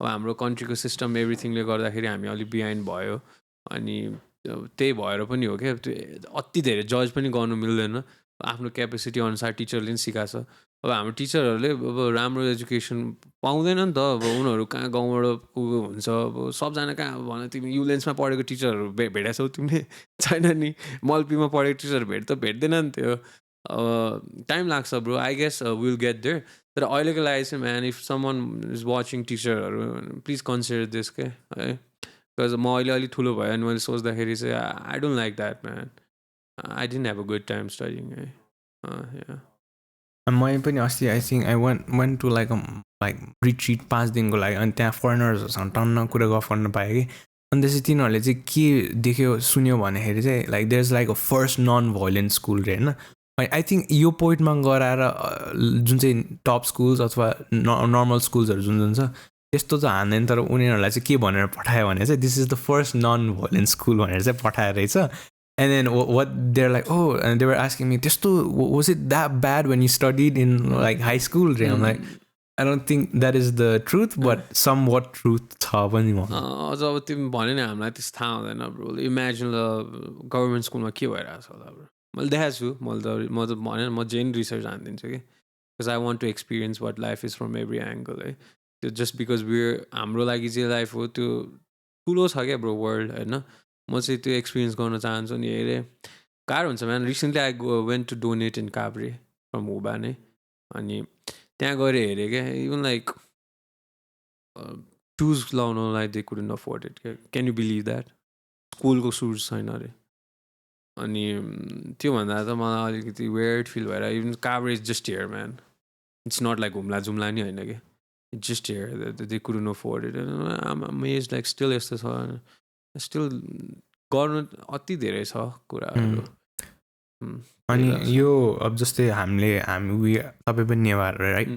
अब हाम्रो कन्ट्रीको सिस्टम एभ्रिथिङले गर्दाखेरि हामी अलिक बिहाइन्ड भयो अनि त्यही भएर पनि हो क्या त्यो अति धेरै जज पनि गर्नु मिल्दैन आफ्नो क्यापेसिटी अनुसार टिचरले पनि सिकाएको छ अब हाम्रो टिचरहरूले अब राम्रो एजुकेसन पाउँदैन नि त अब उनीहरू कहाँ गाउँबाट को हुन्छ अब सबजना कहाँ अब भन तिमी युलेन्समा पढेको टिचरहरू भेटेछौ तिमीले छैन नि मल्पीमा पढेको टिचरहरू भेट्दैन नि त्यो टाइम लाग्छ bro I guess will get there तर अहिलेको लागि चाहिँ man if someone is watching टिचरहरू प्लिज कन्सिडर दिस के है बिकज म अहिले अलिक ठुलो भयो अनि मैले सोच्दाखेरि चाहिँ I don't like that man I didn't have a good time studying है मैले पनि अस्ति I think I want to like retreat 5 दिनको लागि अनि त्यहाँ फरेनर्सहरूसँग टन्न कुरा गफ गर्न पाएँ कि अनि त्यसपछि तिनीहरूले चाहिँ के देख्यो सुन्यो भन्दाखेरि चाहिँ like there is like a first non violent school रे होइन आई थिङ्क यो पोइन्टमा गराएर जुन चाहिँ टप स्कुल्स अथवा नर्मल स्कुल्सहरू जुन छ त्यस्तो चाहिँ हान्दैन तर उनीहरूलाई चाहिँ के भनेर पठायो भने चाहिँ this is the first non violent school भनेर चाहिँ पठाएर रहेछ And then what they're like, oh, and they were asking me, was it that bad when you studied in like high school? I'm like, I don't think that is the truth, but somewhat truth छ पनि म अझ अब तिमी भन्यो नि हामीलाई त्यस्तो थाहा हुँदैन ब्रो इमेजिन ल गभर्मेन्ट स्कुलमा के भइरहेको छ होला ब्रो मैले देखाएको छु म त भने म जेन रिसर्च हानिदिन्छु कि because I want to experience what life is from every angle है त्यो जस्ट बिकज हाम्रो लागि जे लाइफ हो त्यो ठुलो छ क्या ब्रो वर्ल्ड होइन म चाहिँ त्यो एक्सपिरियन्स गर्न चाहन्छु नि हेरेँ गाह्रो हुन्छ man recently I went to donate in Kavre from Huba नै अनि त्यहाँ गएर हेरेँ क्या इभन लाइक सुज लाउनलाई they couldn't afford it can you believe that स्कुलको सुज छैन अरे अनि त्योभन्दा त मलाई अलिकति वेयर्ड फिल भएर even Kavre is just here man it's not like घुम्ला जुम्ला नि होइन कि it's just here they couldn't afford it I'm amazed like still यस्तो छ स्टिल गर्नु अति धेरै छ कुराहरू अनि यो अब जस्तै हामी तपाईँ पनि Newar right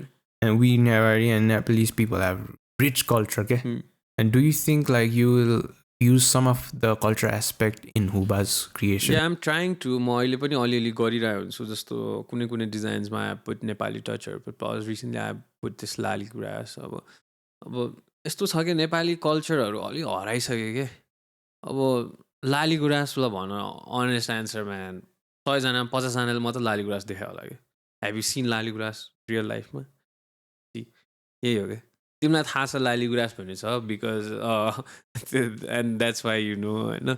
and we Newari and Nepalese people have rich culture के and do you think like you will use some of the culture aspect in Huba's creation I am trying to म अहिले पनि अलिअलि गरिरहेको हुन्छु जस्तो कुनै डिजाइन्समा आई पुट नेपाली टचहरू plus recently I put this लाली गुराँस अब यस्तो छ कि नेपाली कल्चरहरू अलिक हराइसक्यो क्या अब लाली गुराँसलाई भन अनेस्ट एन्सर म्यान 100जना 50जनाले मात्र लाली गुराँस देखायो होला कि have you scene Lali Guras real लाइफमा यही हो क्या तिमीलाई थाहा छ लाली गुराँस भन्ने छ because and that's why you know होइन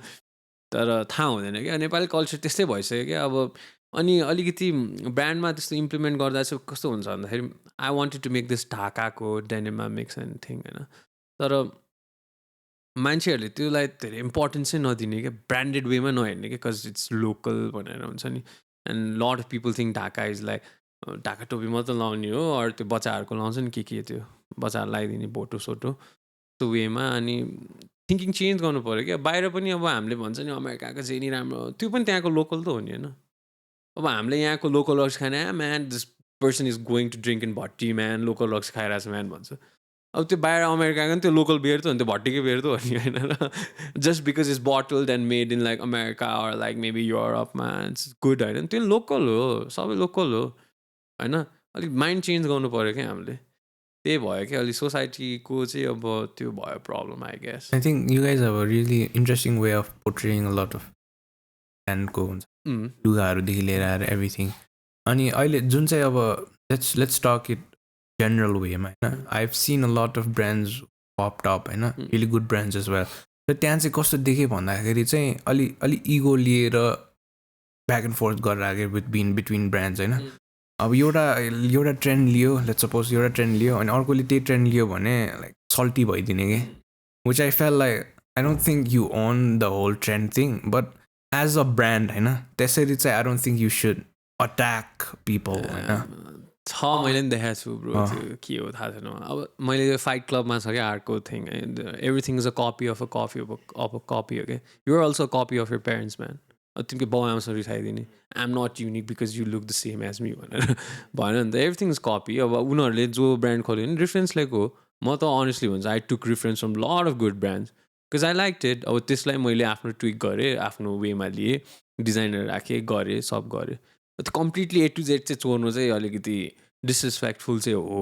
तर थाहा हुँदैन क्या नेपाली कल्चर त्यस्तै भइसक्यो क्या अब अनि अलिकति ब्रान्डमा त्यस्तो इम्प्लिमेन्ट गर्दा चाहिँ कस्तो हुन्छ भन्दाखेरि I wanted to make this ढाकाको डेनिममा मिक्स एन्ड थिङ होइन तर मान्छेहरूले त्यसलाई धेरै इम्पोर्टेन्सै नदिने क्या ब्रान्डेड वेमा नहेर्ने क्या कज इट्स लोकल भनेर हुन्छ नि and lot of people think Dhaka is like Dhaka टोपी मात्र लाउने हो अरू त्यो बच्चाहरूको लाउँछ नि के त्यो बच्चाहरू लगाइदिने भोटो सोटो त्यो वेमा अनि थिङ्किङ चेन्ज गर्नु पऱ्यो क्या बाहिर पनि अब हामीले भन्छ नि अमेरिकाको चाहिँ नि राम्रो त्यो पनि त्यहाँको लोकल त हो नि होइन अब हामीले यहाँको लोकल रक्स खाने man this person is going to drink in भट्टी म्यान लोकल रक्स खाइरहेको छ म्यान भन्छ अब त्यो बाहिर अमेरिकाको नि त्यो लोकल बियर त हो नि त्यो भट्टीकै बियर त हो नि होइन र just because is bottled and made in like America or like maybe युरोपमा इट्स गुड होइन त्यो लोकल हो सबै लोकल हो होइन अलिक माइन्ड चेन्ज गर्नु पऱ्यो क्या हामीले त्यही भयो क्या अलिक सोसाइटीको चाहिँ अब त्यो भयो problem I guess I think you guys have a really interesting way of portraying a lot of ब्रान्डको हुन्छ लुगाहरूदेखि लिएर आएर एभ्रिथिङ अनि अहिले जुन चाहिँ अब लेट्स टक इट general वेमा होइन I've seen a lot of brands popped up होइन really good brands as well र त्यहाँ चाहिँ कस्तो देखेँ भन्दाखेरि चाहिँ अलि इगो लिएर ब्याक एन्ड फोर्थ गरेर आएको बिट्विन ब्रान्ड्स होइन अब एउटा ट्रेन्ड लियो लेट्स सपोज एउटा ट्रेन्ड लियो अनि अर्कोले त्यही ट्रेन्ड लियो भने लाइक सल्टी भइदिने कि which I felt like I don't think you own the whole trend thing but as a brand होइन त्यसरी चाहिँ I don't think you should attack people होइन छ मैले पनि देखाएको छु ब्रो त्यो के हो थाहा छैन अब मैले यो फाइट क्लबमा छ क्या आर्टको thing everything is a copy of a copy of a copy हो क्या you're also copy of your parents man तिमीको बाउ आमासँग रिसाइदिने I am not unique because you look the same as me भनेर भएन नि त एभ्रिथिङ इज कपी अब उनीहरूले जो ब्रान्ड खोल्यो भने रिफरेन्स लिएको म त अनेस्टली भन्छ I took reference from lot of good brands because I like it अब त्यसलाई मैले आफ्नो ट्विक गरेँ आफ्नो वेमा लिएँ डिजाइनर राखेँ गरेँ सब गरेँ त्यो कम्प्लिटली ए टु जेड चाहिँ चोर्नु चाहिँ अलिकति डिसरेस्पेक्टफुल चाहिँ हो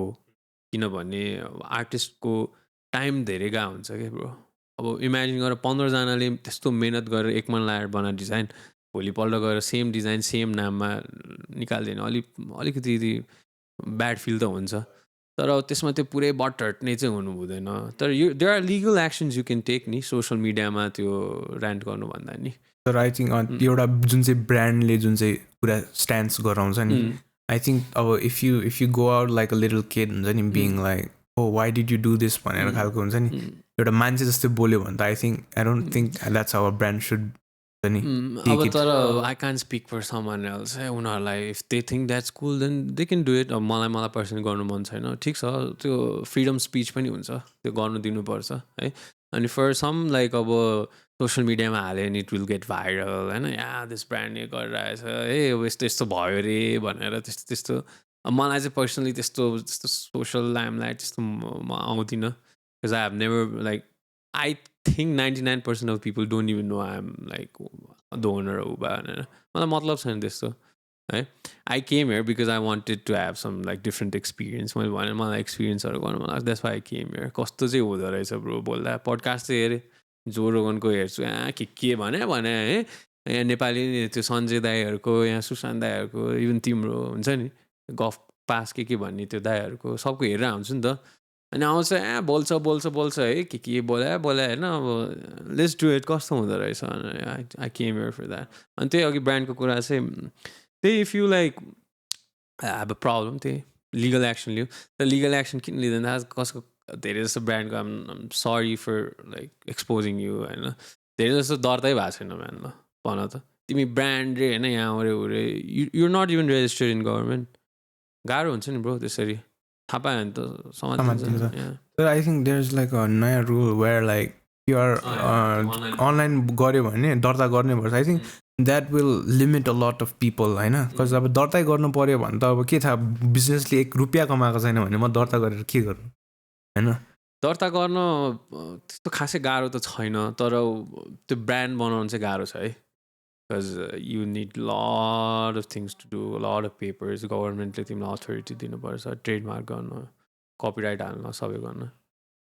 किनभने आर्टिस्टको टाइम धेरै गएको हुन्छ क्या ब्रो अब इमेजिन गरेर 15जनाले त्यस्तो मेहनत गरेर एक मन लगाएर बनाएर डिजाइन भोलिपल्ट गएर सेम डिजाइन सेम नाममा निकाल्दैन अलिकति ब्याड फिल त हुन्छ तर त्यसमा त्यो पुरै बट हट्ने चाहिँ हुनु हुँदैन तर there are legal actions you can take नि सोसियल मिडियामा त्यो ऱ्यान्ट गर्नुभन्दा नि तर आई थिङ्क एउटा जुन चाहिँ ब्रान्डले जुन चाहिँ पुरा स्ट्यान्ड्स गराउँछ नि आई थिङ्क अब if you go out like a little kid हुन्छ नि being like oh why did you do this भनेर खालको हुन्छ नि एउटा मान्छे जस्तै बोल्यो भने त I think I don't think that's our brand should नि अब तर I can speak for someone else है उनीहरूलाई if they think that's cool then they can do it अब मलाई पर्सनली गर्नु मन छैन ठिक छ त्यो फ्रिडम स्पिच पनि हुन्छ त्यो गर्नु दिनुपर्छ है अनि फर सम लाइक अब सोसियल मिडियामा हाल्यो भने इट विल गेट भाइरल होइन या दिस ब्रान्डले गरिरहेछ है अब यस्तो भयो रे भनेर त्यस्तो मलाई चाहिँ पर्सनली त्यस्तो सोसियल ल्यामलाइट त्यस्तो म आउँदिनँ because I have never like I think 99% of people don't even know I am like the owner Huba भनेर मलाई मतलब छैन त्यस्तो है I came here because I wanted to have some like different experience मैले भने मलाई एक्सपिरियन्सहरू गर्नु मलाई that's why I came here कस्तो चाहिँ हुँदो रहेछ ब्रो बोल्दा पडकास्ट चाहिँ हेरेँ जो रोगनको हेर्छु यहाँ के भने है यहाँ नेपाली त्यो सञ्जय दाईहरूको यहाँ सुशान्त दाईहरूको इभन तिम्रो हुन्छ नि गफ पास के भन्ने त्यो दाईहरूको सबको हेरेर आउँछु नि त अनि आउँछ बोल्छ है के बोलायो होइन अब लेट्स डु इट कस्तो हुँदो रहेछ I came here for that अनि त्यही अघि ब्रान्डको कुरा चाहिँ त्यही if you like have a problem त्यही लिगल एक्सन लियो तर लिगल एक्सन किन लिँदैन कसको धेरै जस्तो ब्रान्डको I'm sorry for like exposing you होइन धेरै जस्तो दर्तै भएको छैन म्यान ल भन त तिमी ब्रान्ड रे होइन यहाँ अरे you're not even registered in government गाह्रो हुन्छ नि ब्रो त्यसरी थाहा पायो भने त समाज तर I think there is like a नयाँ rule where like your online गऱ्यो भने दर्ता गर्नै पर्छ I think that will limit a lot of people होइन बिकज अब दर्तै गर्नु पऱ्यो भने त अब के थाहा बिजनेसले ₹1 कमाएको छैन भने म दर्ता गरेर के गर्नु होइन दर्ता गर्न त्यस्तो खासै गाह्रो त छैन तर त्यो ब्रान्ड बनाउनु चाहिँ गाह्रो छ है because you need lot of things to do lot of papers गभर्मेन्टले तिमीलाई अथोरिटी दिनुपर्छ ट्रेडमार्क गर्न कपिराइट हाल्न सबै गर्न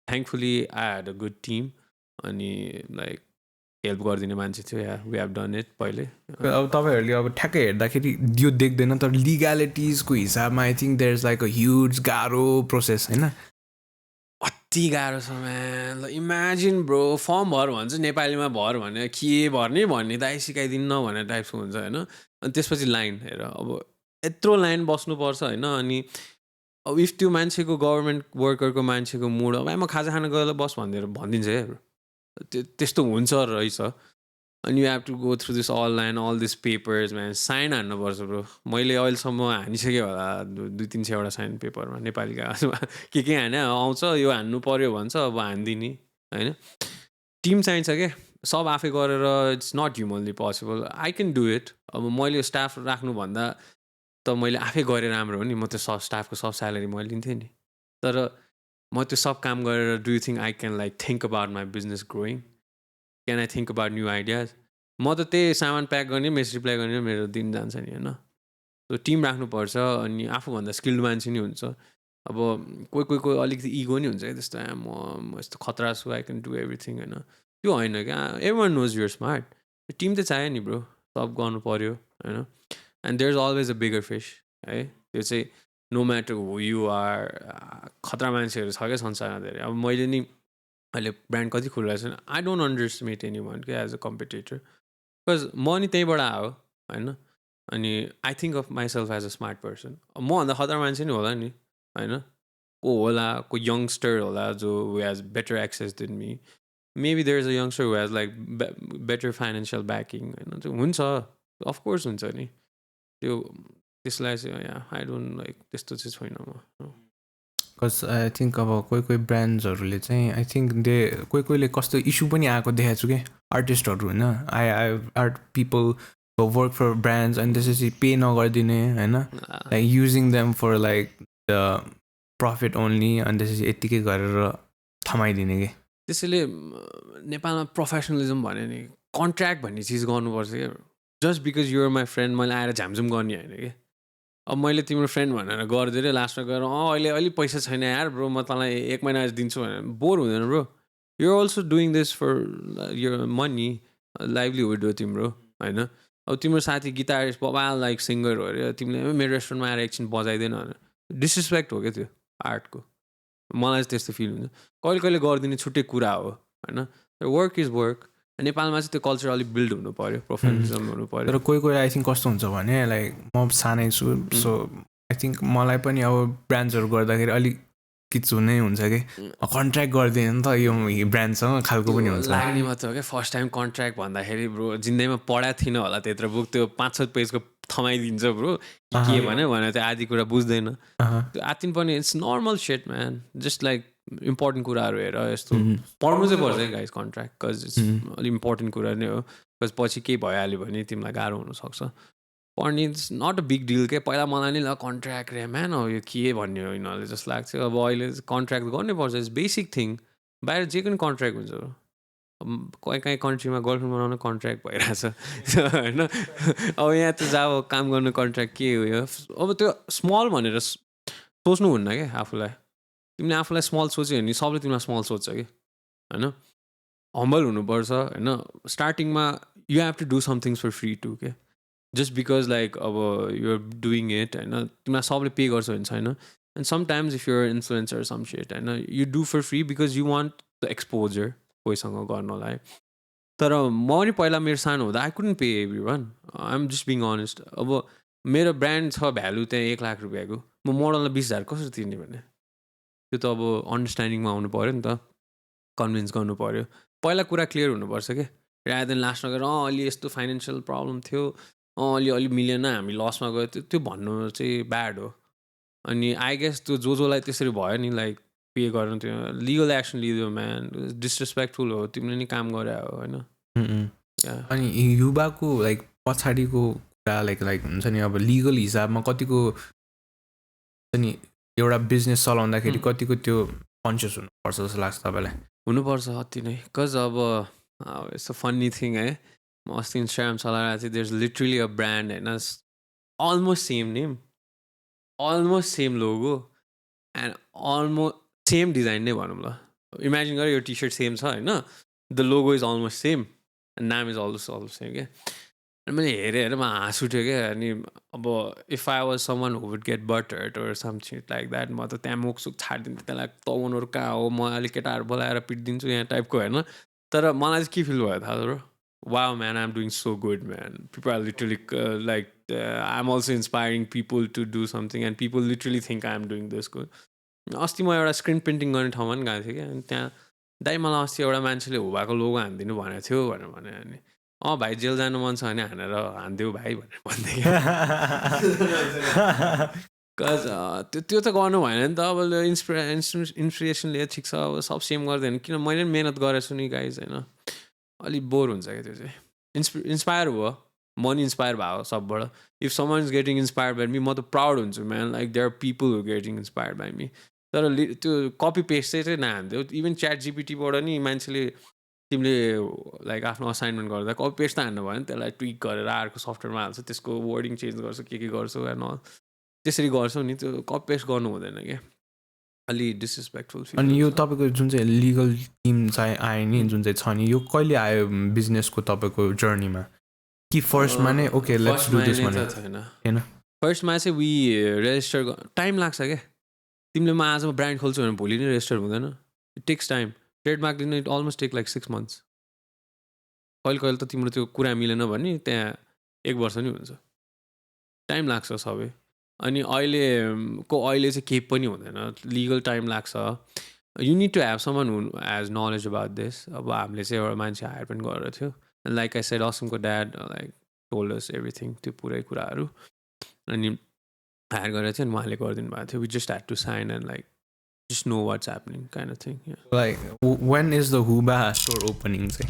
thankfully I had a good team अनि लाइक हेल्प गरिदिने मान्छे थियो या वी हेभ डन इट पहिले अब तपाईँहरूले अब ठ्याक्कै हेर्दाखेरि यो देख्दैन तर लिगालिटिजको हिसाबमा I think there is like a huge गाह्रो प्रोसेस होइन कति गाह्रो छ म्यान ल इमेजिन ब्रो फर्म भर भन्छ नेपालीमा भर भने के भर्ने भन्ने दाइ सिकाइदिन्न भन्ने टाइपको हुन्छ होइन अनि त्यसपछि लाइन हेर अब यत्रो लाइन बस्नुपर्छ होइन अनि अब इफ त्यो मान्छेको गभर्मेन्ट वर्करको मान्छेको मुड अब म खाजा खान गएर बस भनिदिन्छ है त्यस्तो हुन्छ रहेछ अनि you have to go through this all line all this papers man sign हान्नुपर्छ ब्रो मैले अहिलेसम्म हानिसकेँ होला 200-300 साइन पेपरमा नेपालीका के हाने आउँछ यो हान्नु पऱ्यो भन्छ अब हानिदिने होइन टिम चाहिन्छ क्या सब आफै गरेर it's not humanly possible I can do it अब मैले स्टाफ राख्नुभन्दा त मैले आफै गरेर राम्रो हो नि म त्यो सब स्टाफको सब स्यालेरी मैले लिन्थेँ नि तर म त्यो सब काम गरेर do you think I can like think about my business growing can I think about new ideas म त त्यही सामान प्याक गर्ने मेसेज रिप्लाई गर्ने मेरो दिन जान्छ नि होइन सो टिम राख्नुपर्छ अनि आफूभन्दा स्किल्ड मान्छे नि हुन्छ अब कोही अलिकति इगो नि हुन्छ क्या त्यस्तो म यस्तो खतरा छु आई क्यान डु एभ्रिथिङ होइन त्यो होइन क्या everyone knows your smart team त चाहियो नि ब्रो सब गर्नु पऱ्यो होइन and there is always a bigger fish है त्यो चाहिँ no matter who you are खतरा मान्छेहरू छ क्या संसारमा धेरै अब मैले नि अहिले ब्रान्ड कति खुलिरहेको छ I don't underestimate anyone क्या एज अ कम्पिटेटर बिकज म नि त्यहीँबाट आयो होइन अनि I think of myself as a smart person मभन्दा खतरा मान्छे नि होला नि होइन को होला को यङ्स्टर होला जो who has better access than me maybe there is a youngster who has like better financial backing होइन त्यो हुन्छ अफकोर्स हुन्छ नि त्यो त्यसलाई चाहिँ आई डोन्ट लाइक त्यस्तो चाहिँ छैन म बिकज आई थिङ्क अब कोही ब्रान्ड्सहरूले चाहिँ आई थिङ्क कोहीले कस्तो इस्यु पनि आएको देखाएको छु कि आर्टिस्टहरू होइन I art people work for brands अनि त्यसपछि पे नगरिदिने होइन like using them for like the profit only अनि त्यसपछि यत्तिकै गरेर थमाइदिने कि त्यसैले नेपालमा प्रोफेसनलिजम भन्यो नि कन्ट्र्याक्ट भन्ने चिज गर्नुपर्छ क्या just because you're my friend मैले आएर झामझुम गर्ने होइन कि अब मैले तिम्रो फ्रेन्ड भनेर गरिदिएँ लास्टमा गएर अहिले अलिक पैसा छैन यार ब्रो म तँलाई 1 महिना दिन्छु भनेर बोर हुँदैन bro you're also doing this for your money livelihood हो तिम्रो होइन अब तिम्रो साथी गिटारिस्ट बबाल लाइक सिङ्गर हो अरे तिमीले मेरो रेस्टुरेन्टमा आएर एकछिन बजाइदिएन भनेर डिसरेस्पेक्ट हो क्या त्यो आर्टको मलाई चाहिँ त्यस्तो फिल हुन्छ कहिले गरिदिने छुट्टै कुरा हो होइन वर्क इज वर्क नेपालमा चाहिँ त्यो कल्चर अलिक बिल्ड हुनु पऱ्यो प्रोफेसनलिजम हुनु पऱ्यो तर कोही आई थिङ्क कस्तो हुन्छ भने लाइक म सानै छु सो आई थिङ्क मलाई पनि अब ब्रान्ड्सहरू गर्दाखेरि अलिक किच्छु नै हुन्छ कि कन्ट्र्याक्ट गरिदियो नि त यो ब्रान्डसँग खालको पनि हुन्छ लाग्ने मात्र हो क्या फर्स्ट टाइम कन्ट्र्याक्ट भन्दाखेरि ब्रो जिन्दगीमा पढाएको थिइनँ होला त्यत्रो बुक त्यो 5-6 पेजको थमाइदिन्छ ब्रो के भने त्यो आदि कुरा बुझ्दैन त्यो आतिन पनि it's normal set man just like important कुराहरू हेर यस्तो पढ्नु चाहिँ पर्छ गाइस कन्ट्र्याक्ट बिकज इट्स अलिक इम्पोर्टेन्ट कुरा नै हो बिकज पछि केही भइहाल्यो भने तिमीलाई गाह्रो हुनसक्छ पढ्ने it's not a big deal के पहिला मलाई नि ल कन्ट्र्याक्ट रे म्यान अब यो के भन्ने हो यिनीहरूले जस्तो लाग्छ अब अहिले कन्ट्र्याक्ट गर्नुपर्छ इट्स बेसिक थिङ बाहिर जे पनि कन्ट्र्याक्ट हुन्छ काहीँ कन्ट्रीमा गर्लफ्रेन्ड बनाउन कन्ट्र्याक्ट भइरहेछ होइन अब यहाँ त जब काम गर्नु कन्ट्र्याक्ट के हो अब त्यो स्मल भनेर सोच्नु हुन्न क्या आफूलाई तिमीले आफूलाई स्मल सोच्यो भने सबले तिमीलाई स्मल सोध्छ कि होइन हम्बल हुनुपर्छ होइन स्टार्टिङमा you have to do somethings for free to के जस्ट बिकज लाइक अब युआर डुइङ इट होइन तिमीलाई सबले पे गर्छ भने छैन and sometimes if you're influencer some set होइन you do for free because you want the exposure कोहीसँग गर्नलाई तर म नि पहिला मेरो सानो हुँदा I couldn't pay everyone I am just being honest अब मेरो ब्रान्ड छ भ्यालु त्यहाँ 1 लाख रुपियाँको म मोडललाई 20,000 कसरी तिर्ने भने त्यो त अब अन्डरस्ट्यान्डिङमा आउनु पऱ्यो नि त कन्भिन्स गर्नु पऱ्यो पहिला कुरा क्लियर हुनुपर्छ क्या रादर देन लास्टमा गएर अलि यस्तो फाइनेन्सियल प्रब्लम थियो अलि मिलेन हामी लसमा गयो त्यो भन्नु चाहिँ ब्याड हो अनि आई गेस त्यो जोलाई त्यसरी भयो नि लाइक पे गर्नु त्यो लिगल एक्सन लियो म्यान डिसरेस्पेक्टफुल हो तिमीले नि काम गरे हो होइन अनि युवाको लाइक पछाडिको कुरा लाइक हुन्छ नि अब लिगल हिसाबमा कतिको नि एउटा बिजनेस चलाउँदाखेरि कतिको त्यो कन्सियस हुनुपर्छ जस्तो लाग्छ तपाईँलाई हुनुपर्छ अति नै बिकज अब यस्तो फन्नी थिङ है म अस्ति इन्स्टाग्राम चलाएर चाहिँ there is literally a brand होइन almost same name almost same logo and almost same design नै भनौँ ल इमेजिन गरेर यो टी सर्ट सेम छ होइन the logo is almost same नाम इज अल्सो सेम क्या अनि मैले हेरेर म हाँस उठ्यो क्या अनि अब if I was someone who would get bothered or something like that म त त्यहाँ मुखसुख छाडिदिन्थेँ त्यसलाई तौनहरू कहाँ हो म अलिक केटाहरू बोलाएर पिटिदिन्छु यहाँ टाइपको होइन तर मलाई चाहिँ के फिल भयो थाहा bro wow man I'm doing so good man people are literally like I'm also inspiring people to do something and people literally think I'm doing this good अस्ति म एउटा स्क्रिन प्रिन्टिङ गर्ने ठाउँमा पनि गएको थिएँ क्या अनि त्यहाँ दाइ मलाई अस्ति एउटा मान्छेले हुबाको लोगो हानिदिनु भनेको थियो भनेर भने अनि भाइ जेल जानु मन छ भने हानेर हानिदेऊ भाइ भनेर भन्थेँ बिकज त्यो त गर्नु भएन नि त अब इन्सपिरेसन लिएर ठिक छ अब सब सेम गर्दैन किन मैले पनि मेहनत गरेको छु नि गाइज होइन अलिक बोर हुन्छ क्या त्यो चाहिँ इन्सपायर भयो म नि इन्सपायर भएको सबबाट if someone is getting inspired by me म त प्राउड हुन्छु man like there are people who getting inspired by me तर त्यो कपी पेस्ट चाहिँ नहान्थ्यो इभन च्याट जिपिटीबाट नि मान्छेले तिमीले लाइक आफ्नो असाइनमेन्ट गर्दा कपी पेस्ट त हान्नु भयो नि त्यसलाई ट्विक गरेर अर्को सफ्टवेयरमा हाल्छ त्यसको वर्डिङ चेन्ज गर्छु के गर्छु एन्ड अल त्यसरी गर्छौ नि त्यो कपी पेस्ट गर्नु हुँदैन क्या अलि डिसरेस्पेक्टफुल अनि यो तपाईँको जुन चाहिँ लिगल टिम चाहिँ आयो नि जुन चाहिँ छ नि यो कहिले आयो बिजनेसको तपाईँको जर्नीमा कि फर्स्टमा नै ओके लेट्स डु दिस भने छैन फर्स्टमा चाहिँ वी रेजिस्टर टाइम लाग्छ क्या तिमीले म आज ब्रान्ड खोल्छु भने भोलि नै रेजिस्टर हुँदैन इट टेक्स टाइम ट्रेडमार्क दिन it almost take like 6 months कहिले कहिले त तिम्रो त्यो कुरा मिलेन भने त्यहाँ 1 वर्ष नि हुन्छ टाइम लाग्छ सबै अनि अहिले चाहिँ केही पनि हुँदैन लिगल टाइम लाग्छ you need to have someone who has knowledge about this अब हामीले चाहिँ एउटा मान्छे हायर पनि गरेर थियो लाइक आई सेड असमको dad like told us everything त्यो पुरै कुराहरू अनि हायर गरेर चाहिँ उहाँले गरिदिनु भएको थियो we just had to sign and like just know what's happening kind of thing like when is the Huba store opening say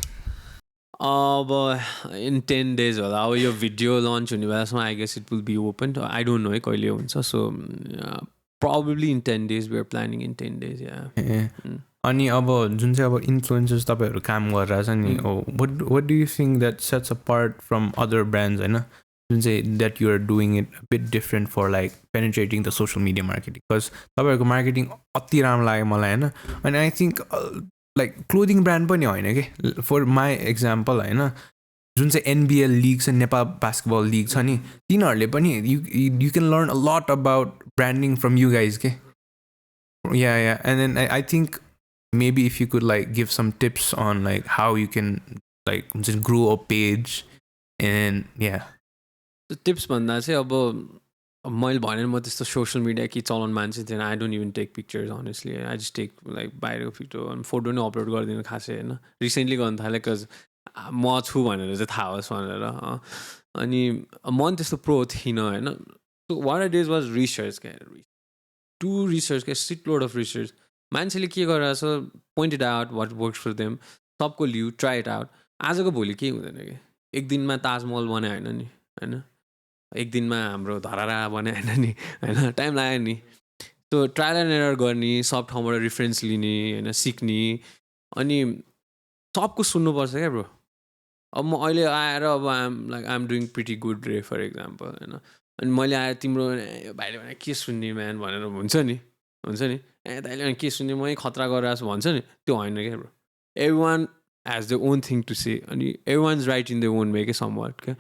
in 10 days होला अब यो भिडियो लन्च हुने बेलासम्म I guess it will be open I don't know है कहिले हुन्छ so probably in 10 days we are planning in 10 days अनि अब जुन चाहिँ अब इन्फ्लुएन्सर्स तपाईँहरू काम गरिरहेछ नि what do you think that sets apart from other brands होइन जुन चाहिँ that you're doing it bit different for like penetrating the social media marketing because तपाईँहरूको मार्केटिङ अति राम्रो लाग्यो मलाई होइन अनि I think like clothing brand पनि होइन कि फर माई एक्जाम्पल होइन जुन चाहिँ एनबिएल लिग छ नेपाल बास्केटबल लिग छ नि तिनीहरूले पनि you can learn a lot about branding from you guys के या and then I think maybe if you could like give some tips on like how you can like just grow a page and yeah tips भन्दा चाहिँ अब मैले भने म त्यस्तो social media कि चलाउनु मान्छे थिएन I don't even take pictures honestly I just take like बाहिरको फोटो नै अपलोड गरिदिनु खासै होइन रिसेन्टली गर्नु थालेँ बिकज म छु भनेर चाहिँ थाहा होस् भनेर अनि म पनि त्यस्तो प्रो थिइनँ होइन so what I did was research to research क्या सिट लोड अफ रिसर्च मान्छेले के गरिरहेछ pointed out what works for them सबको लिउ ट्राई इट आउट आजको भोलि केही हुँदैन कि एक दिनमा ताजमहल बनायो होइन नि होइन एक दिनमा हाम्रो धरारा बनायो होइन नि होइन टाइम लाग्यो नि त्यो ट्रायल एन्ड एरर गर्ने सब ठाउँबाट रिफरेन्स लिने होइन सिक्ने अनि सबको सुन्नुपर्छ क्या ब्रो अब म अहिले आएर अब आइएम डुइङ प्रिटी गुड रे फर इक्जाम्पल होइन अनि मैले आएर तिम्रो भाइले भने के सुन्ने म्यान भनेर हुन्छ नि दाइले भने के सुन्ने मै खतरा गरिरहेको छु भन्छ नि त्यो होइन क्या bro everyone has the own thing to say अनि every one is right in the own way के समवाट क्या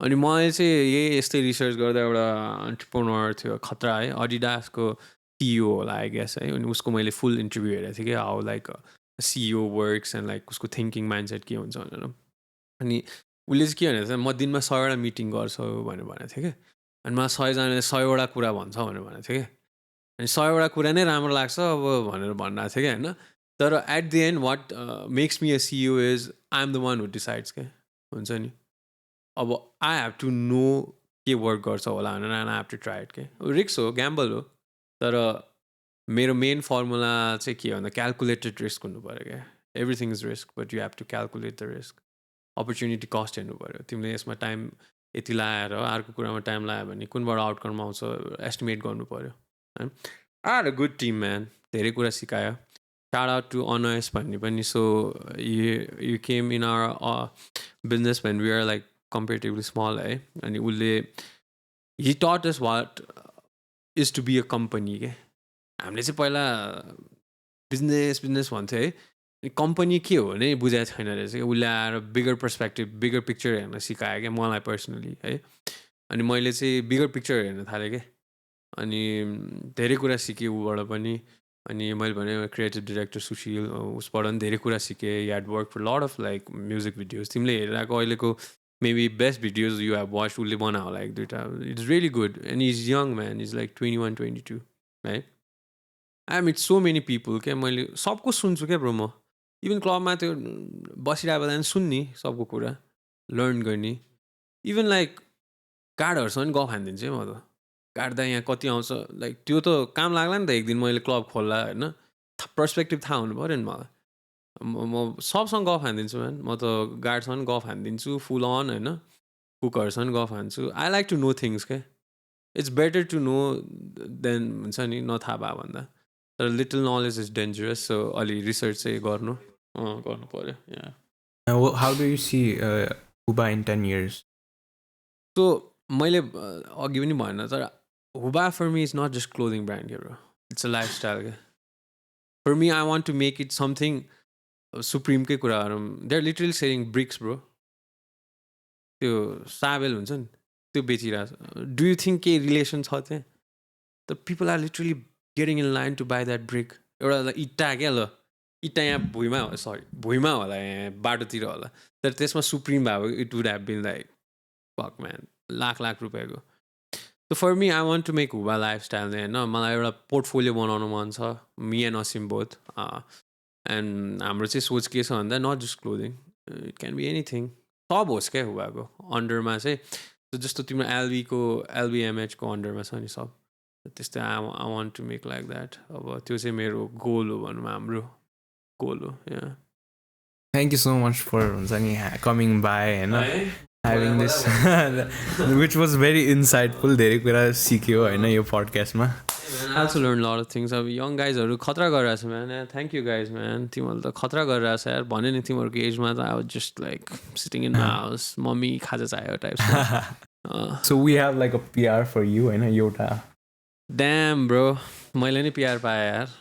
अनि मैले चाहिँ यही यस्तै रिसर्च गर्दा एउटा एन्टरप्रेन्योर थियो खतरा है अडिडासको सिइओ होला आई गेस है अनि उसको मैले फुल इन्टरभ्यू हेरेको थिएँ कि how like CEO works and like उसको थिङ्किङ माइन्डसेट के हुन्छ भनेर अनि उसले चाहिँ के भनेको थियो म दिनमा 100वटा मिटिङ गर्छु भनेर भनेको थियो क्या अनि मलाई 100जनाले 100वटा कुरा भन्छ भनेर भनेको थियो क्या अनि 100वटा कुरा नै राम्रो लाग्छ अब भनेर भनिरहेको थियो क्या होइन तर at the end what makes me a CEO is I am the one who decides क्या हुन्छ नि अब आई हेभ टु नो के वर्क गर्छ होला भनेर I have to try it के रिस्क हो ग्याम्बल हो तर मेरो मेन फर्मुला चाहिँ के भन्दा क्यालकुलेटेड रिस्क हुनु पऱ्यो क्या everything is risk but you have to calculate the risk opportunity cost हेर्नु पऱ्यो तिमीले यसमा टाइम यति लगाएर अर्को कुरामा टाइम लगायो भने कुनबाट आउटकम आउँछ एस्टिमेट गर्नु पऱ्यो है are a good team man धेरै कुरा सिकायो shout out to Honors भन्ने पनि so you came in our business when we were like comparatively small है अनि उसले he taught us what is to be a company के हामीले चाहिँ पहिला बिजनेस भन्थ्यो है कम्पनी के हो नै बुझाएको छैन रहेछ कि उसले आएर बिगर पर्सपेक्टिभ बिगर पिक्चर हेर्न सिकायो क्या मलाई पर्सनली है अनि मैले चाहिँ बिगर पिक्चर हेर्न थालेँ क्या अनि धेरै कुरा सिकेँ ऊबाट पनि अनि मैले भने क्रिएटिभ डिरेक्टर सुशील उसबाट पनि धेरै कुरा सिकेँ याड work for lot of like music videos तिमीले हेरिरहेको अहिलेको maybe best videos you have watch उसले बनायो होला एक दुइटा it's really good and is young man is like 21 22 है I meet so many people क्या मैले सबको सुन्छु क्या ब्रो म इभन क्लबमा त्यो बसिरहेको बेला सुन्ने सबको कुरा लर्न गर्ने इभन लाइक कार्डहरूसँग पनि गफ हानिदिन्छु म त काट्दा यहाँ कति आउँछ लाइक त्यो त काम लाग्ला नि त एक दिन मैले क्लब खोल्ला होइन पर्सपेक्टिभ थाहा हुनु पऱ्यो नि मलाई म सबसँग गफ हानिदिन्छु म्यान म त गार्डसँग पनि गफ हानिदिन्छु फुल अन होइन कुकहरूसँग गफ हान्छु I like to know things क्या it's better to know than हुन्छ नि नथाहा भयो भन्दा तर little knowledge is dangerous so अलि रिसर्च चाहिँ गर्नु पऱ्यो यहाँ How do you see Huba in 10 years? So मैले अघि पनि भएन तर Huba for me is not just clothing brand के bro it's a lifestyle क्या for me I want to make it something सुप्रिमकै कुराहरू they are literally selling bricks bro त्यो साबेल हुन्छ नि त्यो बेचिरहेको छ डु यु थिङ्क केही रिलेसन छ त्यहाँ त people are literally getting in line to buy that brick एउटा इट्टा क्या ल इट्टा यहाँ भुइँमा भुइँमा होला यहाँ बाटोतिर होला तर त्यसमा सुप्रिम भएको it would have been like fuck man lakh रुपियाँको So for me, I want to make Huba lifestyle there. No, मलाई एउटा पोर्टफोलियो बनाउनु मन छ me and Asim both and हाम्रो चाहिँ सोच के छ भन्दा not just clothing it can be anything सब होस् क्या हुबाको अन्डरमा चाहिँ जस्तो तिम्रो एलबीको एलबीएमएचको अन्डरमा छ नि सब त्यस्तै I want to make like that अब त्यो चाहिँ मेरो गोल हो भनौँ हाम्रो गोल हो यहाँ Thank you so much for coming by and having this, which was very insightful. धेरै कुरा सिक्यो होइन यो पडकास्टमा. I also learned a lot of things. अब young guysहरू खतरा गरिरहेछ man thank you guys man तिमीहरू त खतरा गरिरहेछ यार भन्यो नि तिमीहरूको एजमा त I was just like sitting in my house mummy खाजा चाहियो type So we have like a PR for you होइन एउटा ड्याम ब्रो मैले नि पिआर पाएँ यार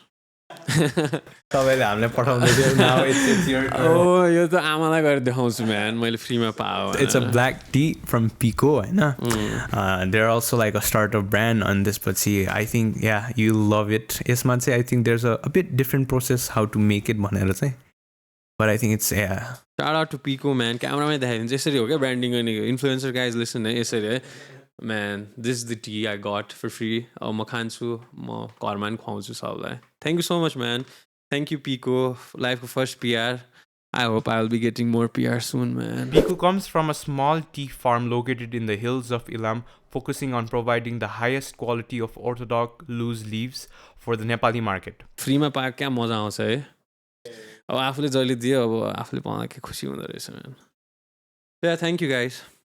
तपाईँले हामीलाई पठाउँदै थियो now it's your turn. ओ यो त आमालाई गएर देखाउँछु म्यान मैले फ्रीमा पाएँ It's a black tea from Pekeo होइन they're also like a startup brand on this but see I think yeah you'll love it यसमा चाहिँ I think there's a bit different process how to make it भनेर चाहिँ but I think it's yeah shout out to Pekeo man क्यामरामै देखाइदिन्छ यसरी हो क्या branding गर्ने influencer guys listen है यसरी है Man, this is the tea I got for free. म खान्छु म घरमा पनि खुवाउँछु सबलाई Thank you so much, man. Thank you, Pekeo. Life first PR. I hope I'll be getting more PR soon, man. Pekeo comes from a small tea farm located in the hills of Ilam, focusing on providing the highest quality of orthodox loose leaves for the Nepali market. फ्रीमा पाएको क्या मजा आउँछ है अब आफूले जहिले दियो अब आफूले पाउँदा के खुसी हुँदो रहेछ man Yeah, thank you guys.